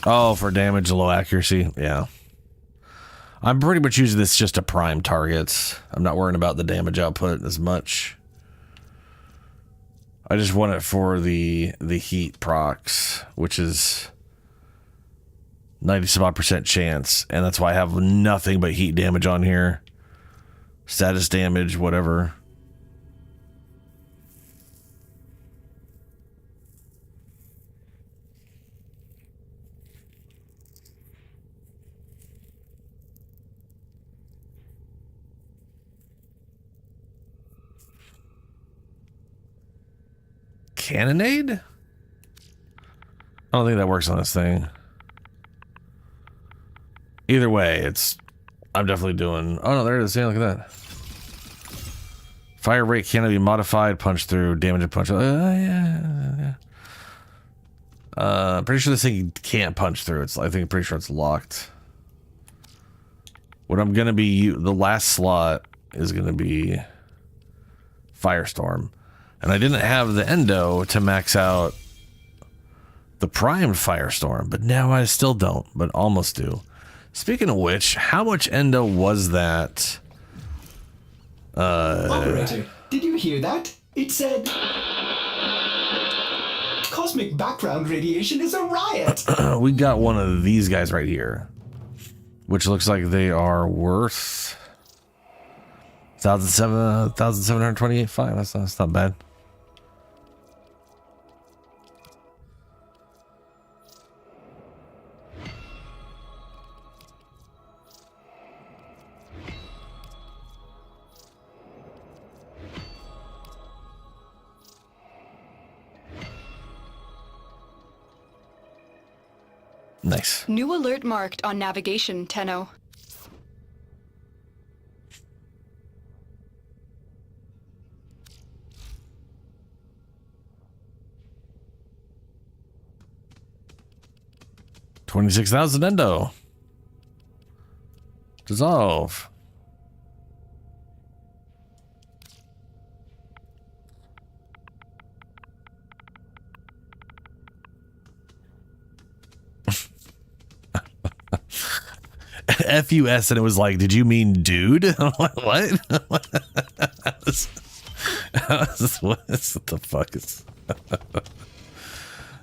Oh, for damage, low accuracy. Yeah. I'm pretty much using this just to prime targets. I'm not worrying about the damage output as much. I just want it for the heat procs, which is 90% chance, and that's why I have nothing but heat damage on here. Status damage, whatever. Cannonade? I don't think that works on this thing. Either way, I'm definitely doing... Oh no, there it is. Yeah, look at that. Fire rate cannot be modified. Punch through. Damage and punch. Yeah. Pretty sure this thing can't punch through. Pretty sure it's locked. What I'm gonna be... The last slot is gonna be Firestorm. And I didn't have the endo to max out the primed Firestorm, but now I still don't, but almost do. Speaking of which, how much endo was that? Operator, did you hear that? It said... Cosmic background radiation is a riot! We got one of these guys right here, which looks like they are worth 1,728.5. That's not bad. Nice. New alert marked on navigation, Tenno. $26,000 endo. Dissolve. FUS, and it was like, did you mean dude? What? What the fuck is...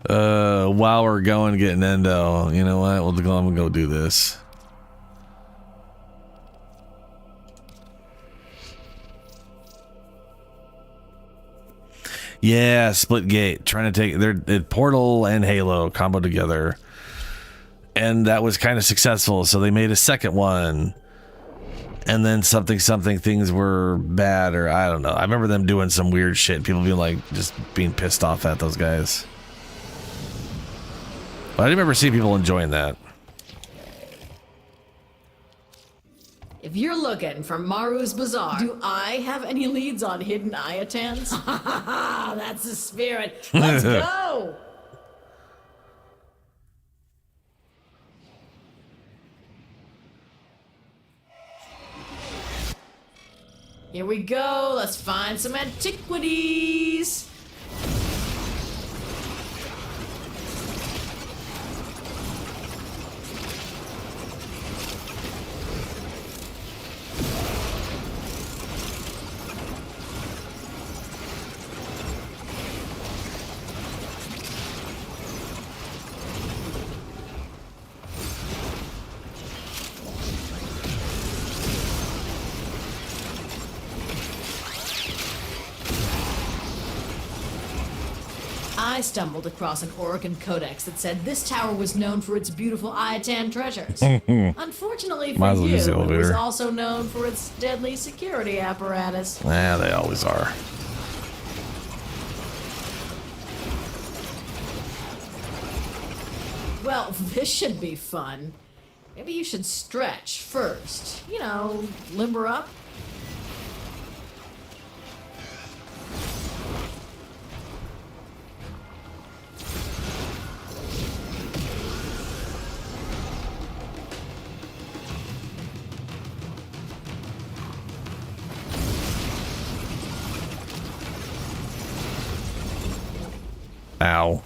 while we're going getting endo, you know what? I'm gonna go do this. Yeah, split gate. Trying to take their Portal and Halo combo together. And that was kind of successful, so they made a second one. And then something things were bad, or I don't know. I remember them doing some weird shit. People being like, just being pissed off at those guys. But I remember seeing people enjoying that. If you're looking for Maru's Bazaar, do I have any leads on hidden Iotans? That's the spirit. Let's go! Here we go. Let's find some antiquities. I stumbled across an Orokin codex that said this tower was known for its beautiful Ayatan treasures. Unfortunately for Might as well you, use the it was elevator. also known for its deadly security apparatus. Yeah, they always are. Well, this should be fun. Maybe you should stretch first. You know, limber up. Ow.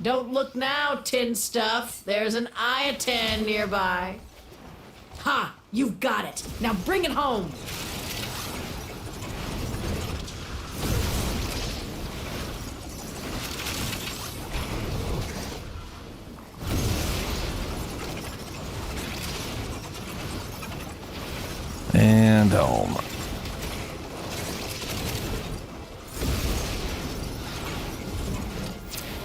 Don't look now, tin stuff. There's an Ayatan nearby. Ha! You've got it. Now bring it home. And home.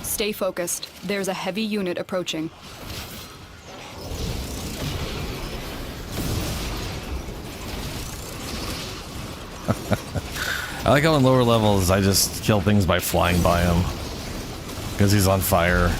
Stay focused. There's a heavy unit approaching. I like how in lower levels I just kill things by flying by him. Because he's on fire.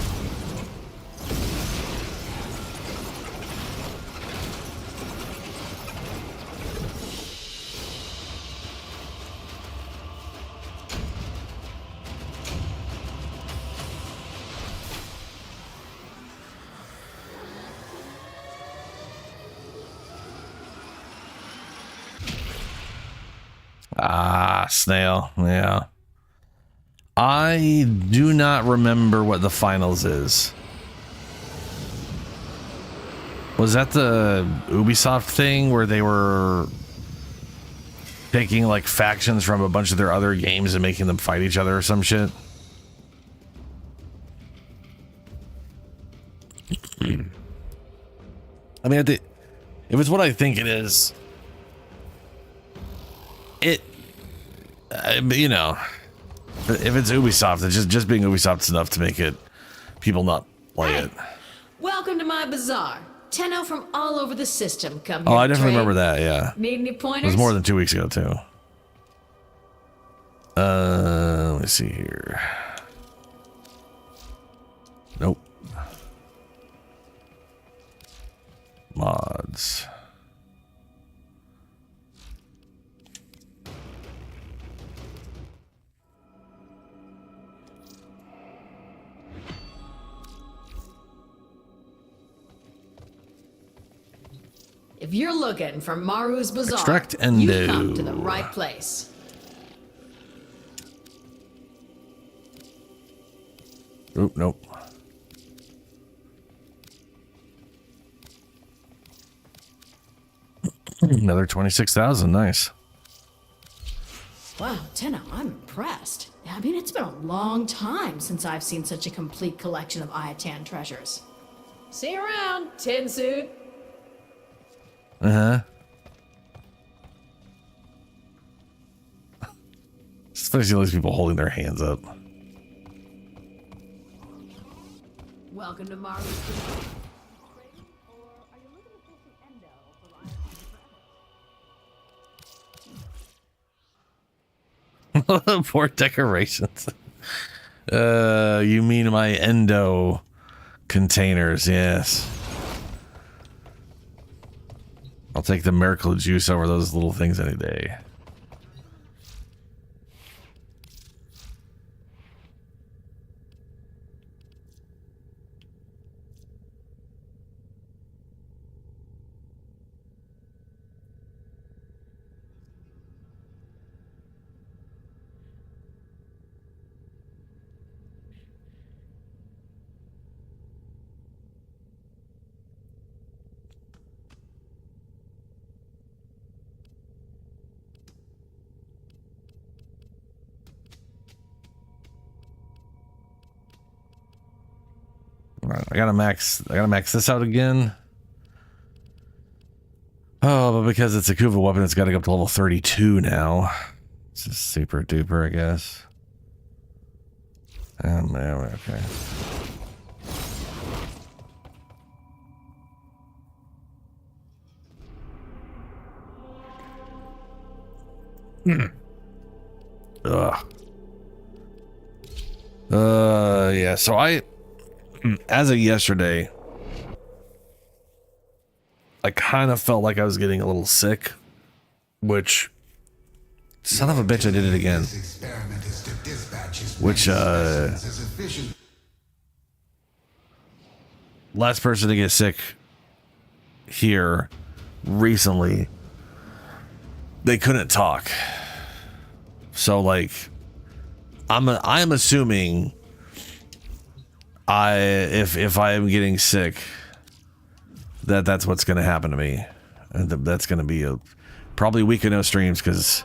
Ah, snail. Yeah. I do not remember what the finals is. Was that the Ubisoft thing where they were taking like factions from a bunch of their other games and making them fight each other or some shit? I mean, if it's what I think it is, you know, if it's Ubisoft, it's just being Ubisoft's enough to make it people not play it. Welcome to my bazaar. Tenno from all over the system come here. Oh, I to definitely trade. remember that. Yeah. Need any It pointers? was more than 2 weeks ago too. Let me see here. Nope. Mods. If you're looking for Maru's Bazaar, Extract Endo. you've come to the right place. Oop, nope. Another 26,000. Nice. Wow, Tenno, I'm impressed. I mean, it's been a long time since I've seen such a complete collection of Ayatan treasures. See you around, tin suit. Uh-huh. It's funny to see all these people holding their hands up. Welcome to Maru's Bazaar. Poor decorations. You mean my endo containers? Yes. I'll take the miracle juice over those little things any day. I gotta max this out again. Oh, but because it's a Kuva weapon, it's got to go up to level 32 now. It's just super duper, I guess. Okay. Ugh. Yeah, so as of yesterday, I kind of felt like I was getting a little sick, which, son of a bitch, I did it again. Which, last person to get sick here recently, they couldn't talk. So, like, I'm assuming if I am getting sick, that's what's going to happen to me, and that's going to be probably a week of no streams, because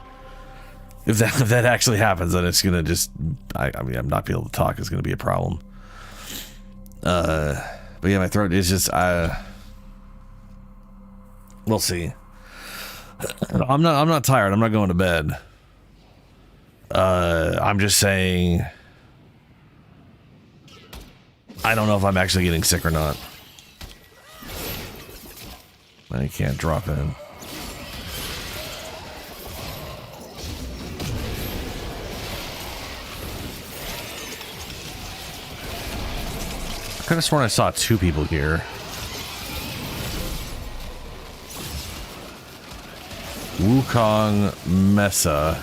if that actually happens, then it's going to just I mean, I'm not being able to talk is going to be a problem. But yeah, my throat is just we'll see. I'm not tired. I'm not going to bed. I'm just saying I don't know if I'm actually getting sick or not. I can't drop in. I could have sworn I saw 2 people here. Wukong Mesa.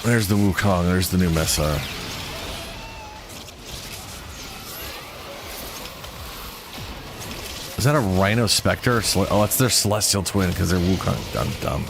There's the Wukong. There's the new Mesa. Is that a Rhino Spectre? Oh, it's their Celestial Twin because they're Wukong. I'm dumb.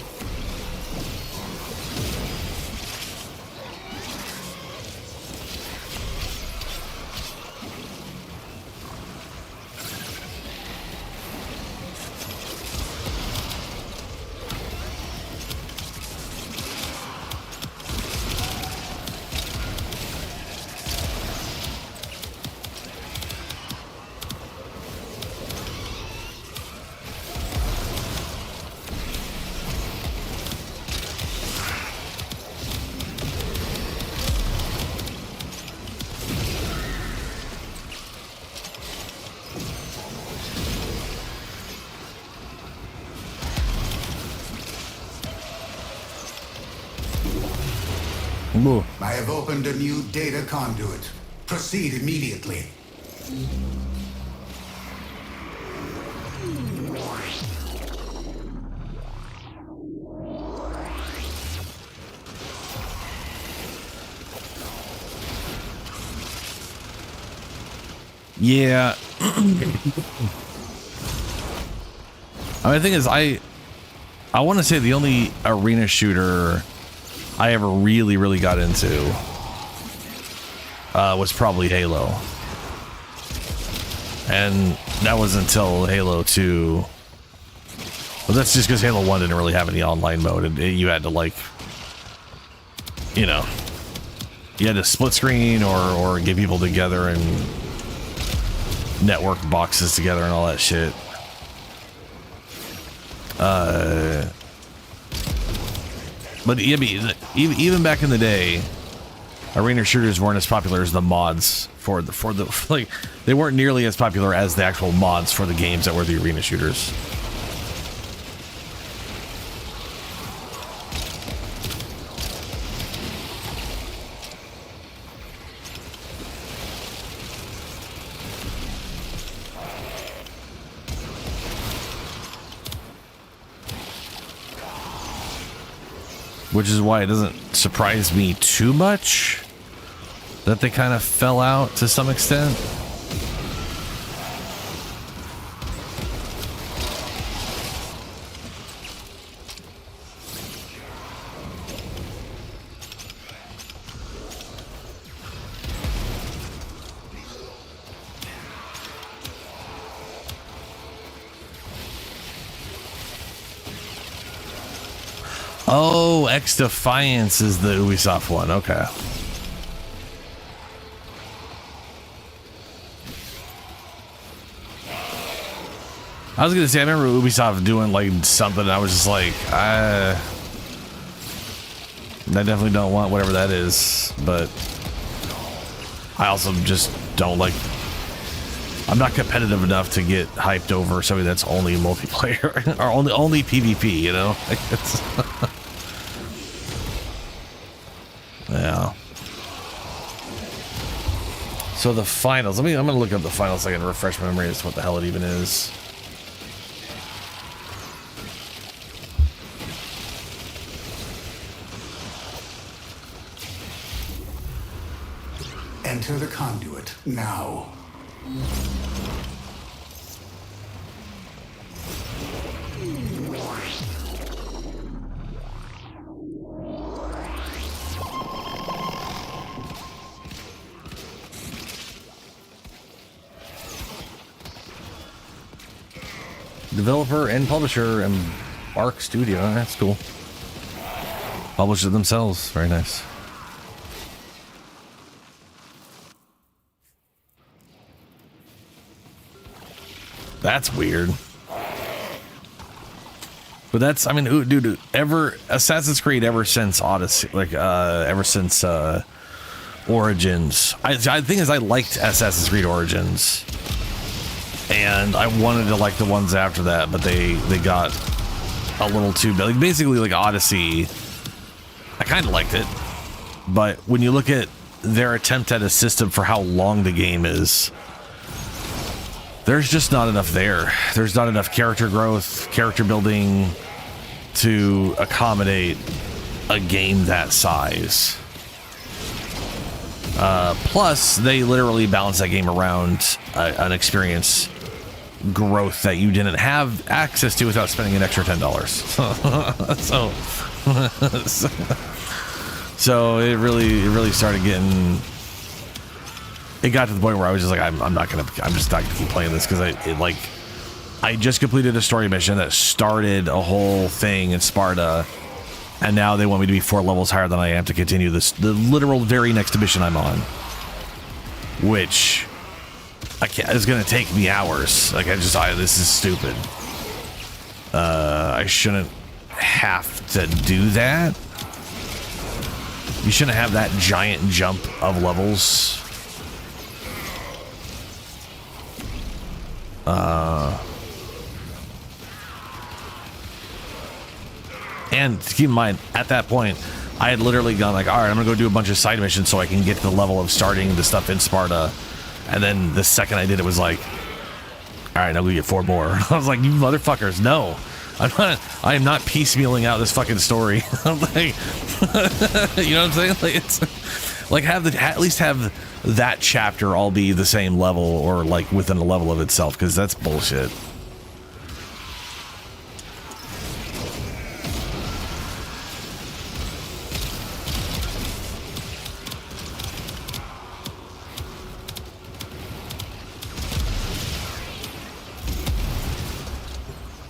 I have opened a new data conduit. Proceed immediately. Yeah. I mean, the thing is, I want to say the only arena shooter I ever really got into was probably Halo, and that was until Halo 2. Well, that's just because Halo 1 didn't really have any online mode, and you had to, like, you know, you had to split screen or get people together and network boxes together and all that shit. But even back in the day, arena shooters weren't as popular as the mods for the like, they weren't nearly as popular as the actual mods for the games that were the arena shooters. Which is why it doesn't surprise me too much that they kind of fell out to some extent. Oh, X Defiance is the Ubisoft one. Okay. I was gonna say, I remember Ubisoft doing like something. I was just like, I definitely don't want whatever that is, but I also just don't like... I'm not competitive enough to get hyped over something that's only multiplayer, or only PvP, you know? Like it's yeah. So the finals, I'm gonna look up the finals so I can refresh my memory as to what the hell it even is. Enter the conduit now. Developer and publisher and Arc Studio, that's cool. Published it themselves, very nice. That's weird. But that's, I mean, dude, Assassin's Creed ever since Odyssey, like, ever since, Origins. I think is I liked Assassin's Creed Origins. And I wanted to like the ones after that, but they got a little too big. Like, basically, like, Odyssey, I kind of liked it. But when you look at their attempt at a system for how long the game is, there's just not enough there. There's not enough character growth, character building to accommodate a game that size. Plus, they literally balance that game around an experience growth that you didn't have access to without spending an extra $10. So it really started getting... It got to the point where I was just like, I'm just not gonna keep playing this, because I just completed a story mission that started a whole thing in Sparta, and now they want me to be 4 levels higher than I am to continue the literal very next mission I'm on, which I can't. It's gonna take me hours. Like this is stupid. I shouldn't have to do that. You shouldn't have that giant jump of levels. And keep in mind, at that point, I had literally gone like, all right, I'm gonna go do a bunch of side missions so I can get to the level of starting the stuff in Sparta. And then the second I did it was like, all right, I'm gonna get 4 more. I was like, you motherfuckers, no. I am not piecemealing out this fucking story. I'm like, you know what I'm saying? Like, it's like at least have that chapter all be the same level, or like within a level of itself, because that's bullshit.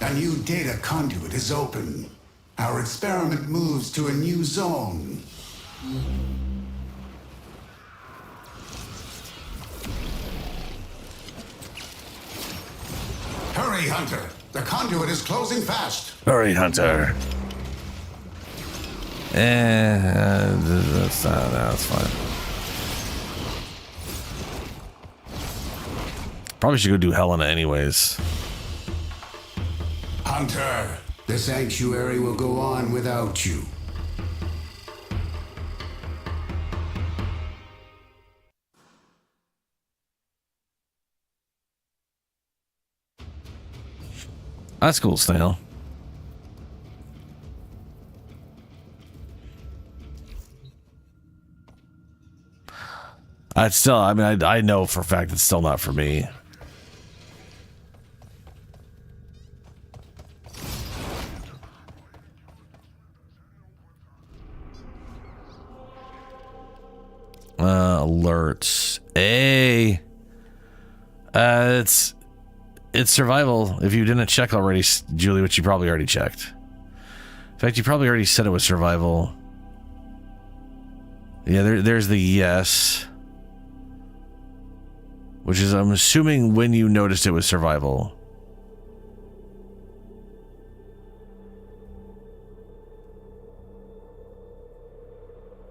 A new data conduit is open. Our experiment moves to a new zone. Hurry, Hunter. The conduit is closing fast. Hurry, Hunter. That's fine. Probably should go do Helena anyways. Hunter, the sanctuary will go on without you. That's cool, Snail. It's still, I mean, I know for a fact it's still not for me. Alerts. Hey. It's survival. If you didn't check already, Julie, which you probably already checked. In fact, you probably already said it was survival. Yeah, there's the yes. Which is, I'm assuming, when you noticed it was survival.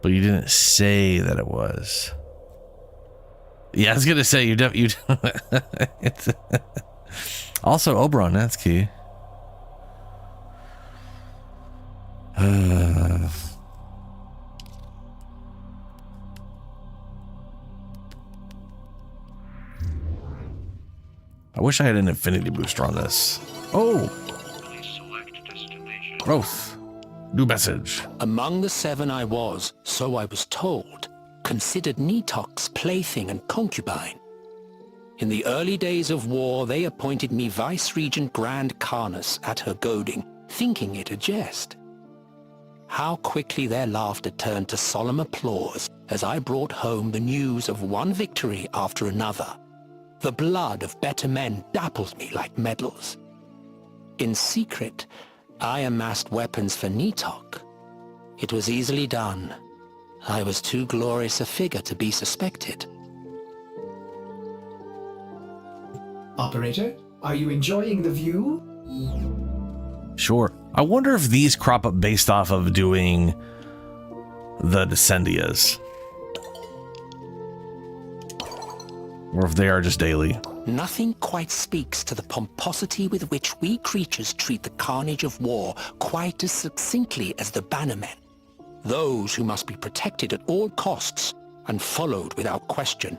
But you didn't say that it was. Yeah, I was gonna say you. Also, Oberon. That's key. I wish I had an infinity booster on this. Oh! Growth. New message. Among the 7 I was, so I was told, considered Nitok's plaything and concubine. In the early days of war, they appointed me Vice-Regent Grand Carnus at her goading, thinking it a jest. How quickly their laughter turned to solemn applause as I brought home the news of one victory after another. The blood of better men dappled me like medals. In secret, I amassed weapons for Nitok. It was easily done. I was too glorious a figure to be suspected. Operator, are you enjoying the view? Sure. I wonder if these crop up based off of doing the Descendias. Or if they are just daily. Nothing quite speaks to the pomposity with which we creatures treat the carnage of war quite as succinctly as the Bannermen. Those who must be protected at all costs and followed without question.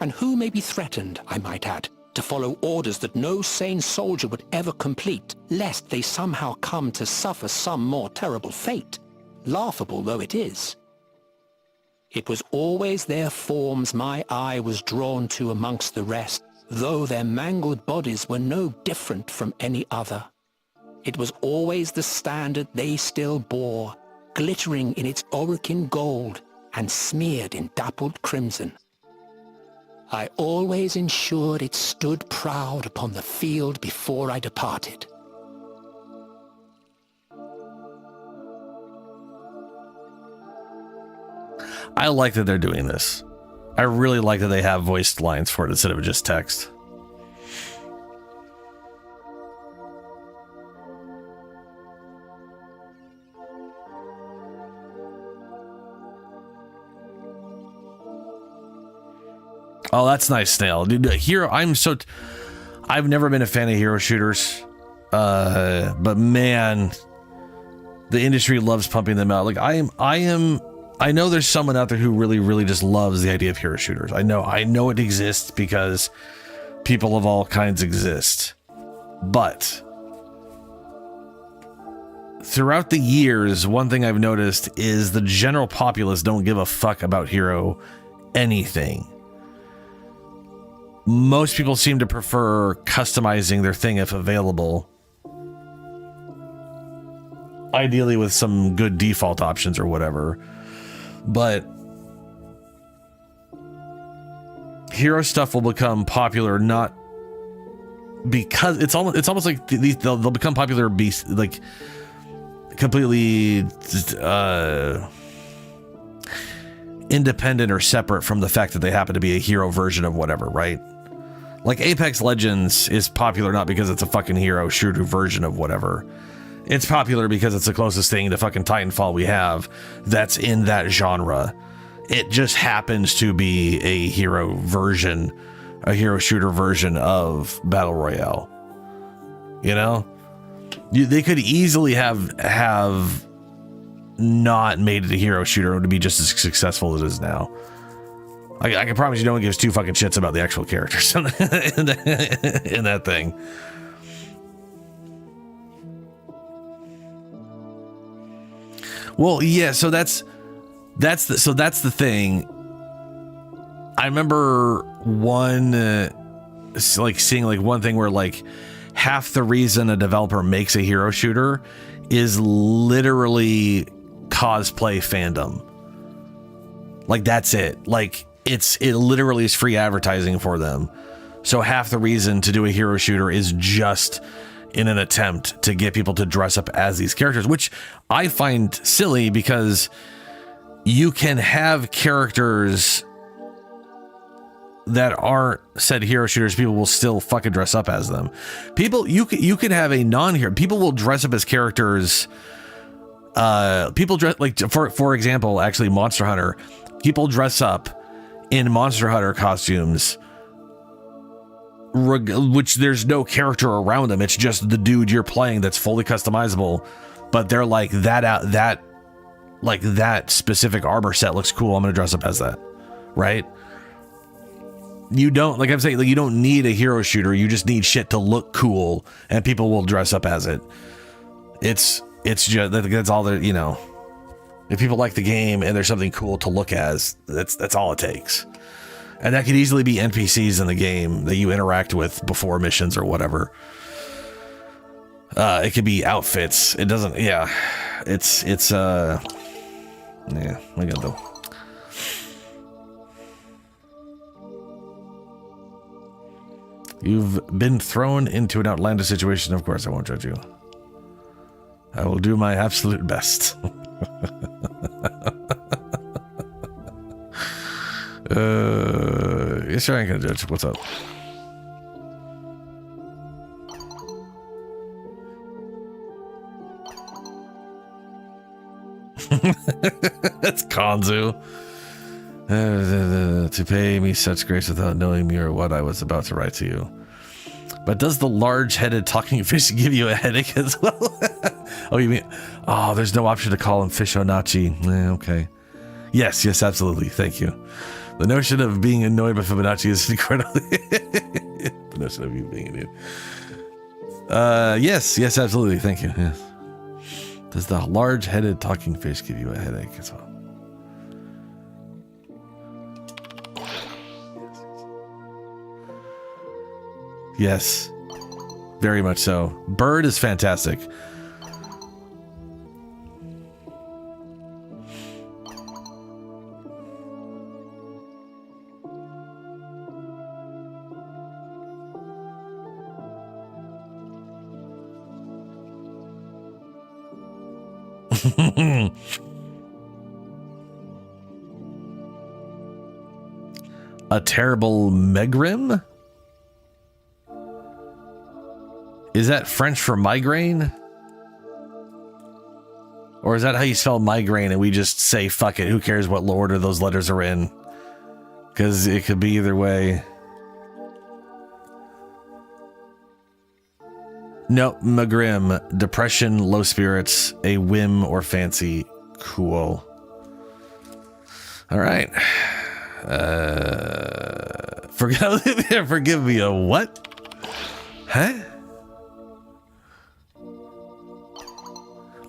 And who may be threatened, I might add, to follow orders that no sane soldier would ever complete, lest they somehow come to suffer some more terrible fate, laughable though it is. It was always their forms my eye was drawn to amongst the rest, though their mangled bodies were no different from any other. It was always the standard they still bore, glittering in its Orokin gold and smeared in dappled crimson. I always ensured it stood proud upon the field before I departed. I like that they're doing this. I really like that they have voiced lines for it instead of just text. Oh, that's nice, Snail. Dude, I've never been a fan of hero shooters. But man, the industry loves pumping them out. Like I know there's someone out there who really just loves the idea of hero shooters. I know it exists because people of all kinds exist. But throughout the years, one thing I've noticed is the general populace don't give a fuck about hero anything. Most people seem to prefer customizing their thing if available. Ideally with some good default options or whatever. But hero stuff will become popular not because it's almost like they'll become popular like completely independent or separate from the fact that they happen to be a hero version of whatever, right? Like Apex Legends is popular not because it's a fucking hero shooter version of whatever. It's popular because it's the closest thing to fucking Titanfall we have that's in that genre. It just happens to be a hero version, a hero shooter version of Battle Royale. You know? They could easily have not made it a hero shooter to be just as successful as it is now. I can promise you no one gives two fucking shits about the actual characters in that thing. Well, yeah, so that's the thing. I remember seeing one thing where like half the reason a developer makes a hero shooter is literally cosplay fandom. Like that's it. Like it literally is free advertising for them. So half the reason to do a hero shooter is just in an attempt to get people to dress up as these characters, which I find silly because you can have characters that aren't said hero shooters. People will still fucking dress up as them. You could have a non-hero. People will dress up as characters people dress like, for example, actually Monster Hunter, people dress up in Monster Hunter costumes, which there's no character around them. It's just the dude you're playing that's fully customizable, but they're like that specific armor set looks cool. I'm going to dress up as that. Right? You don't, like I'm saying, like you don't need a hero shooter. You just need shit to look cool, and people will dress up as it. It's just, that's all there, you know. If people like the game and there's something cool to look as, that's all it takes. And that could easily be NPCs in the game that you interact with before missions or whatever. It could be outfits. It doesn't, yeah. Yeah, I got though. You've been thrown into an outlandish situation. Of course, I won't judge you. I will do my absolute best. Sure, I ain't gonna judge. What's up? That's Kanzu. To pay me such grace without knowing me or what I was about to write to you. But does the large-headed talking fish give you a headache as well? Oh, you mean... Oh, there's no option to call him Fishonachi. Okay. Yes, absolutely. Thank you. The notion of being annoyed by Fibonacci is incredibly... The notion of you being an idiot. Yes, absolutely. Thank you. Yes. Does the large-headed talking fish give you a headache as well? Yes, very much so. Bird is fantastic. A terrible megrim? Is that French for migraine? Or is that how you spell migraine and we just say fuck it, who cares what order those letters are in? Because it could be either way. No, megrim, depression, low spirits, a whim or fancy. Cool. All right. Forgive me, a what? Huh?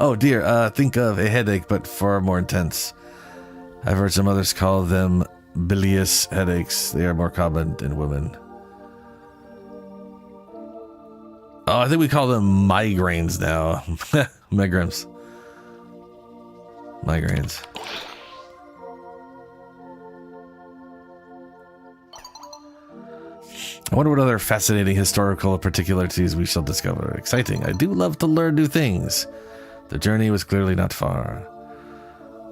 Oh dear, think of a headache, but far more intense. I've heard some others call them bilious headaches. They are more common in women. Oh, I think we call them migraines now. Migrams. Migraines. I wonder what other fascinating historical particularities we shall discover. Exciting. I do love to learn new things. The journey was clearly not far.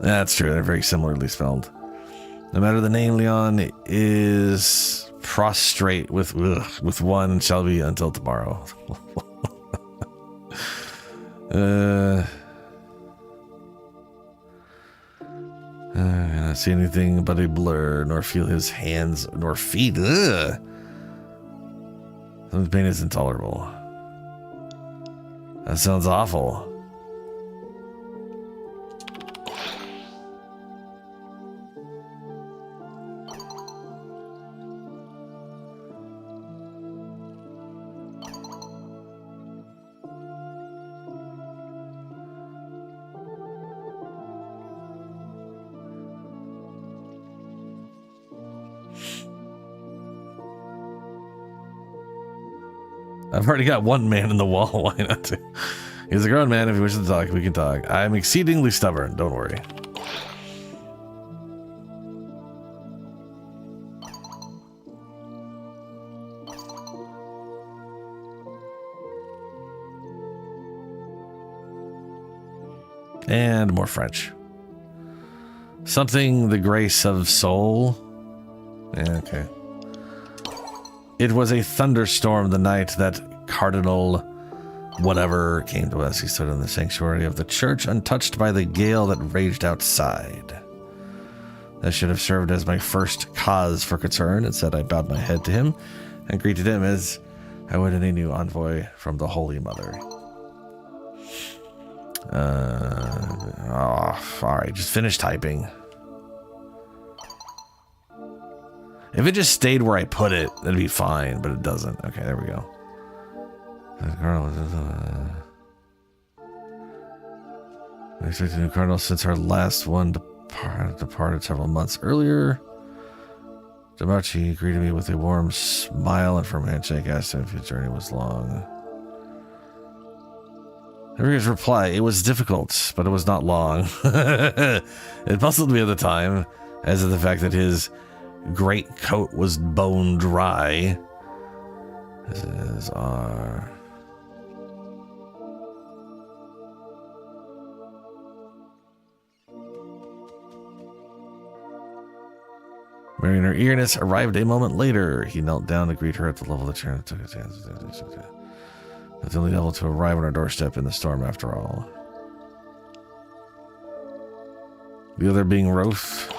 That's true. They're very similarly spelled. No matter the name, Leon is prostrate with one and shall be until tomorrow. I cannot see anything but a blur, nor feel his hands, nor feet. Ugh. The pain is intolerable. That sounds awful. I've already got one man in the wall. Why not? He's a grown man. If he wishes to talk, we can talk. I'm exceedingly stubborn. Don't worry. And more French. Something the grace of soul. Yeah, okay. It was a thunderstorm the night that Cardinal whatever came to us, he stood in the sanctuary of the church, untouched by the gale that raged outside. That should have served as my first cause for concern. Instead, I bowed my head to him and greeted him as I would any new envoy from the Holy Mother. Alright, just finish typing. If it just stayed where I put it, that'd be fine, but it doesn't. Okay, there we go. I expected a new cardinal since our last one departed several months earlier. Damachi greeted me with a warm smile and firm handshake, asked him if his journey was long. His reply, it was difficult, but it was not long. It puzzled me at the time, as of the fact that his great coat was bone dry. This is our... Mary, in her eagerness, arrived a moment later. He knelt down to greet her at the level of the chair and took his hands. The only devil to arrive on our doorstep in the storm, after all. The other being Roth.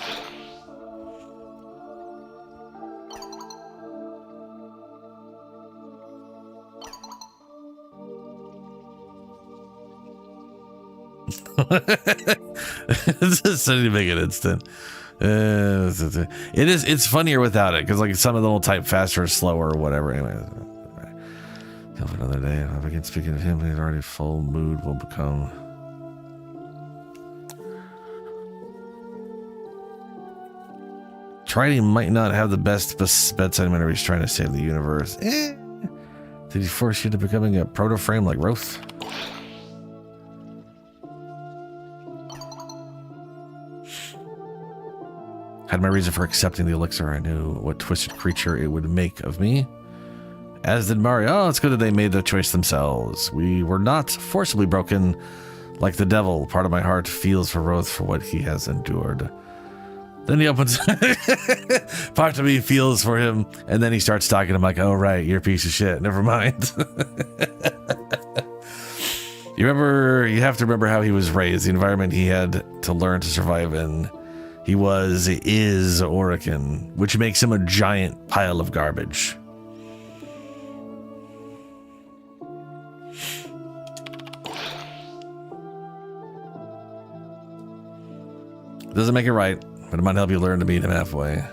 It's to make it instant. It's funnier without it, because like some of them will type faster or slower or whatever. Anyway, till another day. If I begin speaking of him, he's already full mood will become. Trident might not have the best bedside manner. He's trying to save the universe. Did he force you to becoming a proto-frame like Roth? Had my reason for accepting the elixir. I knew what twisted creature it would make of me. As did Mario. Oh, it's good that they made the choice themselves. We were not forcibly broken like the devil. Part of my heart feels for Roth for what he has endured. Then he opens... Part of me feels for him, and then he starts talking. I'm like, oh, right, you're a piece of shit. Never mind. You have to remember how he was raised, the environment he had to learn to survive in. He is Orican, which makes him a giant pile of garbage. Doesn't make it right, but it might help you learn to meet him halfway.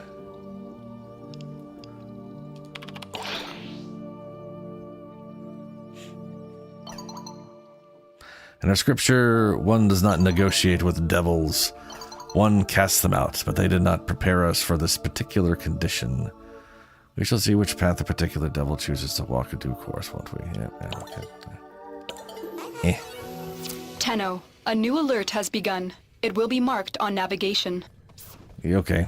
In our scripture, one does not negotiate with devils. One casts them out, but they did not prepare us for this particular condition. We shall see which path the particular devil chooses to walk in due course, won't we? Yeah, okay. Tenno, a new alert has begun. It will be marked on navigation. Okay.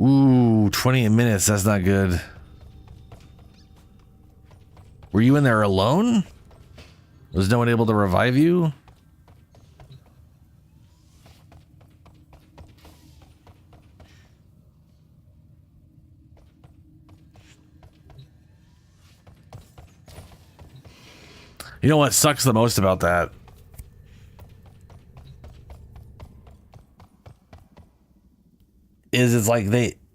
Ooh, 28 minutes. That's not good. Were you in there alone? Was no one able to revive you? You know what sucks the most about that? It's like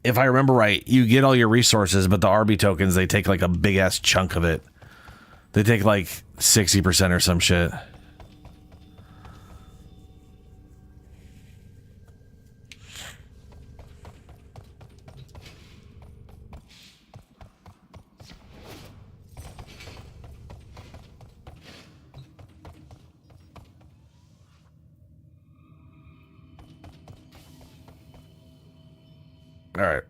if I remember right, you get all your resources, but the RB tokens, they take like a big ass chunk of it. They take like 60% or some shit. All right.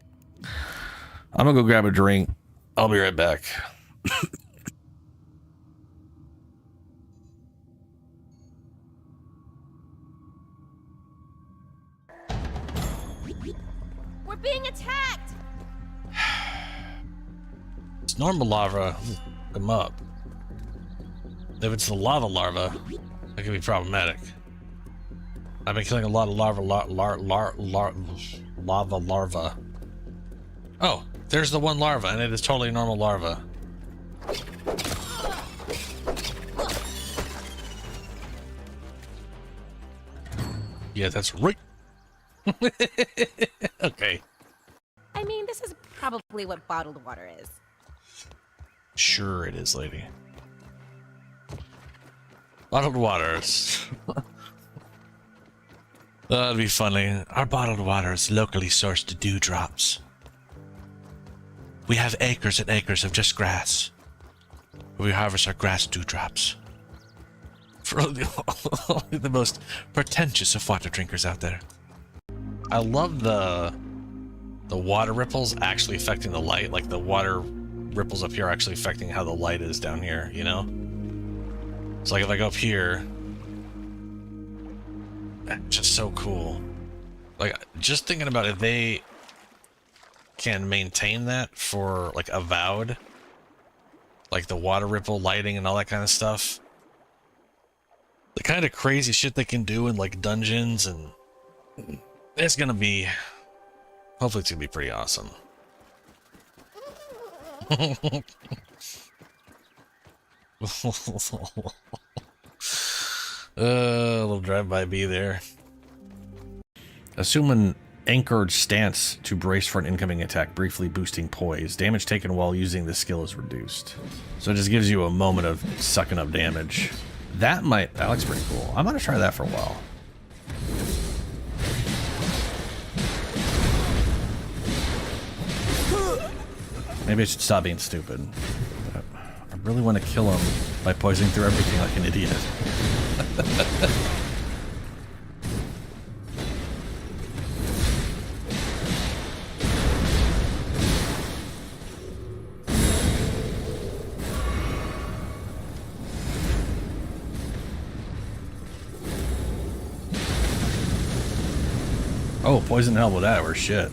I'm gonna go grab a drink. I'll be right back. We're being attacked. It's normal larva. Come up. If it's the lava larva, that can be problematic. I've been killing a lot of lava larva. Oh, there's the one larva, and it is totally normal larva. Yeah, that's right. Okay. I mean, this is probably what bottled water is. Sure it is, lady. Bottled waters. That'd be funny. Our bottled water is locally sourced dewdrops. We have acres and acres of just grass. We harvest our grass dewdrops. For only the most pretentious of water drinkers out there. I love the water ripples actually affecting the light. Like the water ripples up here are actually affecting how the light is down here, you know? It's like if I go up here, just so cool. Like, just thinking about if they can maintain that for like Avowed, like the water ripple lighting and all that kind of stuff, the kind of crazy shit they can do in like dungeons, and it's gonna be, hopefully it's gonna be pretty awesome. A little drive-by bee there. Assume an anchored stance to brace for an incoming attack, briefly boosting poise. Damage taken while using this skill is reduced. So it just gives you a moment of sucking up damage. That looks pretty cool. I'm gonna try that for a while. Maybe I should stop being stupid. I really want to kill him by poisoning through everything like an idiot. Oh, poison hell with that, or shit.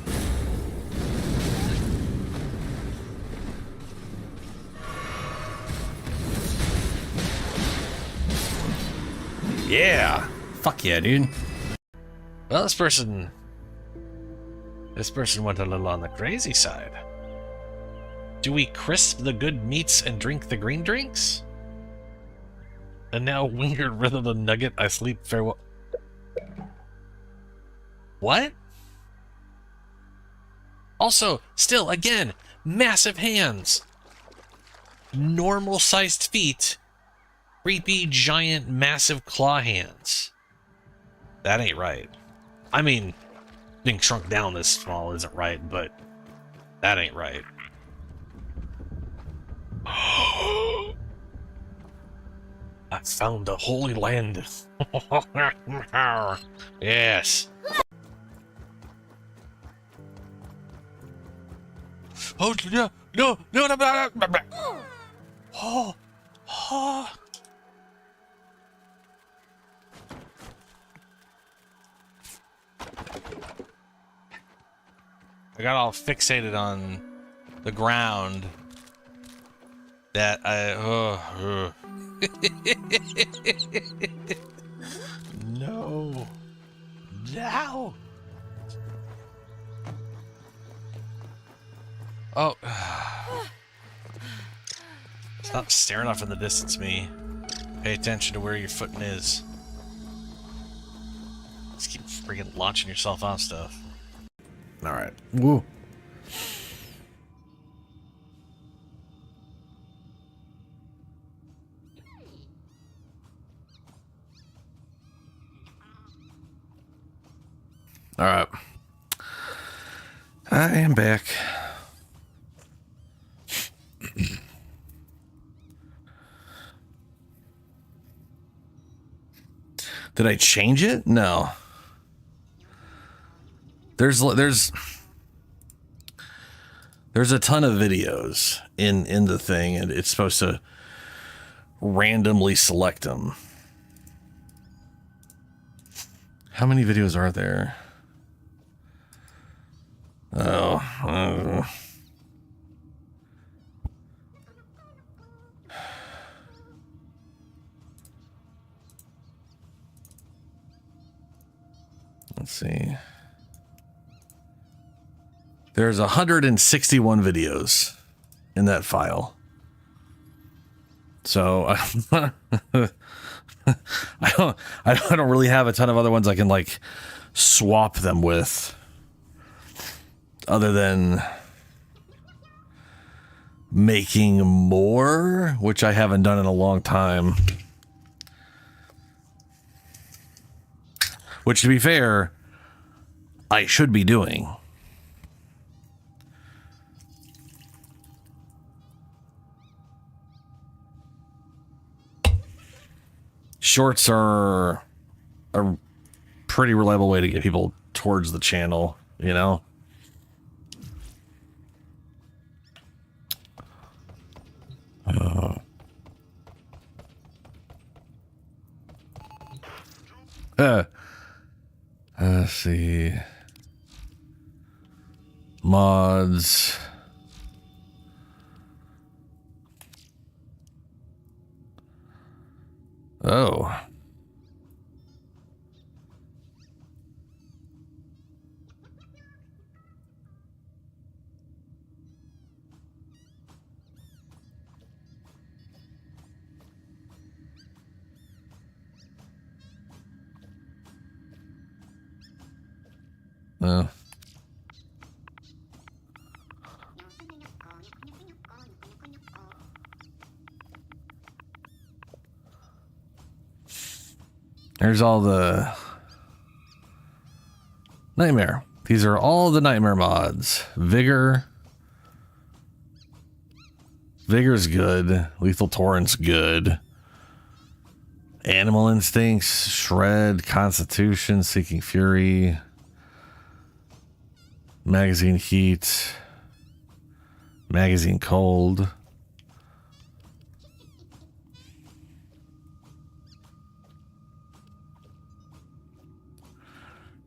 Yeah! Fuck yeah, dude. Well, this person went a little on the crazy side. Do we crisp the good meats and drink the green drinks? And now winged rather than nugget, I sleep farewell. What? Also, still, again, massive hands. Normal-sized feet. Creepy, giant, massive claw hands. That ain't right. I mean, being shrunk down this small isn't right, but that ain't right. I found the Holy Land. Yes. Oh, no, no, no, no, no, no, no. Oh, oh. I got all fixated on the ground that No. No. Oh. Stop staring off in the distance, me. Pay attention to where your footing is. Just keep freaking launching yourself on stuff. Alright. Woo. Alright. I am back. Did I change it? No. There's a ton of videos in the thing, and it's supposed to randomly select them. How many videos are there? Oh, let's see. There's 161 videos in that file. So I don't really have a ton of other ones I can like swap them with, other than making more, which I haven't done in a long time. Which, to be fair, I should be doing. Shorts are a pretty reliable way to get people towards the channel, you know? Let's see. Mods. Oh. Well. There's all the Nightmare. These are all the Nightmare mods. Vigor. Vigor's good. Lethal Torrent's good. Animal Instincts, Shred, Constitution, Seeking Fury, Magazine Heat, Magazine Cold.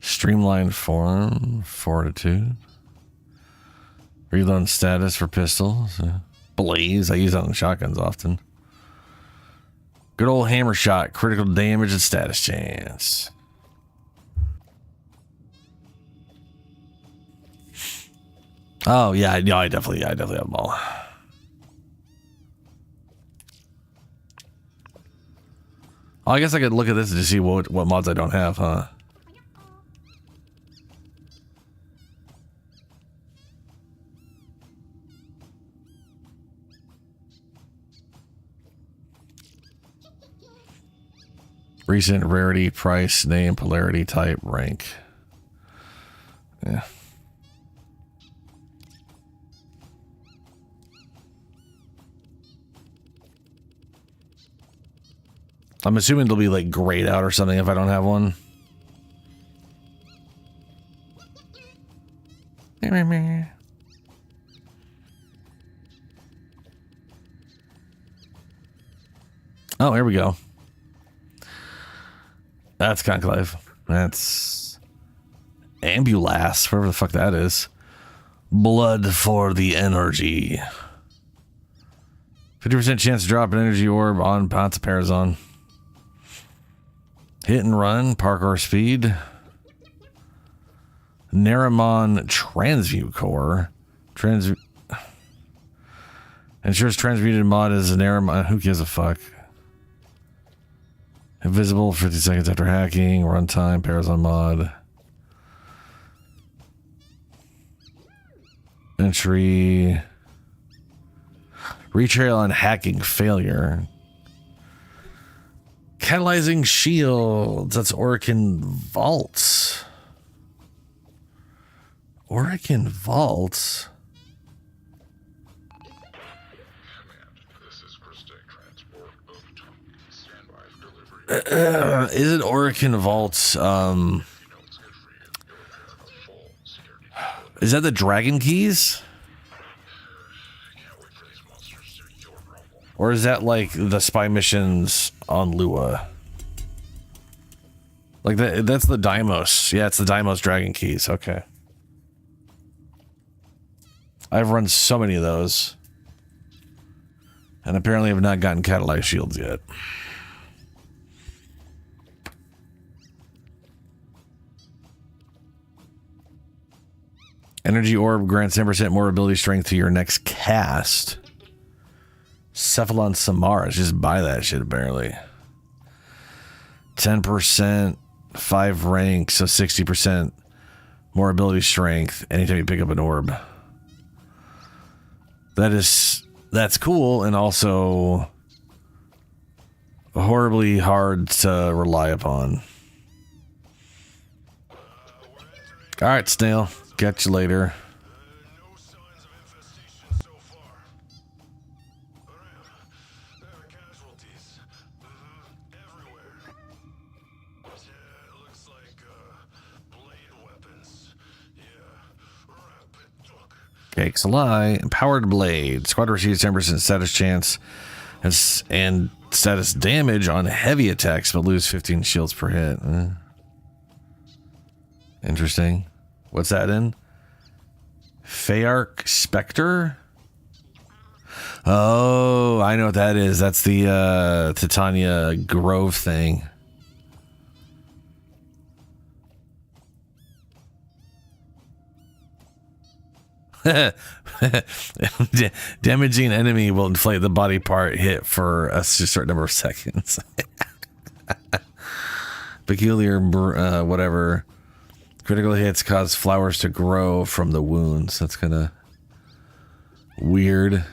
Streamlined Form, Fortitude. Reload status for pistols. Blaze, I use that on shotguns often. Good old hammer shot, critical damage and status chance. Oh yeah, I definitely have them all. Oh, I guess I could look at this to see what mods I don't have, huh? Recent rarity, price, name, polarity, type, rank. Yeah. I'm assuming it'll be like grayed out or something if I don't have one. Oh, here we go. That's Conclave. That's Ambulas, whatever the fuck that is. Blood for the energy. 50% chance to drop an energy orb on Ponce Parazon. Hit and run, parkour speed. Naramon Transmute Core. Ensures transmuted mod is a Naramon. Who gives a fuck? Invisible 50 seconds after hacking. Runtime, Parazon mod. Entry. Retrail on hacking failure. Catalyzing shields. That's Orican Vaults. Orican Vaults. Is it Orican Vaults? Is that the Dragon Keys? Or is that like the spy missions on Lua? Like that's the Deimos. Yeah, it's the Deimos Dragon Keys. Okay. I've run so many of those. And apparently have not gotten catalyzed shields yet. Energy Orb grants 10% more ability strength to your next cast. Cephalon Samara. Just buy that shit, apparently. 10%, 5 rank, so 60% more ability strength anytime you pick up an orb. That's cool, and also horribly hard to rely upon. Alright, Snail. Catch you later. Cakes a lie. Empowered blade. Squad receives 10% status chance and status damage on heavy attacks, but lose 15 shields per hit. Interesting. What's that in? Fayark Spectre? Oh, I know what that is. That's the Titania Grove thing. Damaging enemy will inflate the body part hit for a certain number of seconds. Peculiar, whatever. Critical hits cause flowers to grow from the wounds. That's kind of weird.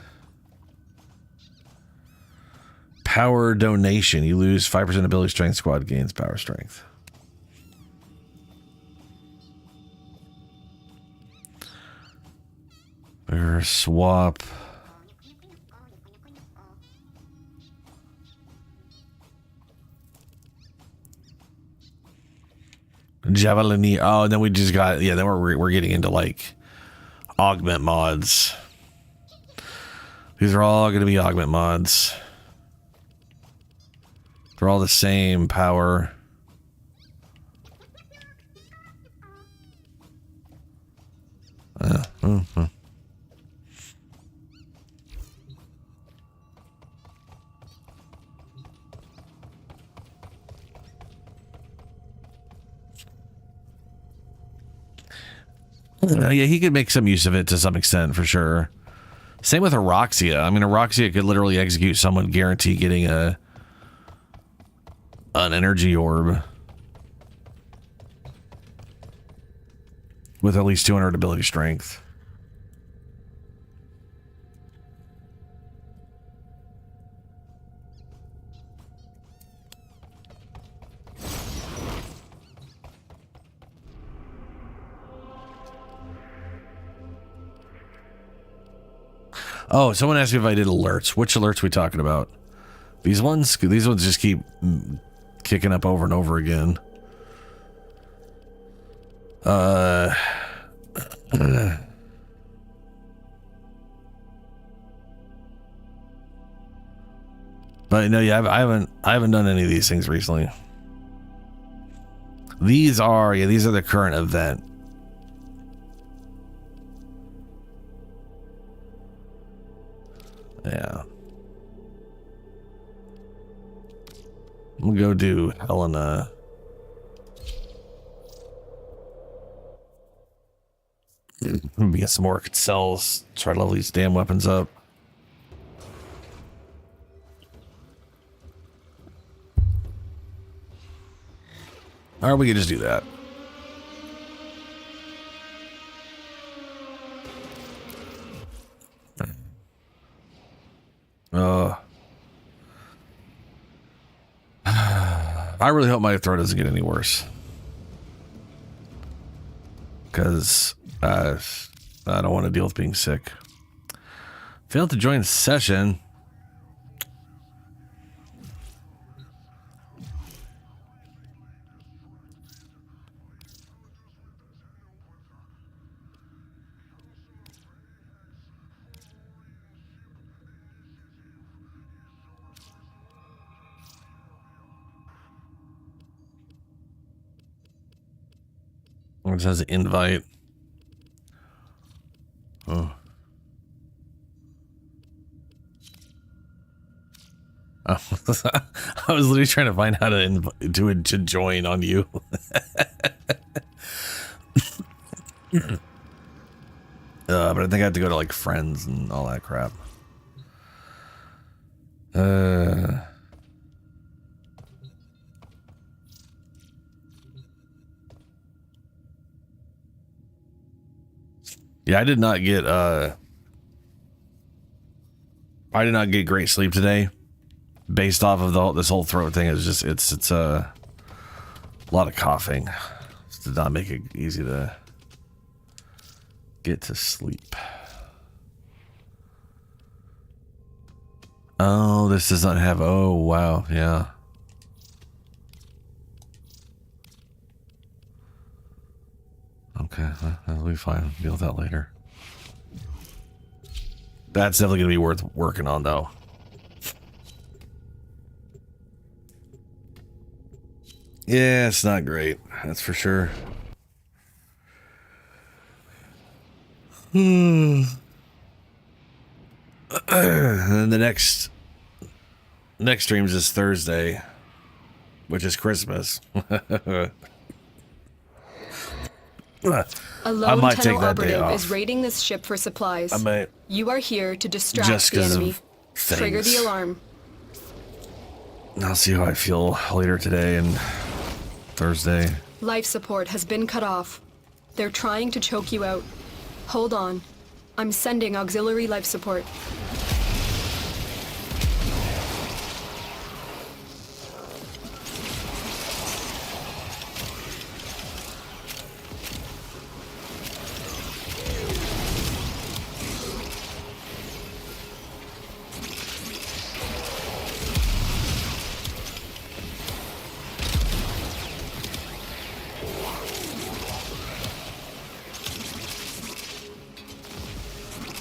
Power donation. You lose 5% ability strength. Squad gains power strength. Bear swap. Javelin. Oh, and then we just got, yeah, then we're getting into like augment mods. These are all going to be augment mods. They're all the same power. Yeah, he could make some use of it to some extent, for sure. Same with Aroxia. I mean, Aroxia could literally execute someone, guarantee getting an energy orb with at least 200 ability strength. Oh, someone asked me if I did alerts. Which alerts are we talking about? These ones? These ones just keep kicking up over and over again. But no, yeah, I haven't done any of these things recently. These are the current event. Yeah. I'm gonna go do Helena. Maybe get some more cells. Try to level these damn weapons up. Or we could just do that. I really hope my throat doesn't get any worse. Because I don't want to deal with being sick. Failed to join session. It says invite. Oh. I was literally trying to find how to join on you. But I think I have to go to like friends and all that crap. Yeah, I did not get great sleep today based off of this whole throat thing. It's a lot of coughing. It did not make it easy to get to sleep. Oh, this does not have, oh wow, yeah. Okay, that'll be fine. Deal with that later. That's definitely gonna be worth working on, though. Yeah, it's not great. That's for sure. And then the next streams is Thursday, which is Christmas. A lone tunnel operative is raiding this ship for supplies. You are here to distract the enemy. Trigger the alarm. I'll see how I feel later today and Thursday. Life support has been cut off. They're trying to choke you out. Hold on. I'm sending auxiliary life support.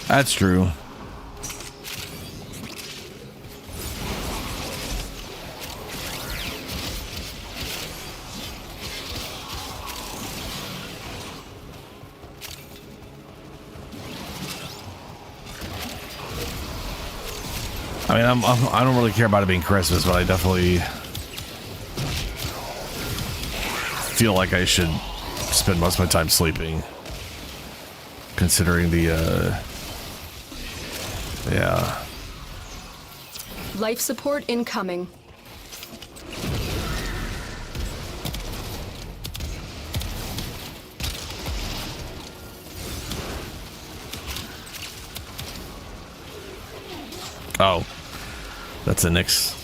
That's true. I mean, I don't really care about it being Christmas, but I definitely feel like I should spend most of my time sleeping, considering the yeah. Life support incoming. Oh, that's a Nyx.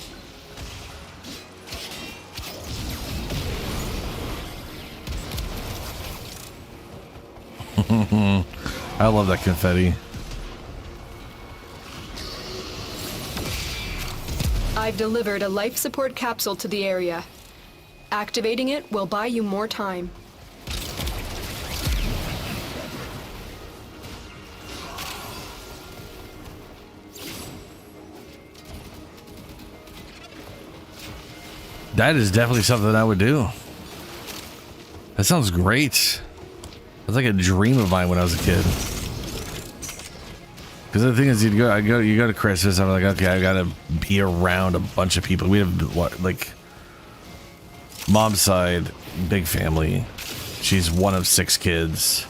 I love that confetti. I've delivered a life support capsule to the area. Activating it will buy you more time. That is definitely something I would do. That sounds great. That's like a dream of mine when I was a kid. Because the thing is, you go to Christmas. I'm like, okay, I gotta be around a bunch of people. We have what, like, mom's side, big family. She's one of 6 kids,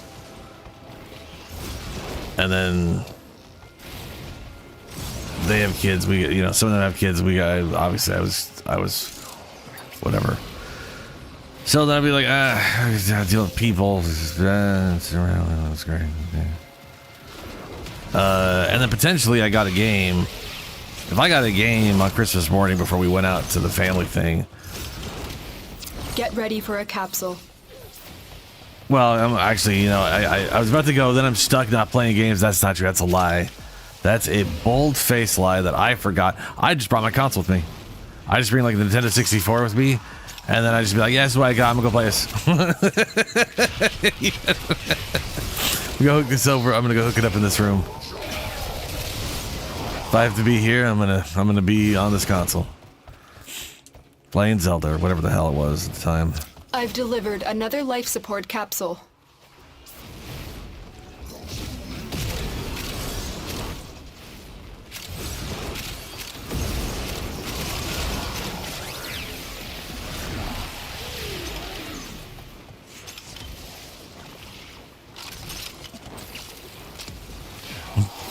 and then they have kids. We, you know, some of them have kids. We got, obviously, I was, whatever. So then I'd be like, I deal with people. It's great. Yeah. And then potentially I got a game. If I got a game on Christmas morning before we went out to the family thing. Get ready for a capsule. Well, I'm actually, you know, I was about to go, then I'm stuck not playing games. That's not true. That's a lie. That's a bold-faced lie that I forgot. I just brought my console with me. I just bring like the Nintendo 64 with me. And then I just be like, yeah, that's what I got. I'm gonna go play this. We go hook this over. I'm gonna go hook it up in this room. If I have to be here, I'm gonna be on this console, playing Zelda or whatever the hell it was at the time. I've delivered another life support capsule.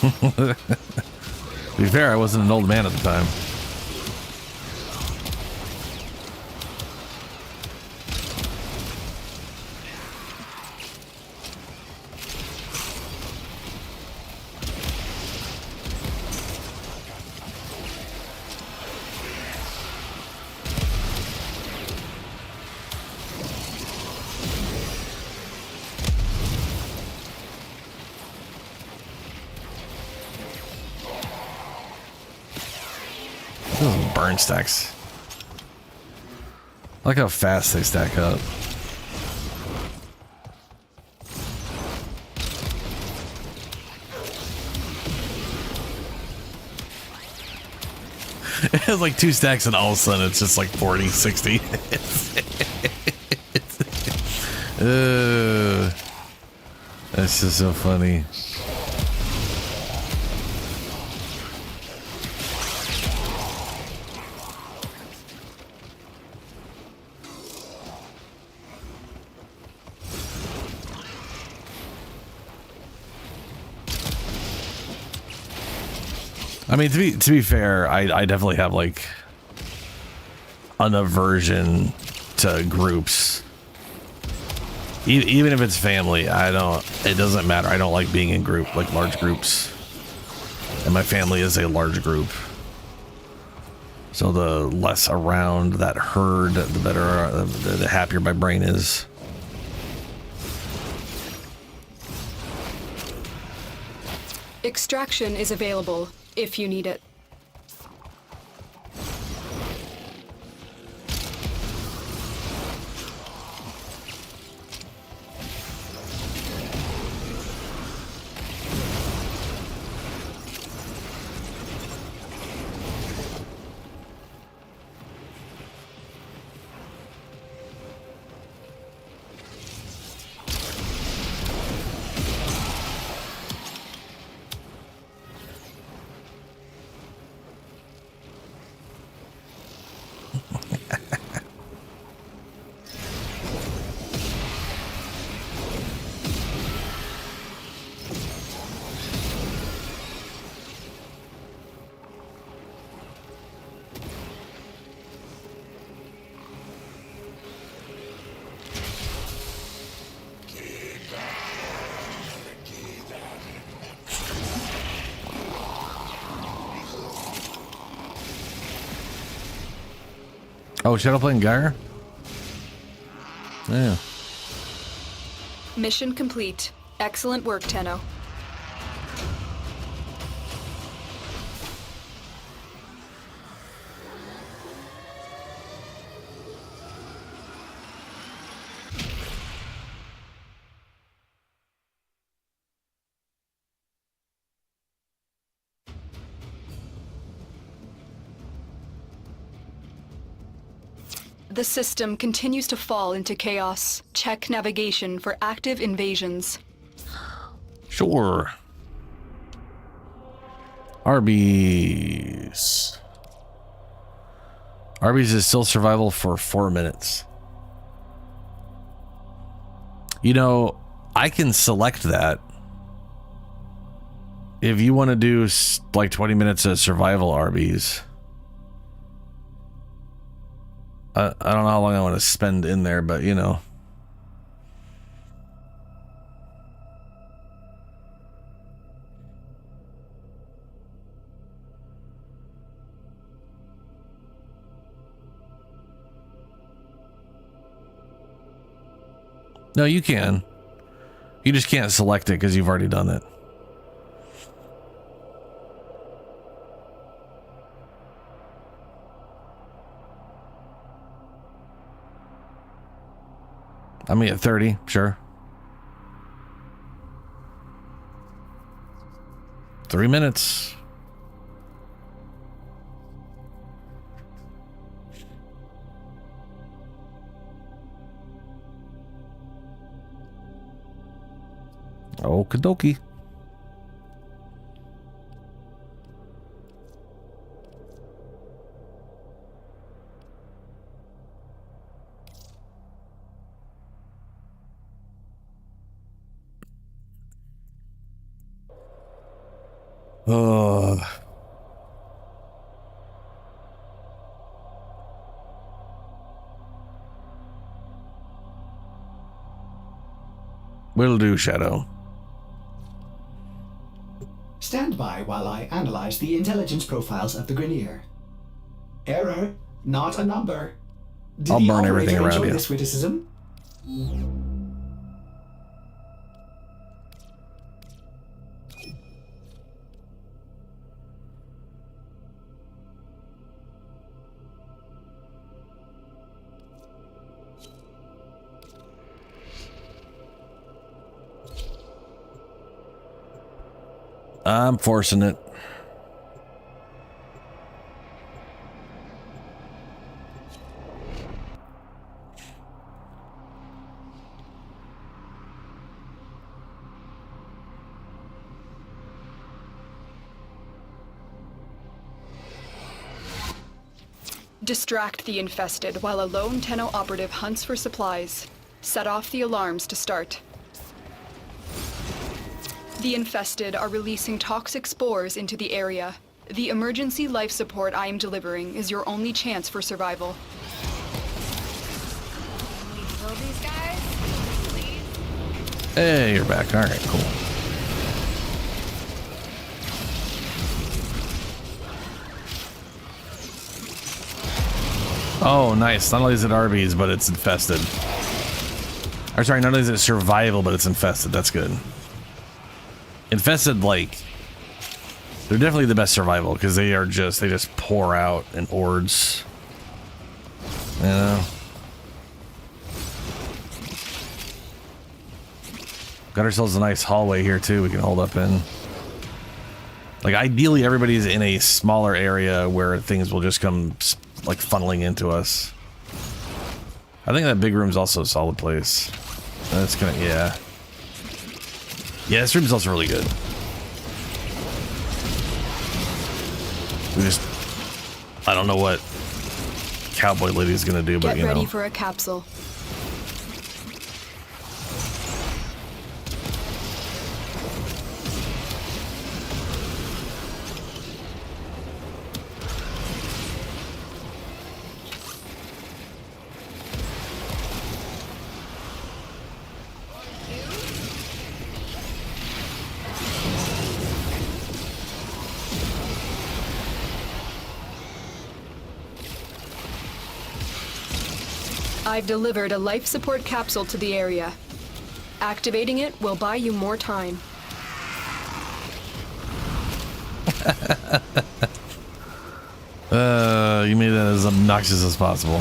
To be fair, I wasn't an old man at the time. burn stacks. I like how fast they stack up. It has like 2 stacks and all of a sudden it's just like 40, 60. That's just so funny. I mean, to be fair, I definitely have like an aversion to groups. Even if it's family, it doesn't matter. I don't like being in like large groups. And my family is a large group. So the less around that herd, the better, the happier my brain is. Extraction is available if you need it. Oh, Shadowplane Gyre? Yeah. Mission complete. Excellent work, Tenno. The system continues to fall into chaos. Check navigation for active invasions. Sure. Arby's. Arby's is still survival for 4 minutes. You know, I can select that. If you want to do like 20 minutes of survival Arby's. I don't know how long I want to spend in there, but you know. No, you can. You just can't select it because you've already done it. I mean, at 30, sure. 3 minutes. Okie dokie. Will do, Shadow. Stand by while I analyze the intelligence profiles of the Grineer. Error, not a number. Did I'll burn everything operator around enjoy you. this witticism? I'm forcing it. Distract the infested while a lone Tenno operative hunts for supplies. Set off the alarms to start. The infested are releasing toxic spores into the area. The emergency life support I am delivering is your only chance for survival. Can we kill these guys? Please? Hey, you're back. All right, cool. Oh, nice. Not only is it Arby's, but it's infested. Or sorry, not only is it survival, but it's infested. That's good. Infested, like, they're definitely the best survival because they just pour out in hordes. You know? Got ourselves a nice hallway here too we can hold up in. Like, ideally everybody's in a smaller area where things will just come like funneling into us. I think that big room's also a solid place. That's gonna, yeah. Yeah, this room's also really good. We just, I don't know what Cowboy Lady's gonna do, but you know. Get ready for a capsule. I've delivered a life support capsule to the area. Activating it will buy you more time. You made that as obnoxious as possible.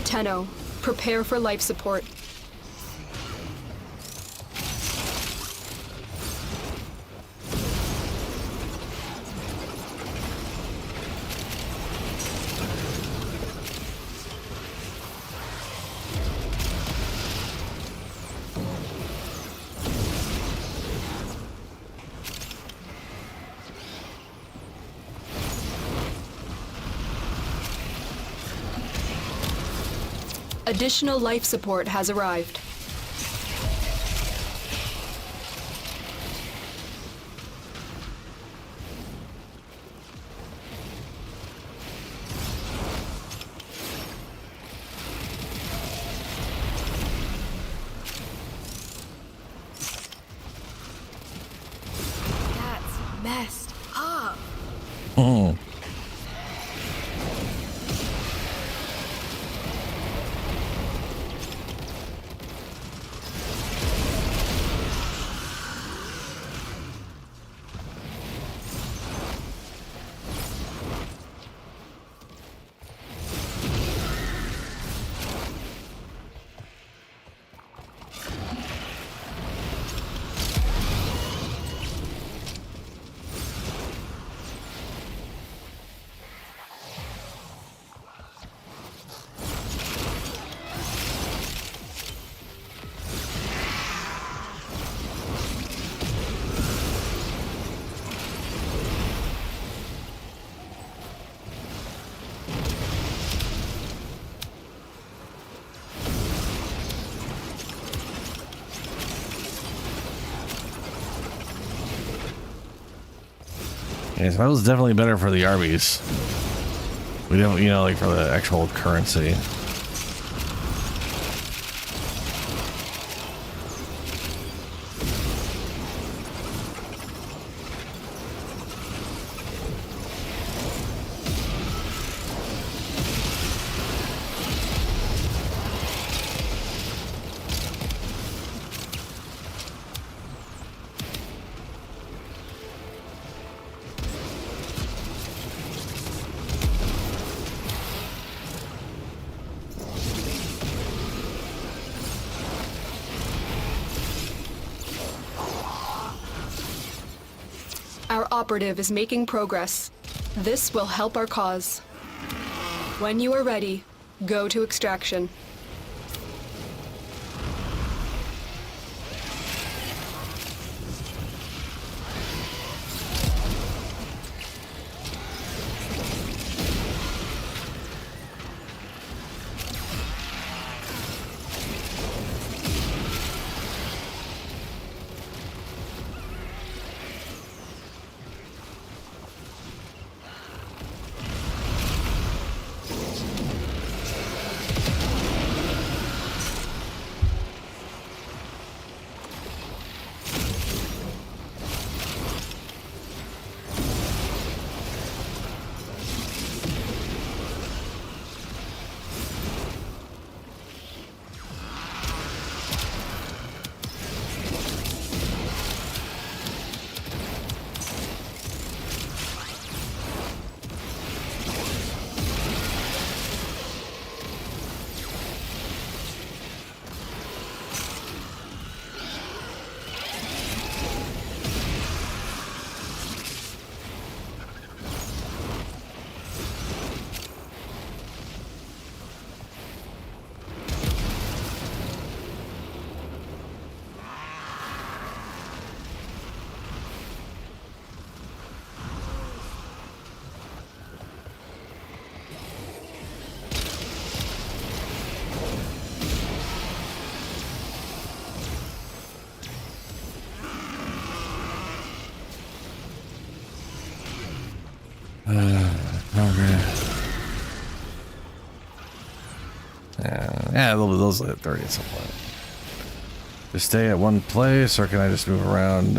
Tenno, prepare for life support. Additional life support has arrived. That's messed up. Oh. Yeah, so that was definitely better for the Arby's. We don't, you know, like for the actual currency. Our operative is making progress. This will help our cause. When you are ready, go to extraction. Okay. Yeah, those will hit 30 at some point. Just stay at one place, or can I just move around?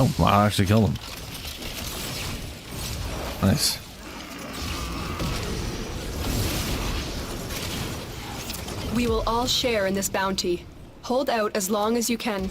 Oh, well, I actually killed him. Nice. We will all share in this bounty. Hold out as long as you can.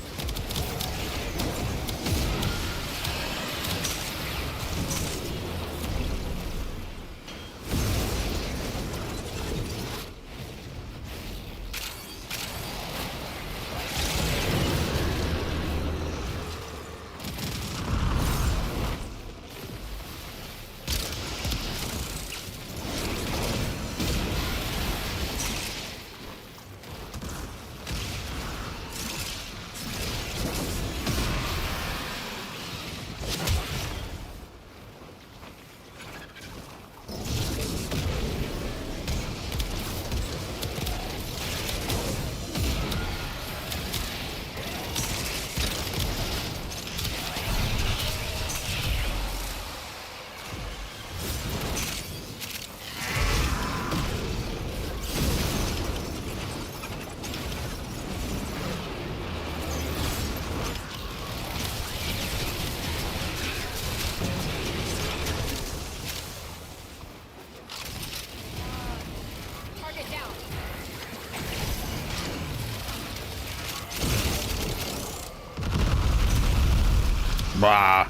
Bah.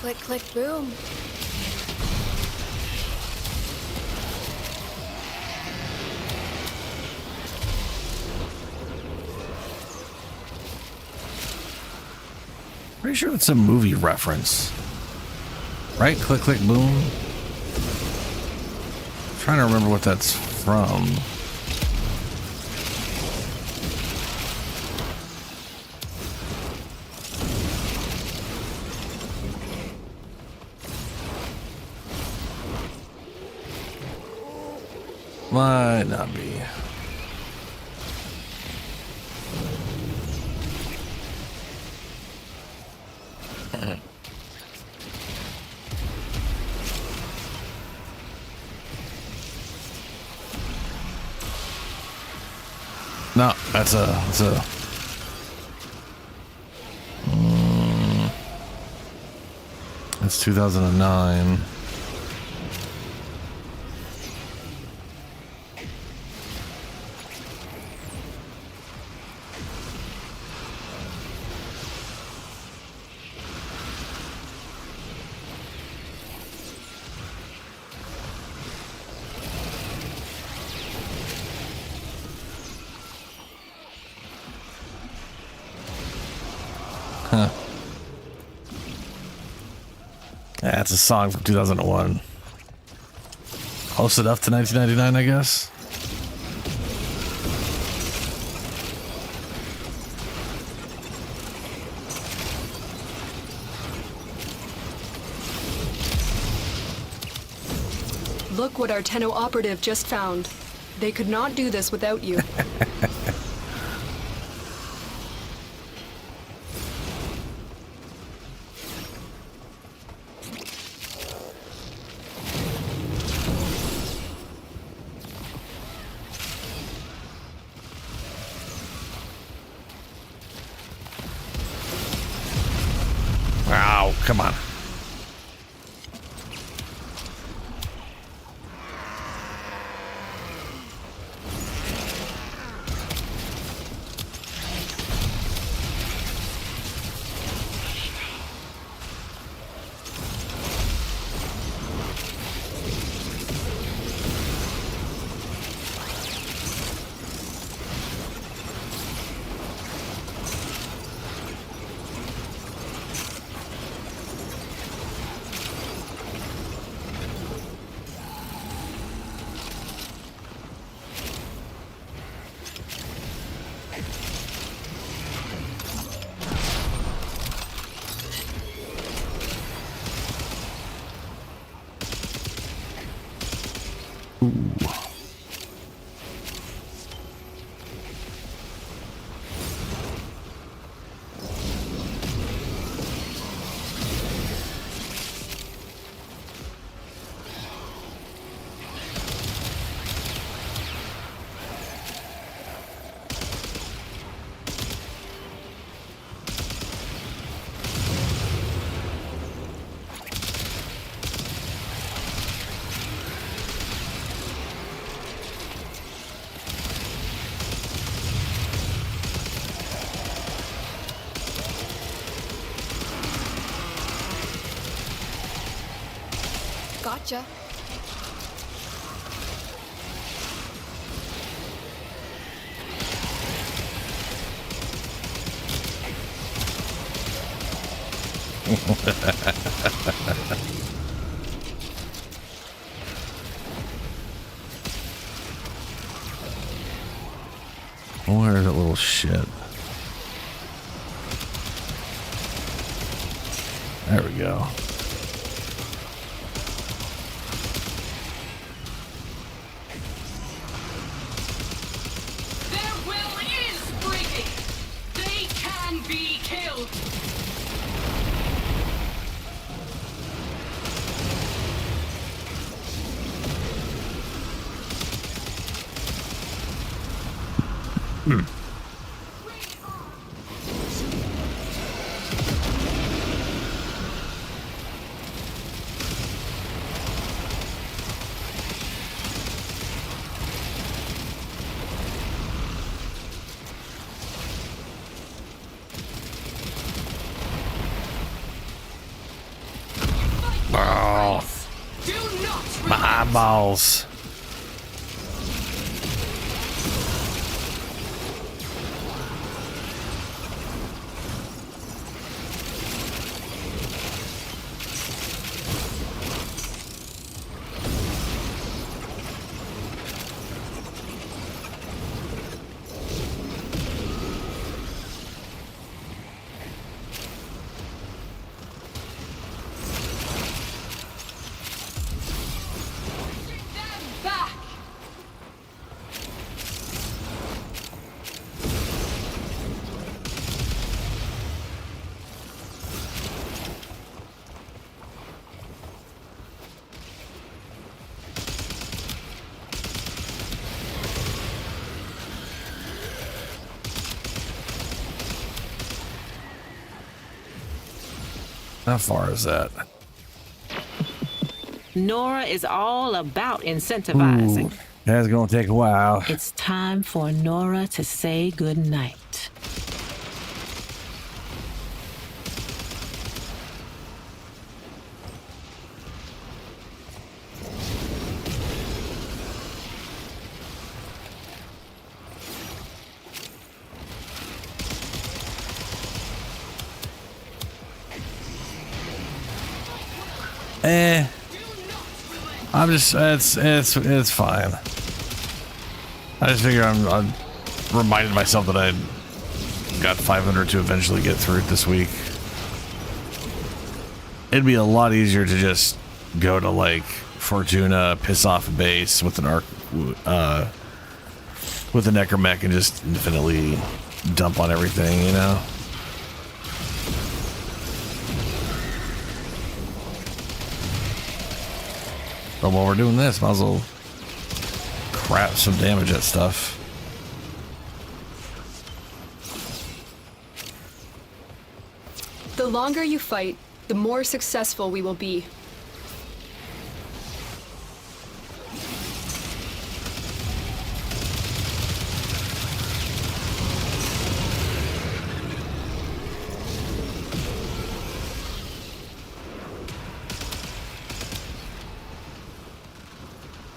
Click, click, boom. Pretty sure it's a movie reference. Right? Click, click, boom. I'm trying to remember what that's from. Might not be. No, that's that's 2009. That's a song from 2001. Close enough to 1999, I guess. Look what our Tenno operative just found. They could not do this without you. Wow, come on. Gotcha. Where's that little shit? There we go. Their will is breaking. They can be killed. Oh, Do not my eyeballs. back. How far is that? Nora is all about incentivizing. Ooh, that's gonna take a while. It's time for Nora to say goodnight. I'm just, it's fine. I just figure I'm reminded myself that I got 500 to eventually get through it this week. It'd be a lot easier to just go to like Fortuna, piss off a base with an with a necromech and just infinitely dump on everything, you know? But while we're doing this, might as well crap some damage at stuff. The longer you fight, the more successful we will be.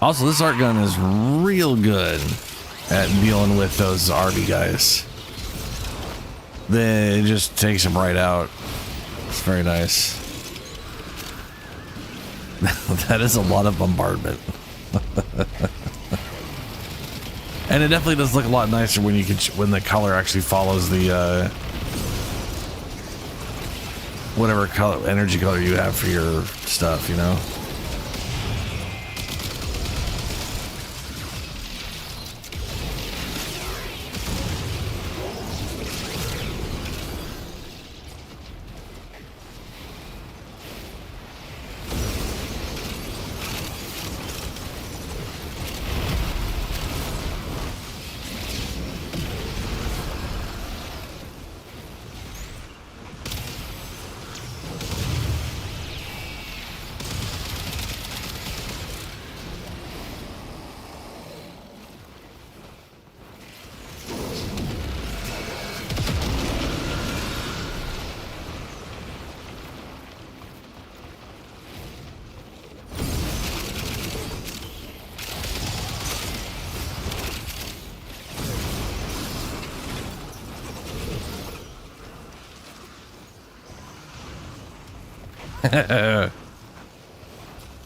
Also, this art gun is real good at dealing with those RB guys. It just takes them right out. It's very nice. That is a lot of bombardment. And it definitely does look a lot nicer when you can when the color actually follows the whatever color energy color you have for your stuff, you know.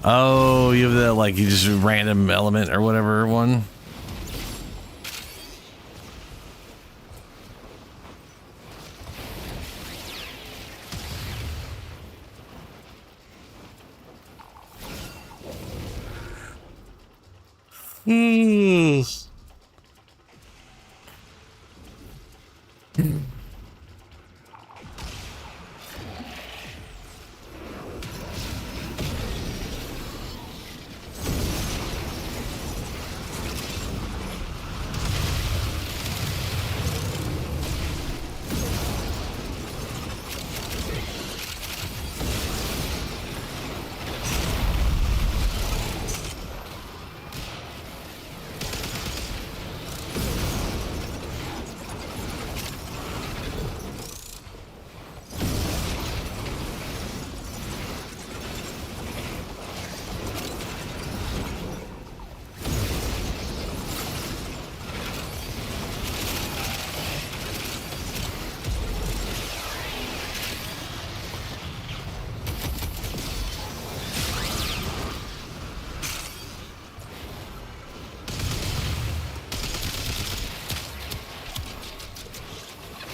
Oh, you have the like you just random element or whatever one.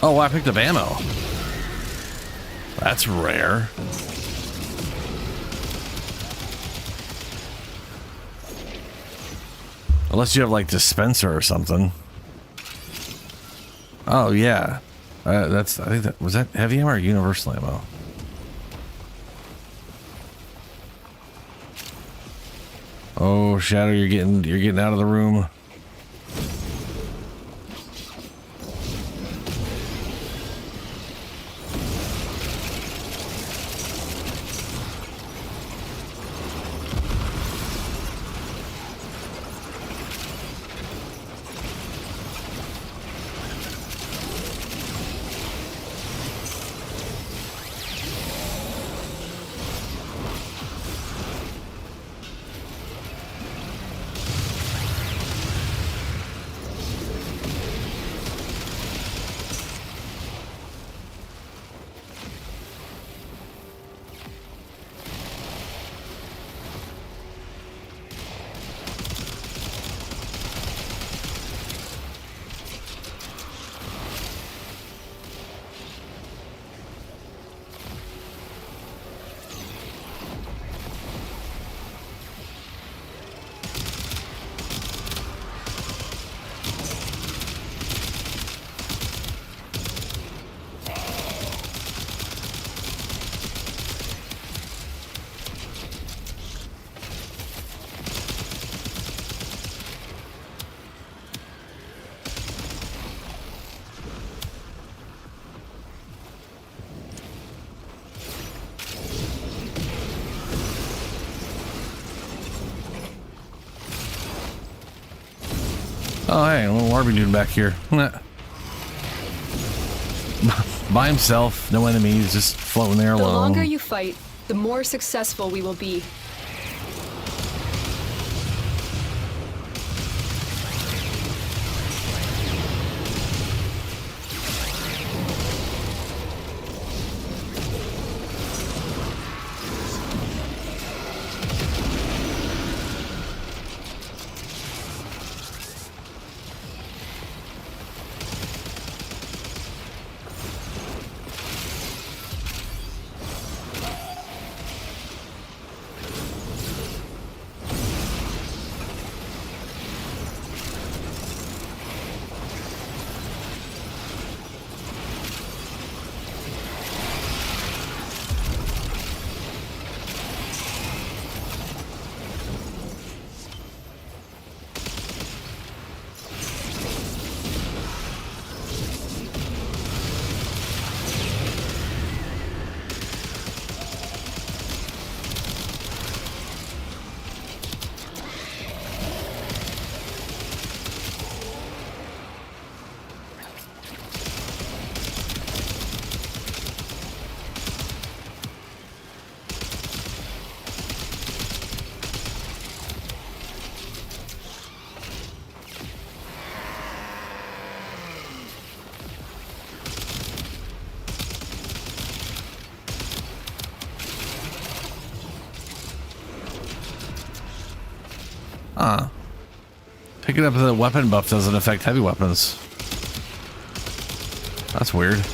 Oh, I picked up ammo. That's rare. Unless you have like dispenser or something. Oh yeah, I think that was that heavy ammo or universal ammo. Oh, Shadow, you're getting out of the room. Oh, hey, a little Warby dude back here. By himself, no enemies, just floating there alone. The longer you fight, the more successful we will be. Picking up the weapon buff doesn't affect heavy weapons. That's weird.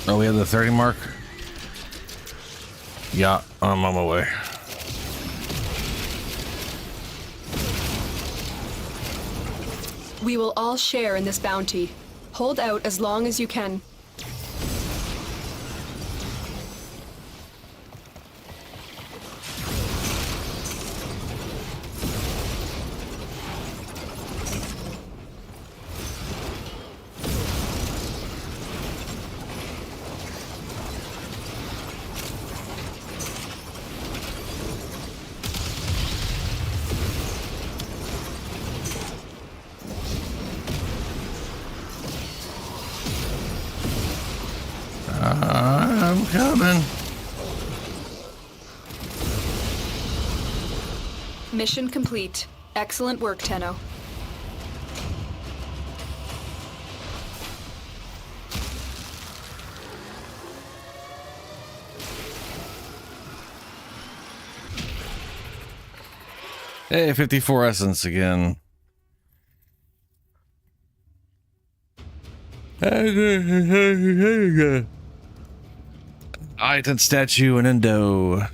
Oh, we have the 30 mark? Yeah, I'm on my way. We will all share in this bounty. Hold out as long as you can. I'm coming. Mission complete. Excellent work, Tenno. Hey, 54 essence again. Item statue and endo.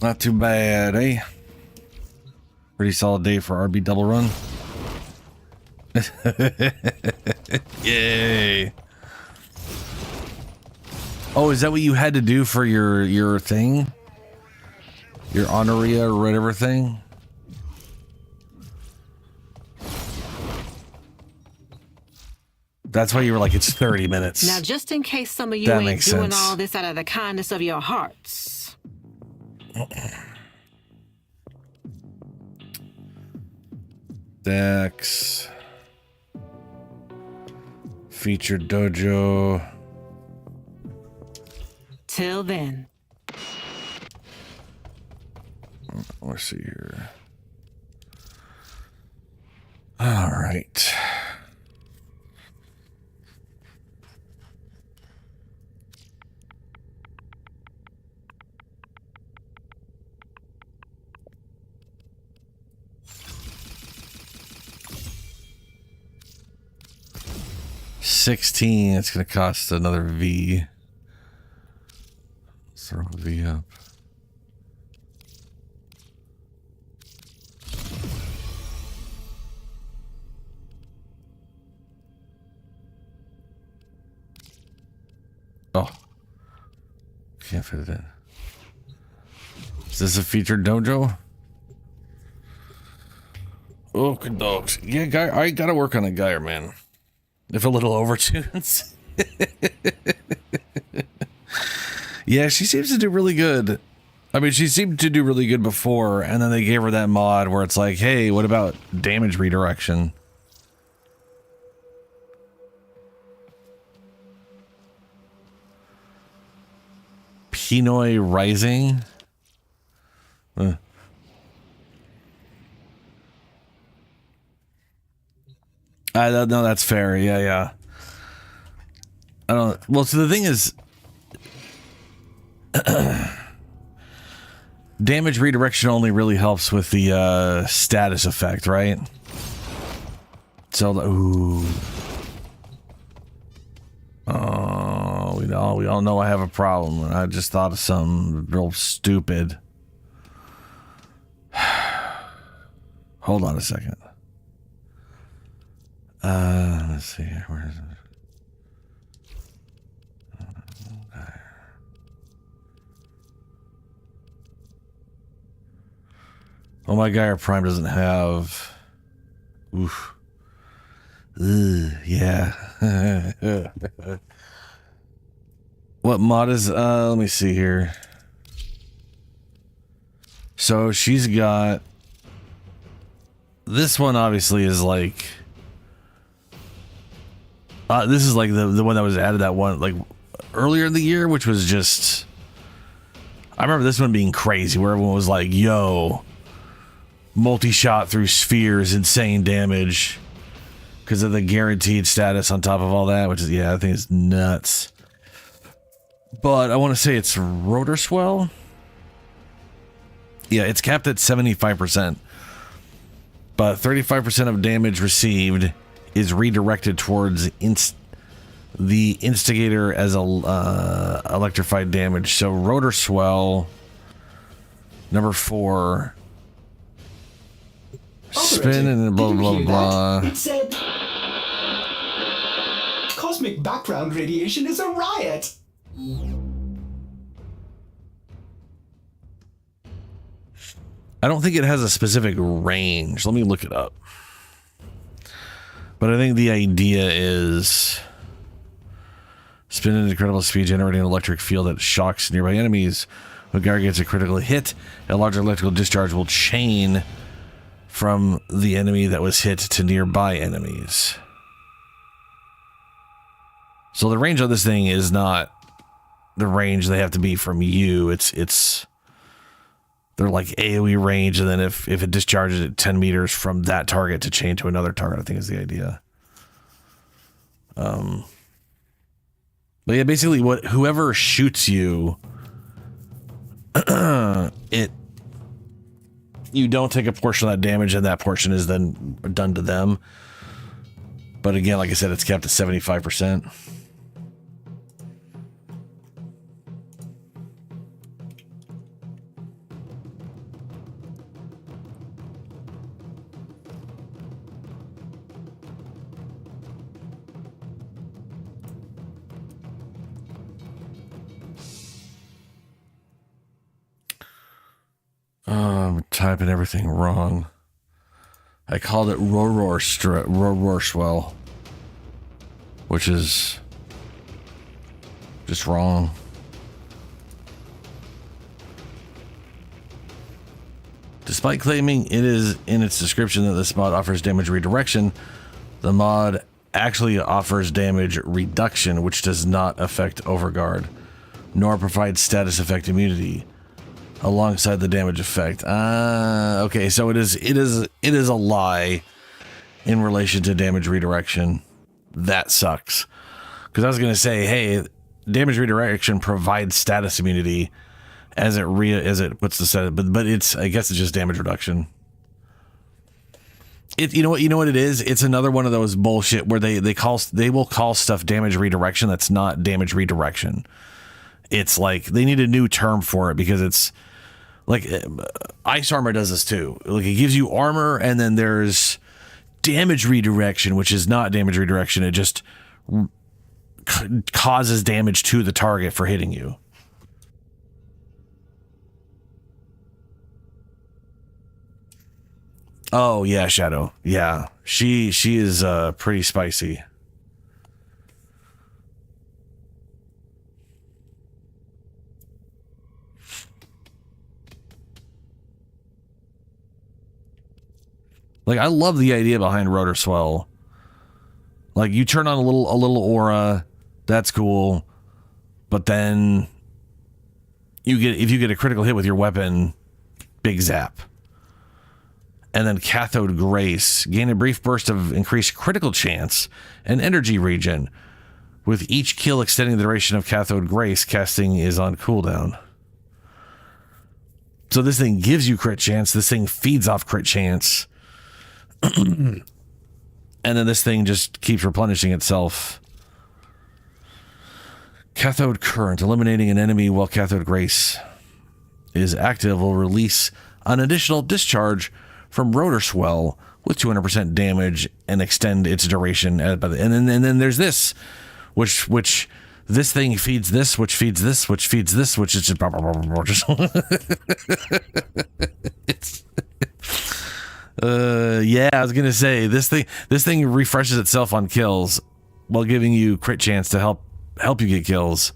Not too bad, eh? Pretty solid day for RB double run. Yay. Oh, is that what you had to do for your thing? Your honoria or whatever thing? That's why you were like, it's 30 minutes. Now, just in case some of you That ain't makes doing sense. all this out of the kindness of your hearts. Dex. Featured dojo. Till then. Let's see here. All right. $16. It's gonna cost another V. Let's throw a V up. Oh, can't fit it in. Is this a featured dojo? Oh, good dogs. Yeah, guy, I gotta work on a guy, man. If a little overtunes. Yeah, she seems to do really good. I mean, she seemed to do really good before, and then they gave her that mod where it's like, hey, what about damage redirection? Pinoy Rising? No, that's fair. Yeah. I don't. Well, so the thing is, damage redirection only really helps with the status effect, right? So, ooh. Oh, we all know I have a problem. I just thought of something real stupid. Hold on a second. Let's see here. Where is it? Oh, my Gaia Prime doesn't have. Oof. Ugh, yeah. What mod is? Let me see here. So she's got. This one obviously is like. This is like the one that was added that one like earlier in the year, which was just. I remember this one being crazy, where everyone was like, "Yo, multi-shot through spheres, insane damage," because of the guaranteed status on top of all that, which is I think it's nuts. But I want to say it's rotor swell. Yeah, it's capped at 75%, but 35% of damage received is redirected towards the instigator as a electrified damage. So rotor swell, number 4. Spin and blah blah blah. It said cosmic background radiation is a riot. I don't think it has a specific range. Let me look it up. But I think the idea is spin at incredible speed, generating an electric field that shocks nearby enemies. When Gar gets a critical hit, a large electrical discharge will chain from the enemy that was hit to nearby enemies. So the range of this thing is not the range they have to be from you. It's they're like AoE range, and then if it discharges at 10 meters from that target to chain to another target, I think is the idea. But yeah, basically whoever shoots you, you don't take a portion of that damage, and that portion is then done to them. But again, like I said, it's capped at 75%. I'm typing everything wrong. I called it Roarswell, which is just wrong. Despite claiming it is in its description that this mod offers damage redirection, the mod actually offers damage reduction, which does not affect Overguard, nor provides status effect immunity alongside the damage effect. Okay, so it is a lie in relation to damage redirection. That sucks. Because I was gonna say, hey, damage redirection provides status immunity as it puts the set, but it's, I guess it's just damage reduction. You know what it is? It's another one of those bullshit where they will call stuff damage redirection that's not damage redirection. It's like they need a new term for it, because it's like ice armor does this too. Like it gives you armor, and then there's damage redirection, which is not damage redirection. It just causes damage to the target for hitting you. Oh yeah, Shadow. Yeah, she is pretty spicy. Like, I love the idea behind Rotor Swell. Like, you turn on a little aura, that's cool, but then if you get a critical hit with your weapon, big zap. And then Cathode Grace, gain a brief burst of increased critical chance and energy regen. With each kill extending the duration of Cathode Grace, casting is on cooldown. So this thing gives you crit chance, this thing feeds off crit chance. And then this thing just keeps replenishing itself. Cathode Current, eliminating an enemy while Cathode Grace is active, will release an additional discharge from Rotor Swell with 200% damage and extend its duration. And then there's this, which this thing feeds this, which feeds this, which feeds this, which is just it's yeah, I was gonna say this thing refreshes itself on kills while giving you crit chance to help you get kills,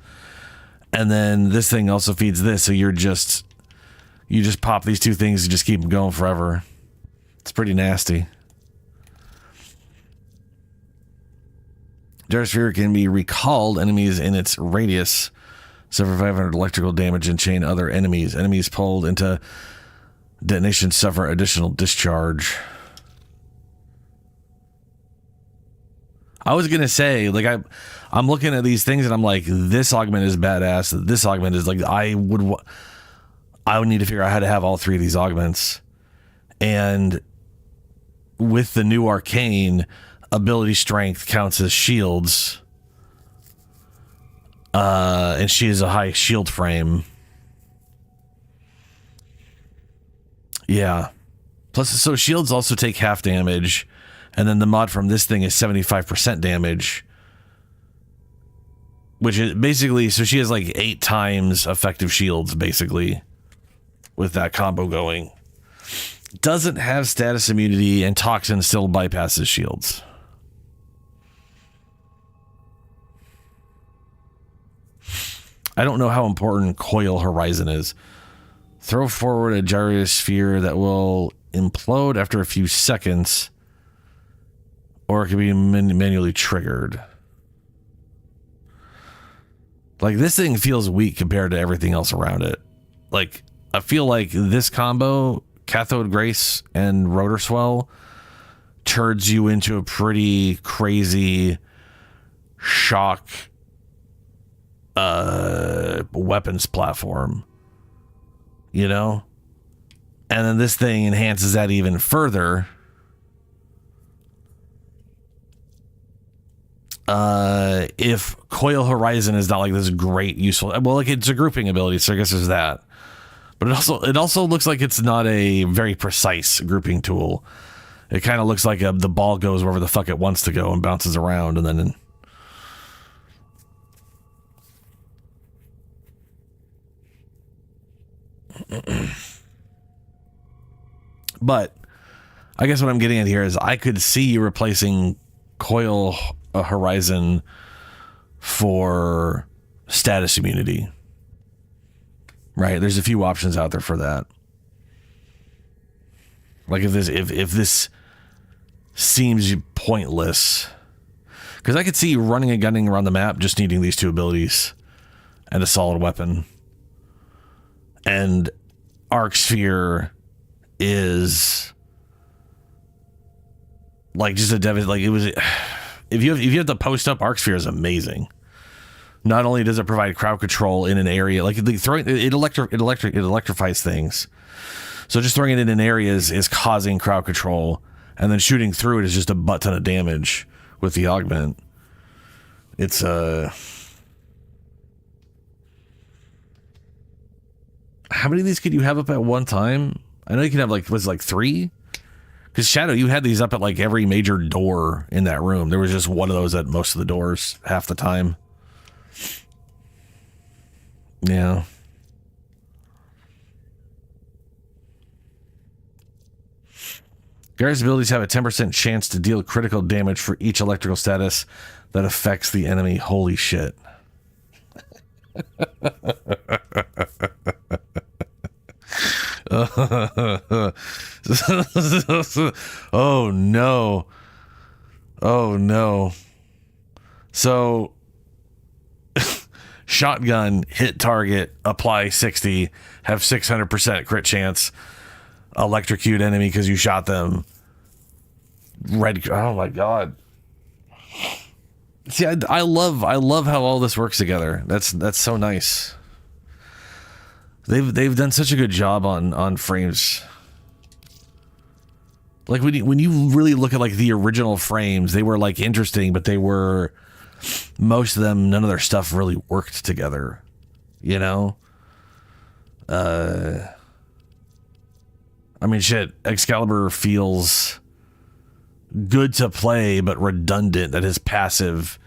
and then this thing also feeds this, so you just pop these two things and just keep them going forever. It's pretty nasty. Gyrosphere can be recalled enemies in its radius, suffer 500 electrical damage and chain other enemies. Enemies pulled into detonation suffer additional discharge. I was gonna say, like, I'm looking at these things and I'm like, this augment is badass. This augment is like, I would need to figure out how to have all three of these augments. And with the new arcane, ability strength counts as shields. And she has a high shield frame. Yeah. Plus, so shields also take half damage. And then the mod from this thing is 75% damage. Which is basically, so she has like 8 times effective shields, basically. With that combo going. Doesn't have status immunity, and Toxin still bypasses shields. I don't know how important Coil Horizon is. Throw forward a gyrosphere that will implode after a few seconds, or it can be manually triggered. Like, this thing feels weak compared to everything else around it. Like, I feel like this combo, Cathode Grace and Rotor Swell, turns you into a pretty crazy shock weapons platform, you know? And then this thing enhances that even further. If Coil Horizon is not like this great useful, well, like, it's a grouping ability, so I guess there's that. But it also looks like it's not a very precise grouping tool. It kind of looks like the ball goes wherever the fuck it wants to go and bounces around, and then but I guess what I'm getting at here is I could see you replacing Coil Horizon for status immunity. Right? There's a few options out there for that. Like, if this seems pointless, because I could see running and gunning around the map just needing these 2 abilities and a solid weapon. And Arc Sphere is like just like it was. If you have to post up, Arc Sphere is amazing. Not only does it provide crowd control in an area, like throwing it electrifies things. So just throwing it in an area is causing crowd control, and then shooting through it is just a butt ton of damage with the augment. It's how many of these could you have up at one time? I know you can have like 3? Because Shadow, you had these up at like every major door in that room. There was just one of those at most of the doors half the time. Yeah. Garrett's abilities have a 10% chance to deal critical damage for each electrical status that affects the enemy. Holy shit. Oh no. Oh no. So shotgun, hit target, apply 60, have 600% crit chance, electrocute enemy because you shot them. Oh my god. See, I love how all this works together. That's so nice. They've done such a good job on frames. Like when you really look at like the original frames, they were like interesting, but they were, most of them, none of their stuff really worked together, you know? I mean, shit, Excalibur feels good to play, but redundant that his passive,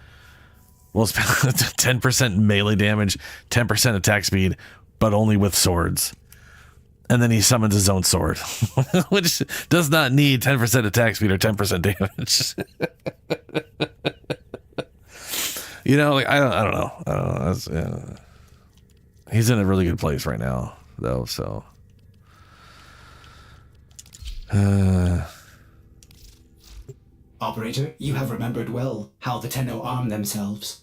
well, it's 10% melee damage, 10% attack speed, but only with swords. And then he summons his own sword, which does not need 10% attack speed or 10% damage. You know, like, I don't know. That's, he's in a really good place right now, though, so. Operator, you have remembered well how the Tenno arm themselves.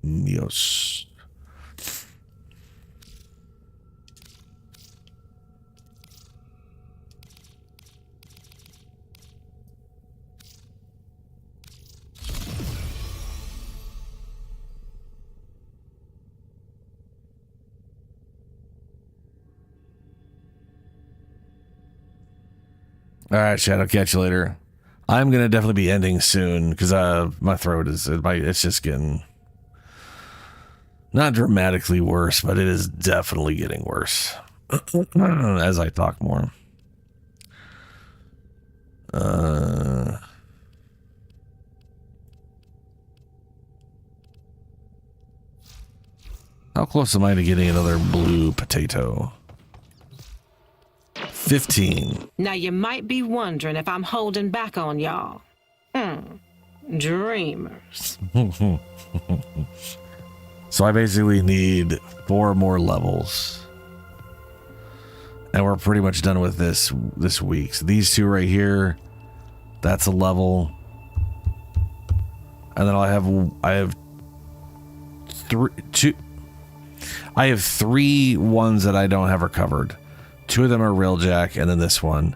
Yes. All right, Shadow. Catch you later. I'm gonna definitely be ending soon because my throat it's just getting not dramatically worse, but it is definitely getting worse as I talk more. How close am I to getting another blue potato? 15. Now you might be wondering if I'm holding back on y'all. Dreamers. So I basically need 4 more levels. And we're pretty much done with this week. So these 2 right here, that's a level. And then I have 3 ones that I don't have recovered. 2 of them are Railjack, and then this one,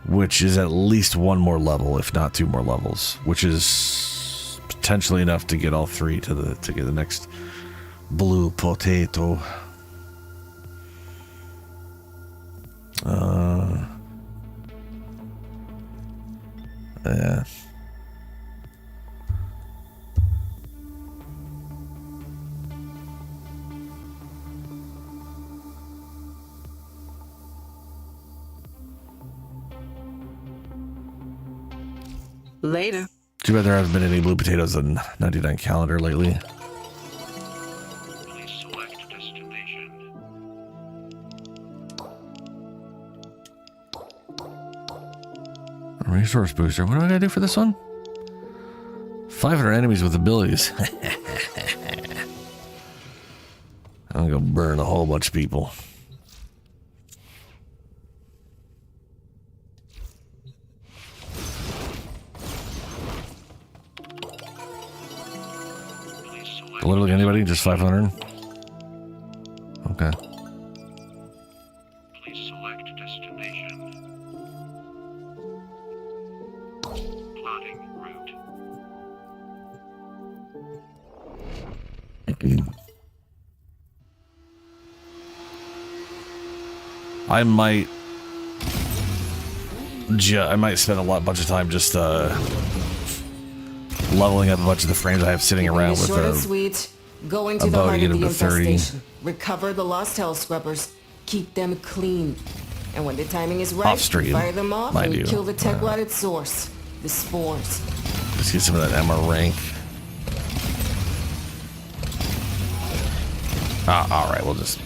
which is at least 1 more level, if not 2 more levels, which is potentially enough to get all 3 to get the next blue potato. Yeah. Later. Too bad there hasn't been any blue potatoes on 99 calendar lately. Please select destination. Resource booster. What do I gotta do for this one? 500 enemies with abilities. I'm gonna go burn a whole bunch of people. Literally anybody? Just 500? Okay. Please select destination. Plotting route. I might spend a bunch of time just leveling up a bunch of the frames I have sitting around with short and sweet. Go into the bow to heart get of them the to 30. infestation. Recover the lost hell scrubbers. Keep them clean. And when the timing is right, Off stream, fire them off mind and you. kill the tech rot at source. The spores. Let's get some of that Emma rank. Alright, we'll just...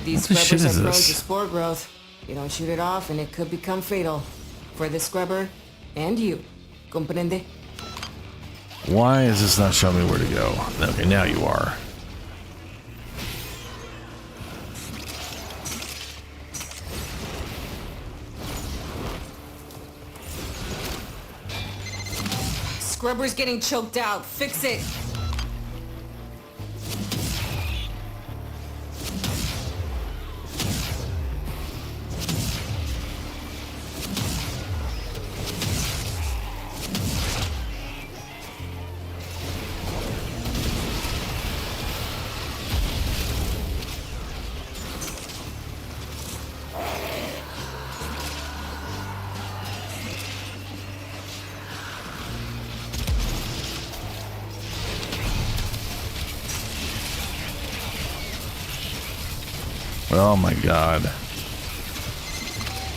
These What the shit scrubbers is are prone to this? spore growth. You don't shoot it off and it could become fatal. For the scrubber and you. Comprende? Why is this not showing me where to go? Okay, now you are. Scrubber's getting choked out. Fix it. Oh my god.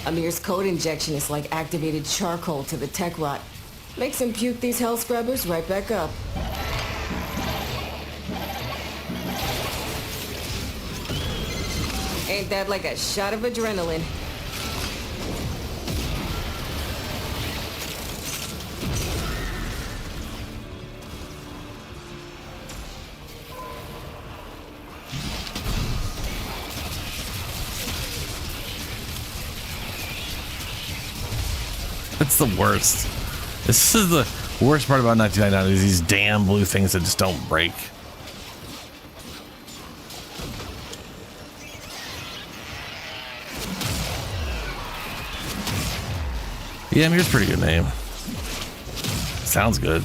Amir's code injection is like activated charcoal to the tech rot. Makes him puke these hell scrubbers right back up. Ain't that like a shot of adrenaline? That's the worst. This is the worst part about 1999 is these damn blue things that just don't break. Yeah, Amir's a pretty good name. Sounds good.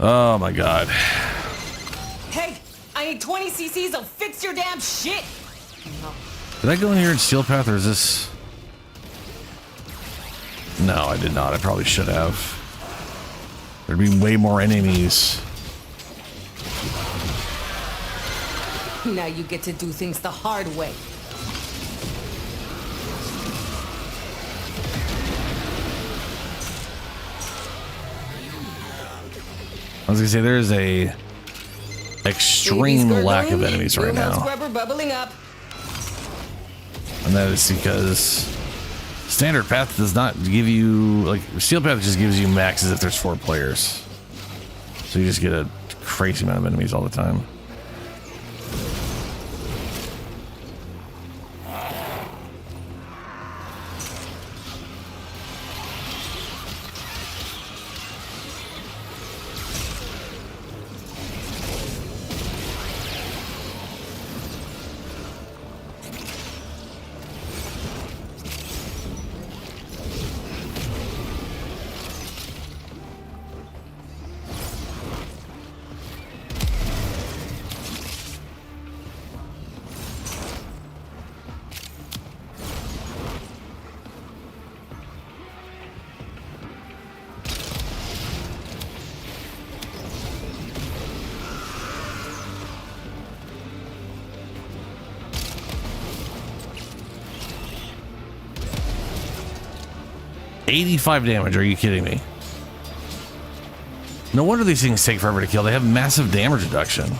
Oh my god. Hey, I need 20 cc's of fix your damn shit. Did I go in here in Steel Path, or is this? No, I did not. I probably should have. There'd be way more enemies. Now you get to do things the hard way. I was gonna say there's a extreme lack of enemies right now, Scrubber bubbling up. and that is because Standard Path does not give you, like, Steel Path just gives you maxes if there's 4 players, so you just get a crazy amount of enemies all the time. $85 damage, are you kidding me? No wonder these things take forever to kill. They have massive damage reduction.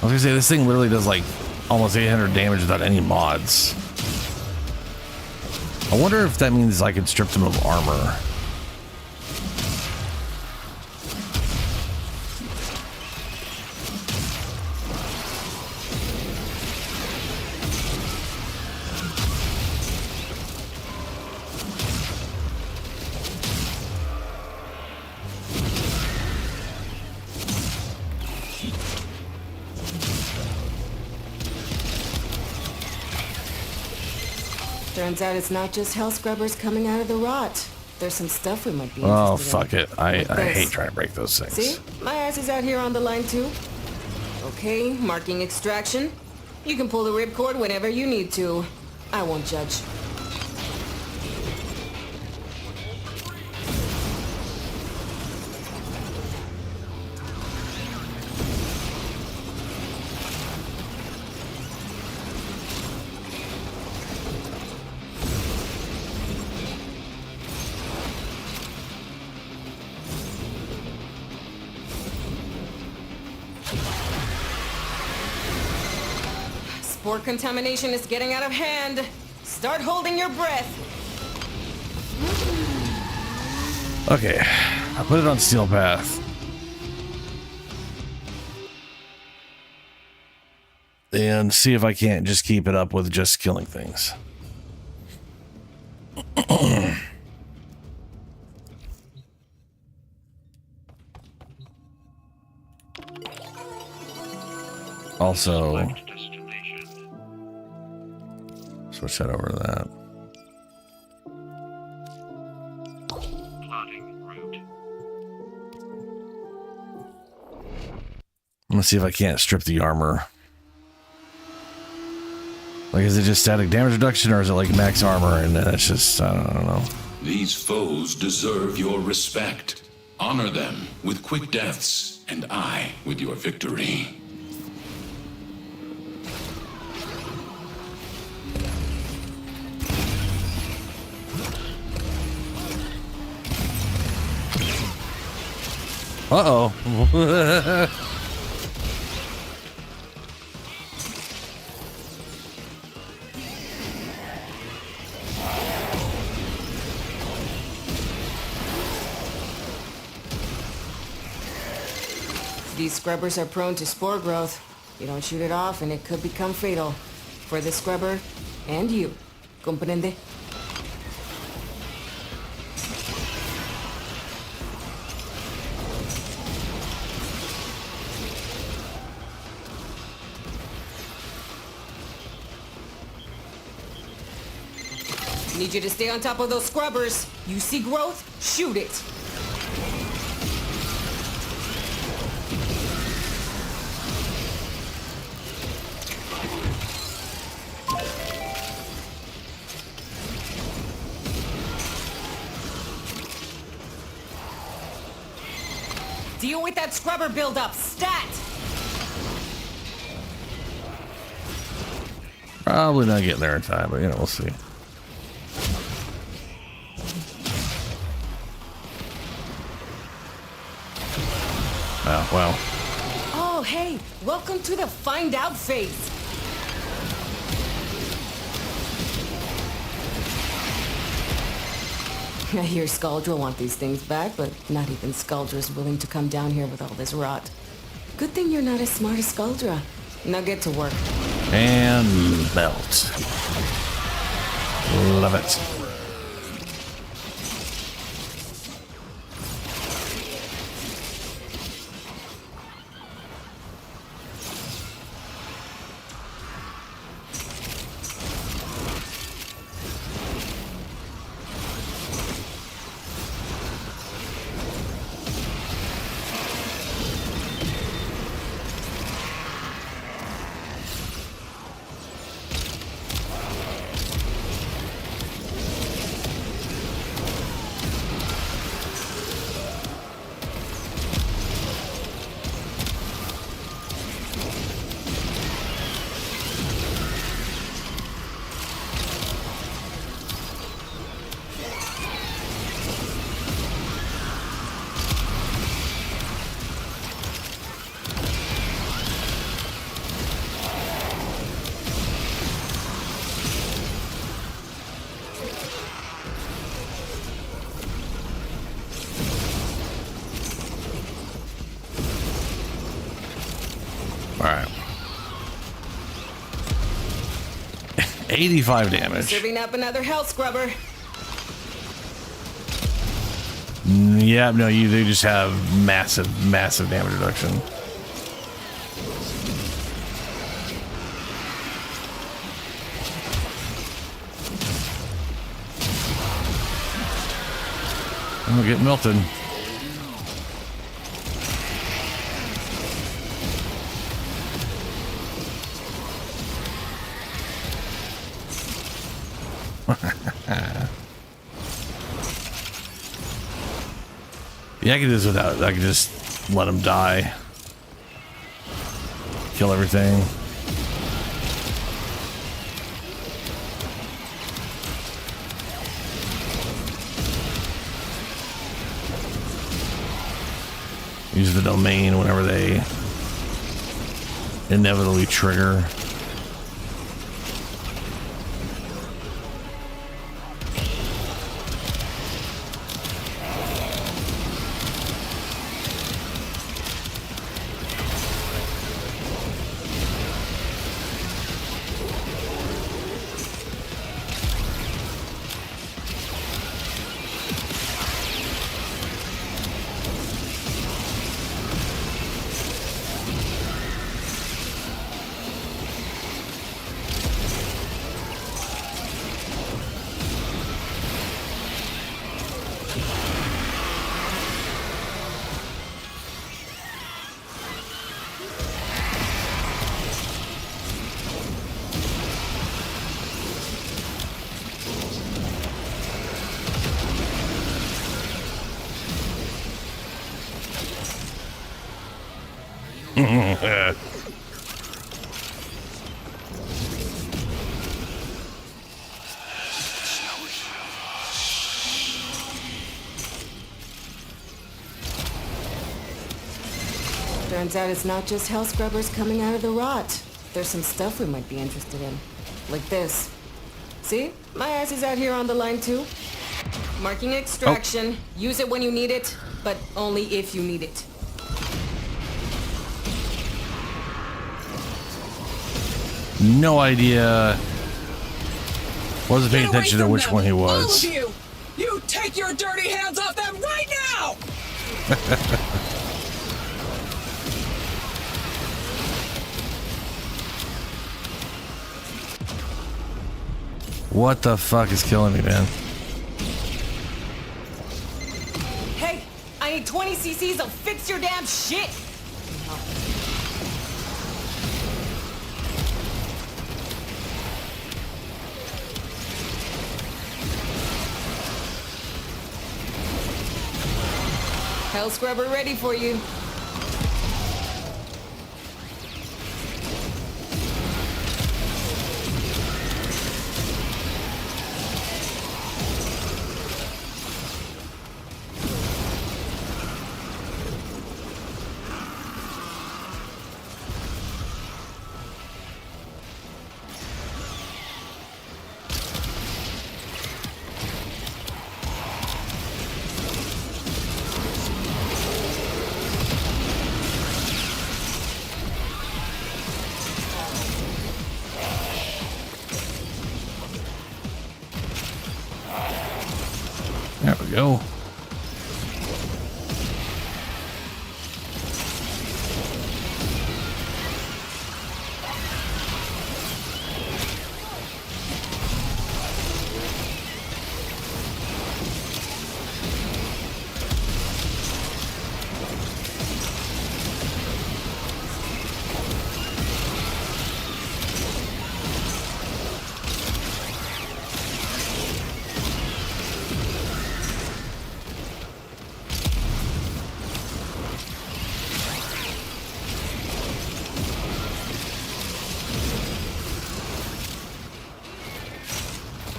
I was gonna say, this thing literally does like almost 800 damage without any mods. I wonder if that means I could strip them of armor. Turns out it's not just hell scrubbers coming out of the rot. There's some stuff we might be Oh, interested fuck in. it. I hate trying to break those things. See? My ass is out here on the line too. Okay, marking extraction. You can pull the ripcord whenever you need to. I won't judge. Spore contamination is getting out of hand. Start holding your breath. Okay, I put it on Steel Path. And see if I can't just keep it up with just killing things. Also, switch that over to that. Let's see if I can't strip the armor. Like, is it just static damage reduction, or is it like max armor and then it's just, I don't know. These foes deserve your respect. Honor them with quick deaths, and I with your victory. Uh-oh. These scrubbers are prone to spore growth. You don't shoot it off and it could become fatal. For the scrubber and you. Comprende? Need you to stay on top of those scrubbers. You see growth? Shoot it. Deal with that scrubber buildup. Stat! Probably not getting there in time, but you know, we'll see. Oh, well. Oh, hey, welcome to the find out phase. I hear Skuldra want these things back, but not even Skuldra's willing to come down here with all this rot. Good thing you're not as smart as Skuldra. Now get to work. And melt. Love it. All right. 85 damage. Serving up another health scrubber. Yeah, no, they just have massive damage reduction. I'm getting melted. Yeah, I can do this without. I can just let him die. Kill everything. Use the domain whenever they inevitably trigger. Turns out it's not just hell scrubbers coming out of the rot. There's some stuff we might be interested in. Like this. See? My ass is out here on the line too. Marking extraction. Oh. Use it when you need it, but only if you need it. No idea. Wasn't paying attention to which one he was. All of you! You take your dirty hands off them right now! What the fuck is killing me, man? Hey, I need 20 cc's of fix your damn shit! Hell Scrubber ready for you. There we go.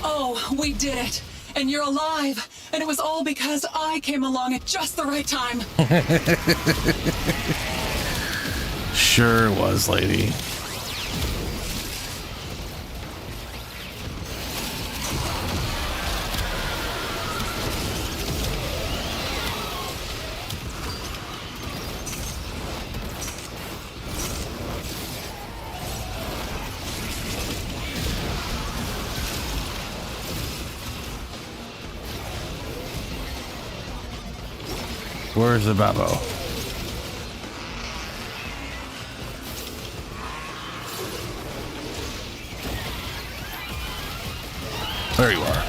Oh, we did it. And you're alive. And it was all because I came along at just the right time. Sure was, lady. Where's the Babbo? There you are.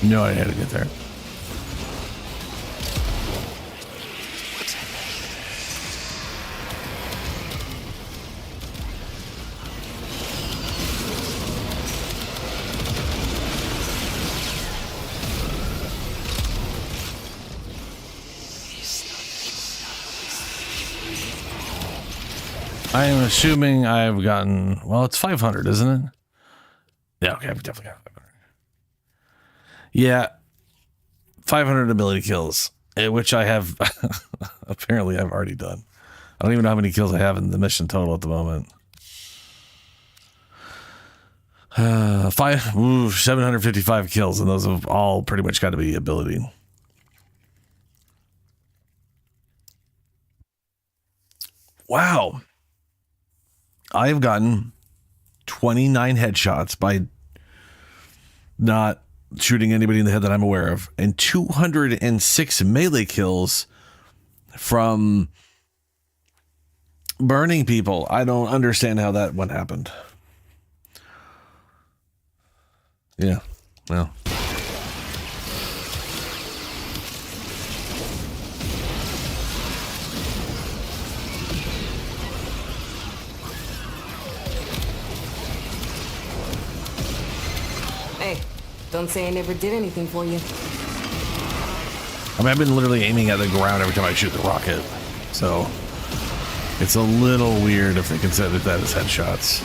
No idea how to get there. I am assuming I've gotten, well, it's 500, isn't it? Yeah, okay, I've definitely got 500. Yeah, 500 ability kills, which I have, apparently I've already done. I don't even know how many kills I have in the mission total at the moment. 755 kills, and those have all pretty much got to be ability. Wow. I've gotten 29 headshots by not shooting anybody in the head that I'm aware of, and 206 melee kills from burning people. I don't understand how that one happened. Yeah, Well. Hey, don't say I never did anything for you. I mean, I've been literally aiming at the ground every time I shoot the rocket, so it's a little weird if they consider that as headshots.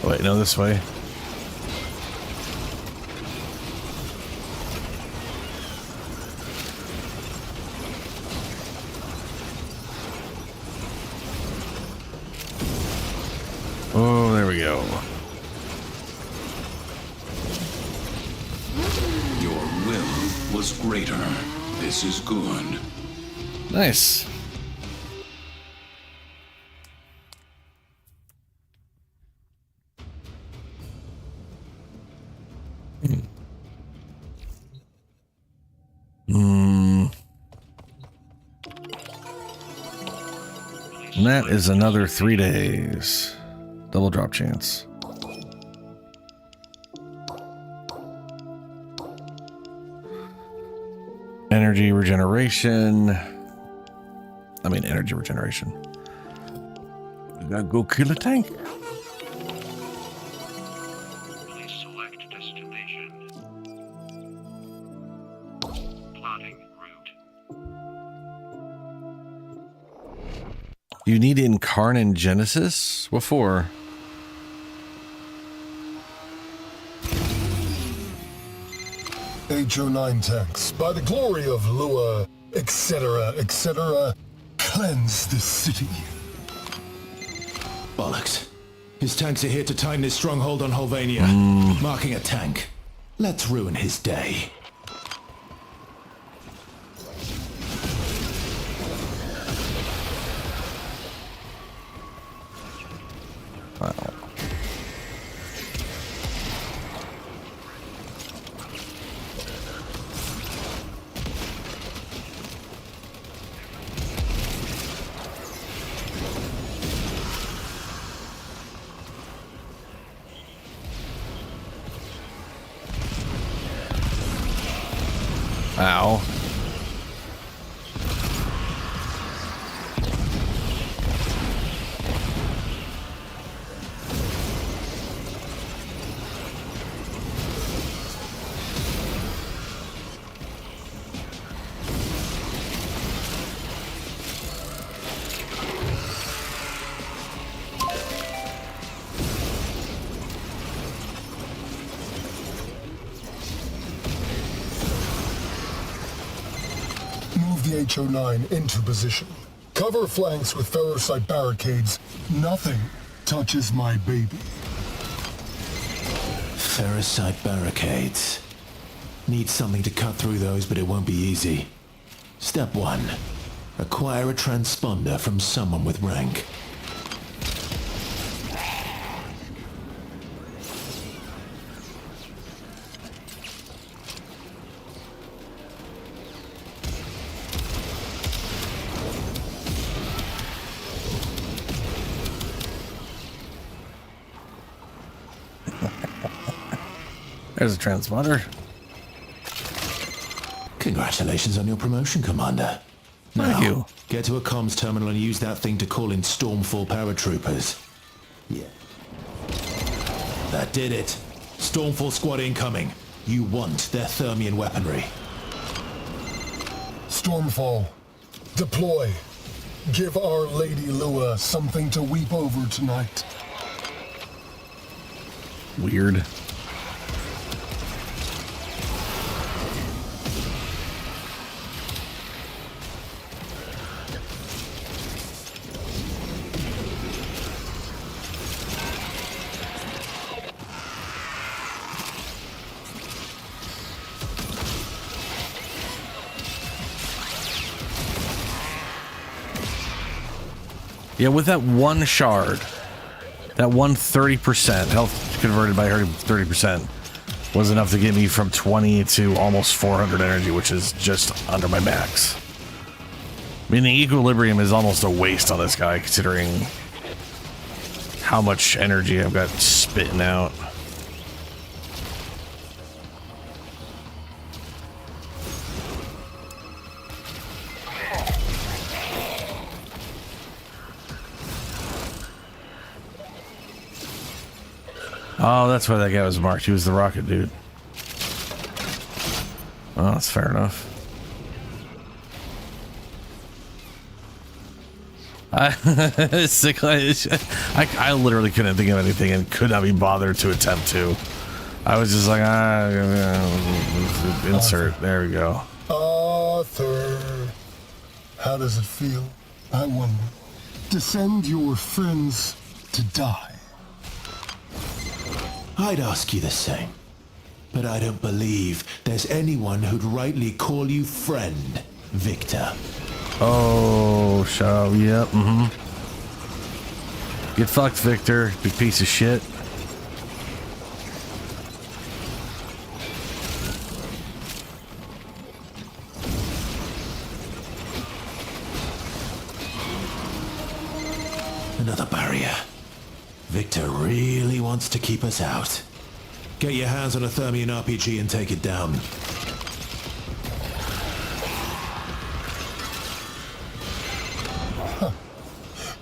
Oh, wait, no, this way. Oh, there we go. Your will was greater. This is good. Nice. And that is another 3 days. Double drop chance. Energy regeneration. I mean, energy regeneration. We gotta go kill a tank. Please select destination. Plotting route. You need Incarnate Genesis? What for? HO9 tanks, by the glory of Lua, etc., etc., cleanse this city. Bollocks. His tanks are here to tighten his stronghold on Holvania. Marking a tank. Let's ruin his day. Wow. Ow. The HO9 into position. Cover flanks with ferrocite barricades. Nothing touches my baby. Ferrocite barricades. Need something to cut through those, but it won't be easy. Step 1. Acquire a transponder from someone with rank. There's a transponder. Congratulations on your promotion, Commander. Thank you. Get to a comms terminal and use that thing to call in Stormfall paratroopers. Yeah. That did it. Stormfall squad incoming. You want their Thermian weaponry. Stormfall, deploy. Give Our Lady Lua something to weep over tonight. Weird. Yeah, with that one shard, that one 30% health converted by 30% was enough to get me from 20 to almost 400 energy, which is just under my max. I mean, the equilibrium is almost a waste on this guy, considering how much energy I've got spitting out. Oh, that's why that guy was marked. He was the rocket dude. Oh, that's fair enough. I literally couldn't think of anything and could not be bothered to attempt to. I was just like, insert. There we go. Arthur, how does it feel? I wonder. To send your friends to die. I'd ask you the same, but I don't believe there's anyone who'd rightly call you friend, Victor. Oh, shall we? Yep. Get fucked, Victor. Big piece of shit. Another barrier. Victor really wants to keep us out. Get your hands on a Thermion RPG and take it down. Huh.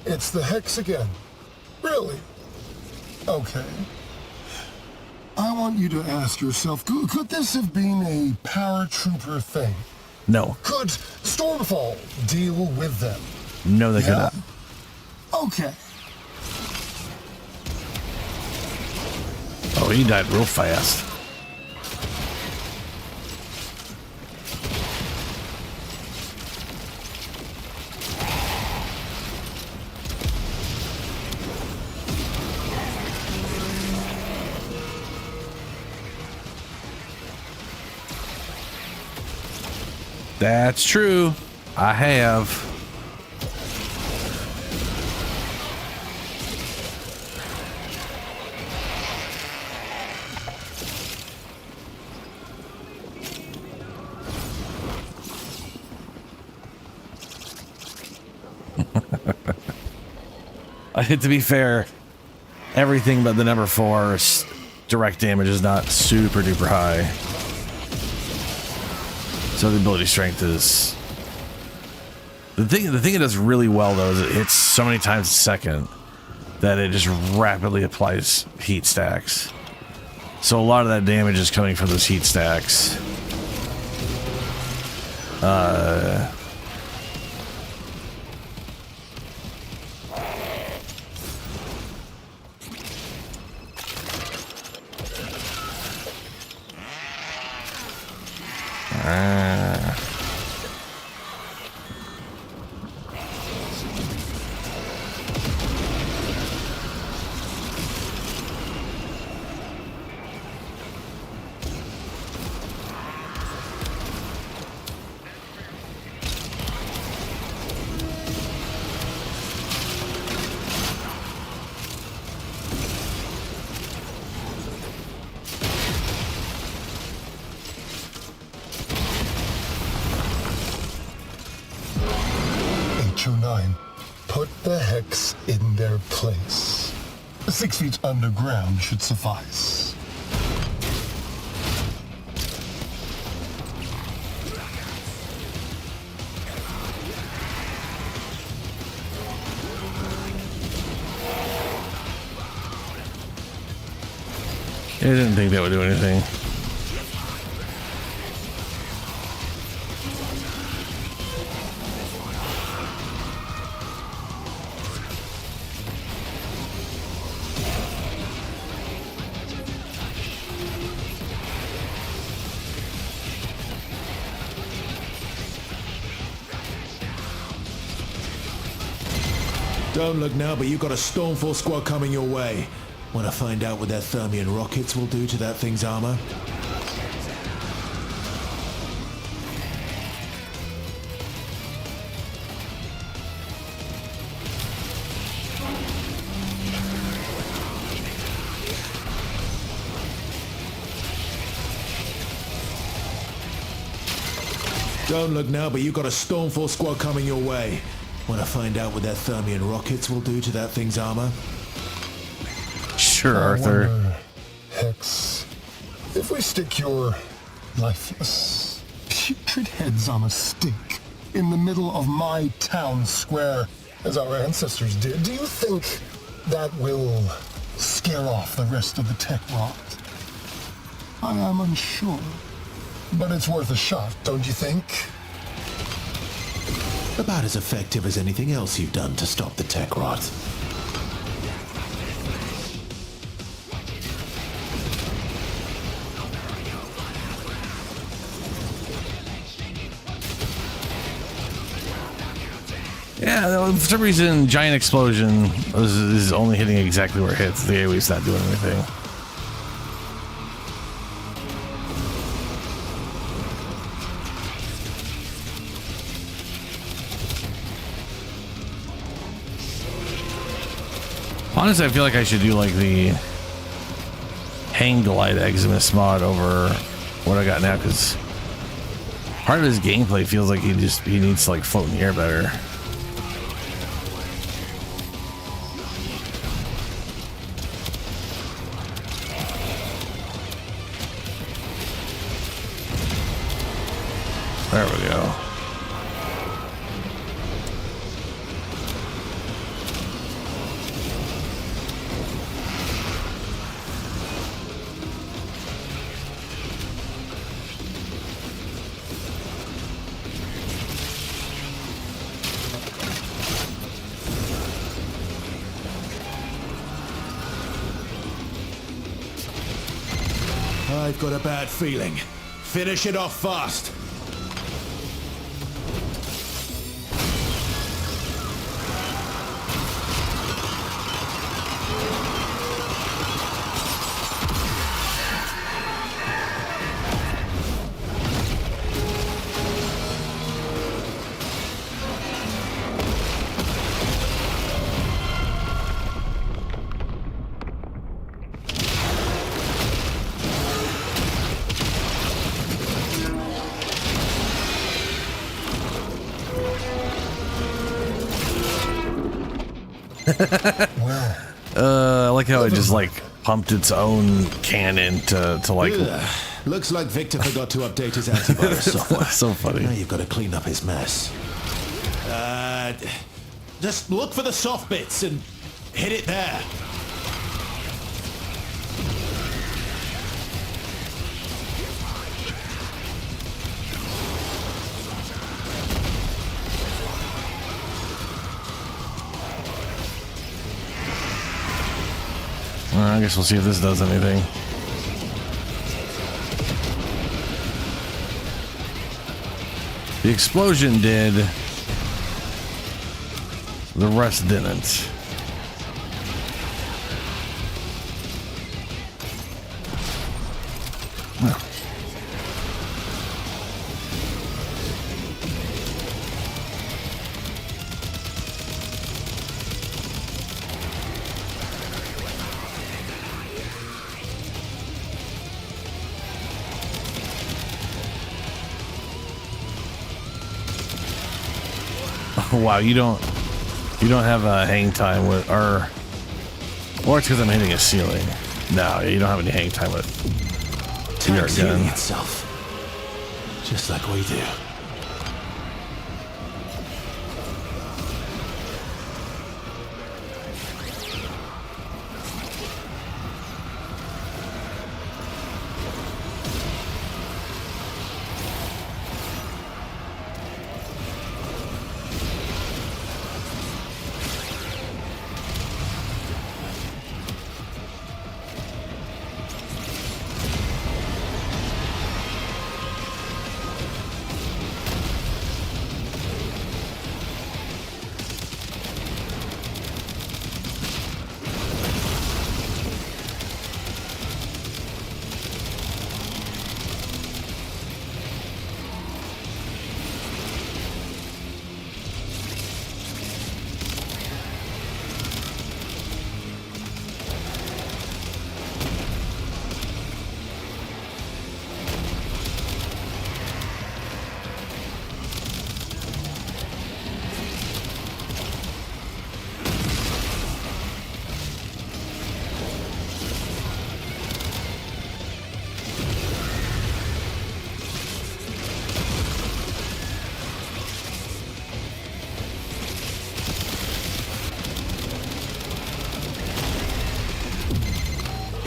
It's the Hex again. Really? Okay. I want you to ask yourself, could this have been a paratrooper thing? No. Could Stormfall deal with them? No, they could not. Okay. Oh, he died real fast. That's true. I have. To be fair, everything but the number 4 direct damage is not super duper high. So the ability strength is the thing it does really well though is it hits so many times a second that it just rapidly applies heat stacks. So a lot of that damage is coming from those heat stacks. H09, put the Hex in their place. 6 feet underground should suffice. I didn't think that would do anything. Don't look now, but you've got a Stormfall squad coming your way. Want to find out what their Thermian rockets will do to that thing's armor? Don't look now, but you've got a Stormfall squad coming your way. Want to find out what their Thermian rockets will do to that thing's armor? Sure, Arthur. Wonder, Hex, if we stick your lifeless, putrid heads on a stake in the middle of my town square, as our ancestors did, do you think that will scare off the rest of the tech rot? I am unsure, but it's worth a shot, don't you think? About as effective as anything else you've done to stop the tech rot. Yeah, for some reason, Giant Explosion is only hitting exactly where it hits. The AoE's not doing anything. Honestly, I feel like I should do like the Hang Glide Eximus mod over what I got now, because part of his gameplay feels like he needs to like float in the air better. There we go. I've got a bad feeling. Finish it off fast. I like how it just like pumped its own cannon to like. Ugh. Looks like Victor forgot to update his antivirus software. So funny. Now you've got to clean up his mess. Just look for the soft bits and hit it there. I guess we'll see if this does anything. The explosion did. The rest didn't. Wow, you don't have a hang time with, or it's because I'm hitting a ceiling. No, you don't have any hang time with your gun itself, just like we do.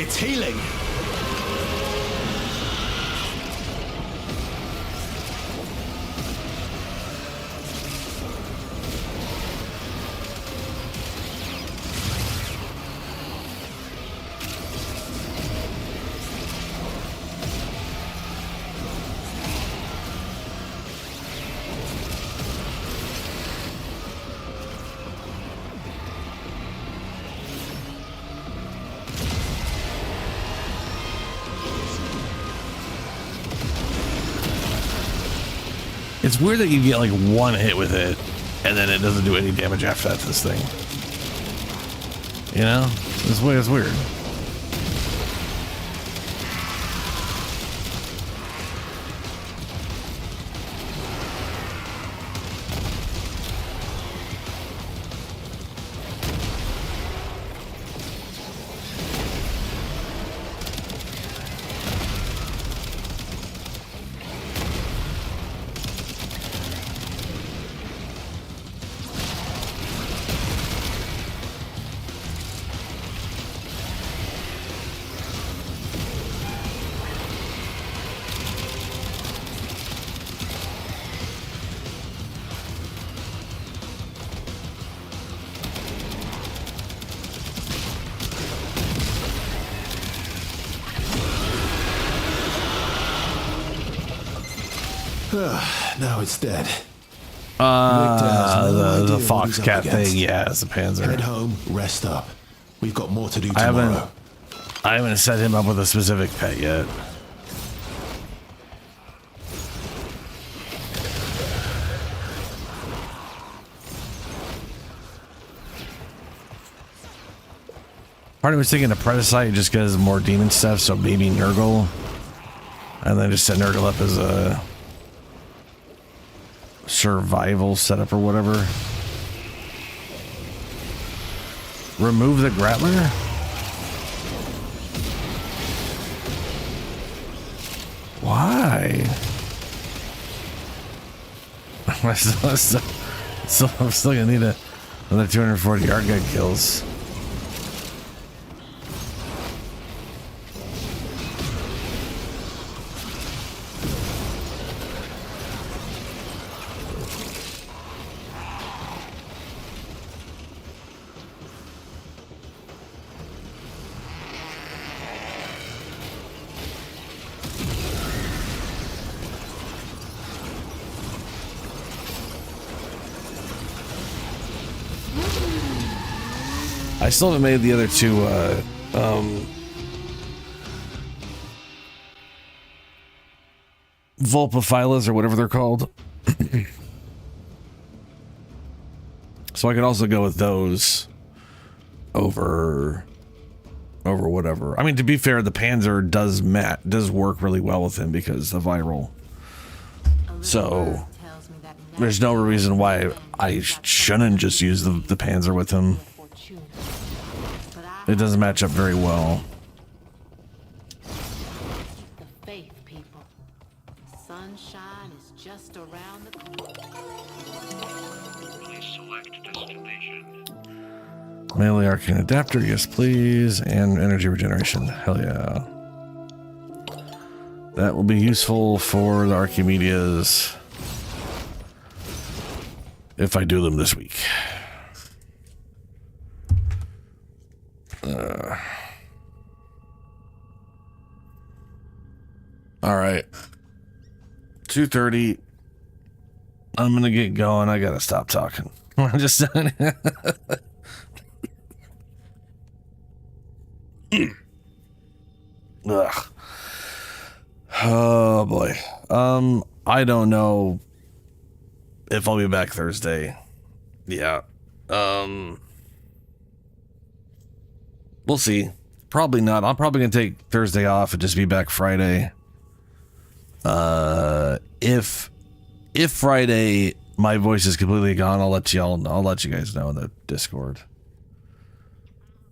It's healing. It's weird that you get like one hit with it, and then it doesn't do any damage after that to this thing. You know? It's weird. Now it's dead. The fox cat thing, yeah, it's a Panzer. Head home, rest up. We've got more to do tomorrow. I haven't set him up with a specific pet yet. Part of me was thinking a Predacite just because more demon stuff, so maybe Nurgle. And then just set Nurgle up as a survival setup or whatever. Remove the Grappler? Why? I'm still gonna need another 240 yard gun kills. I still haven't made the other two, Vulpaphilas or whatever they're called. So I could also go with those over whatever. I mean, to be fair, the Panzer does work really well with him because of viral. So there's no reason why I shouldn't just use the Panzer with him. It doesn't match up very well. The faith, people. Sunshine is just around the corner. Please select destination. Melee arcane adapter, yes please, and energy regeneration. Hell yeah. That will be useful for the Archimedias if I do them this week. All right, 2:30. I'm gonna get going. I gotta stop talking. I'm just Ugh. Oh boy. I don't know if I'll be back Thursday. Yeah. We'll see. Probably not. I'm probably gonna take Thursday off and just be back Friday. If Friday my voice is completely gone, I'll let you guys know in the Discord.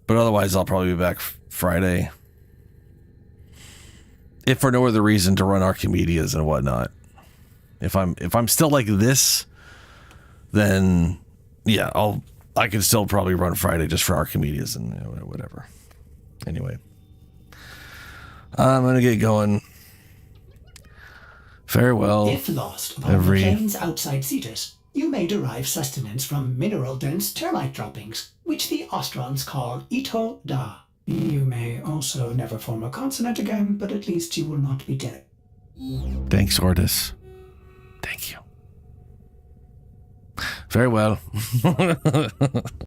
But otherwise, I'll probably be back Friday. If for no other reason to run Archimedias and whatnot. If I'm still like this, then yeah, I can still probably run Friday just for Archimedias and whatever. Anyway, I'm gonna get going. Farewell. If lost upon the plains outside Cetus, you may derive sustenance from mineral-dense termite droppings, which the Ostrons call Ito Da. You may also never form a consonant again, but at least you will not be dead. Thanks, Ordis. Thank you. Farewell.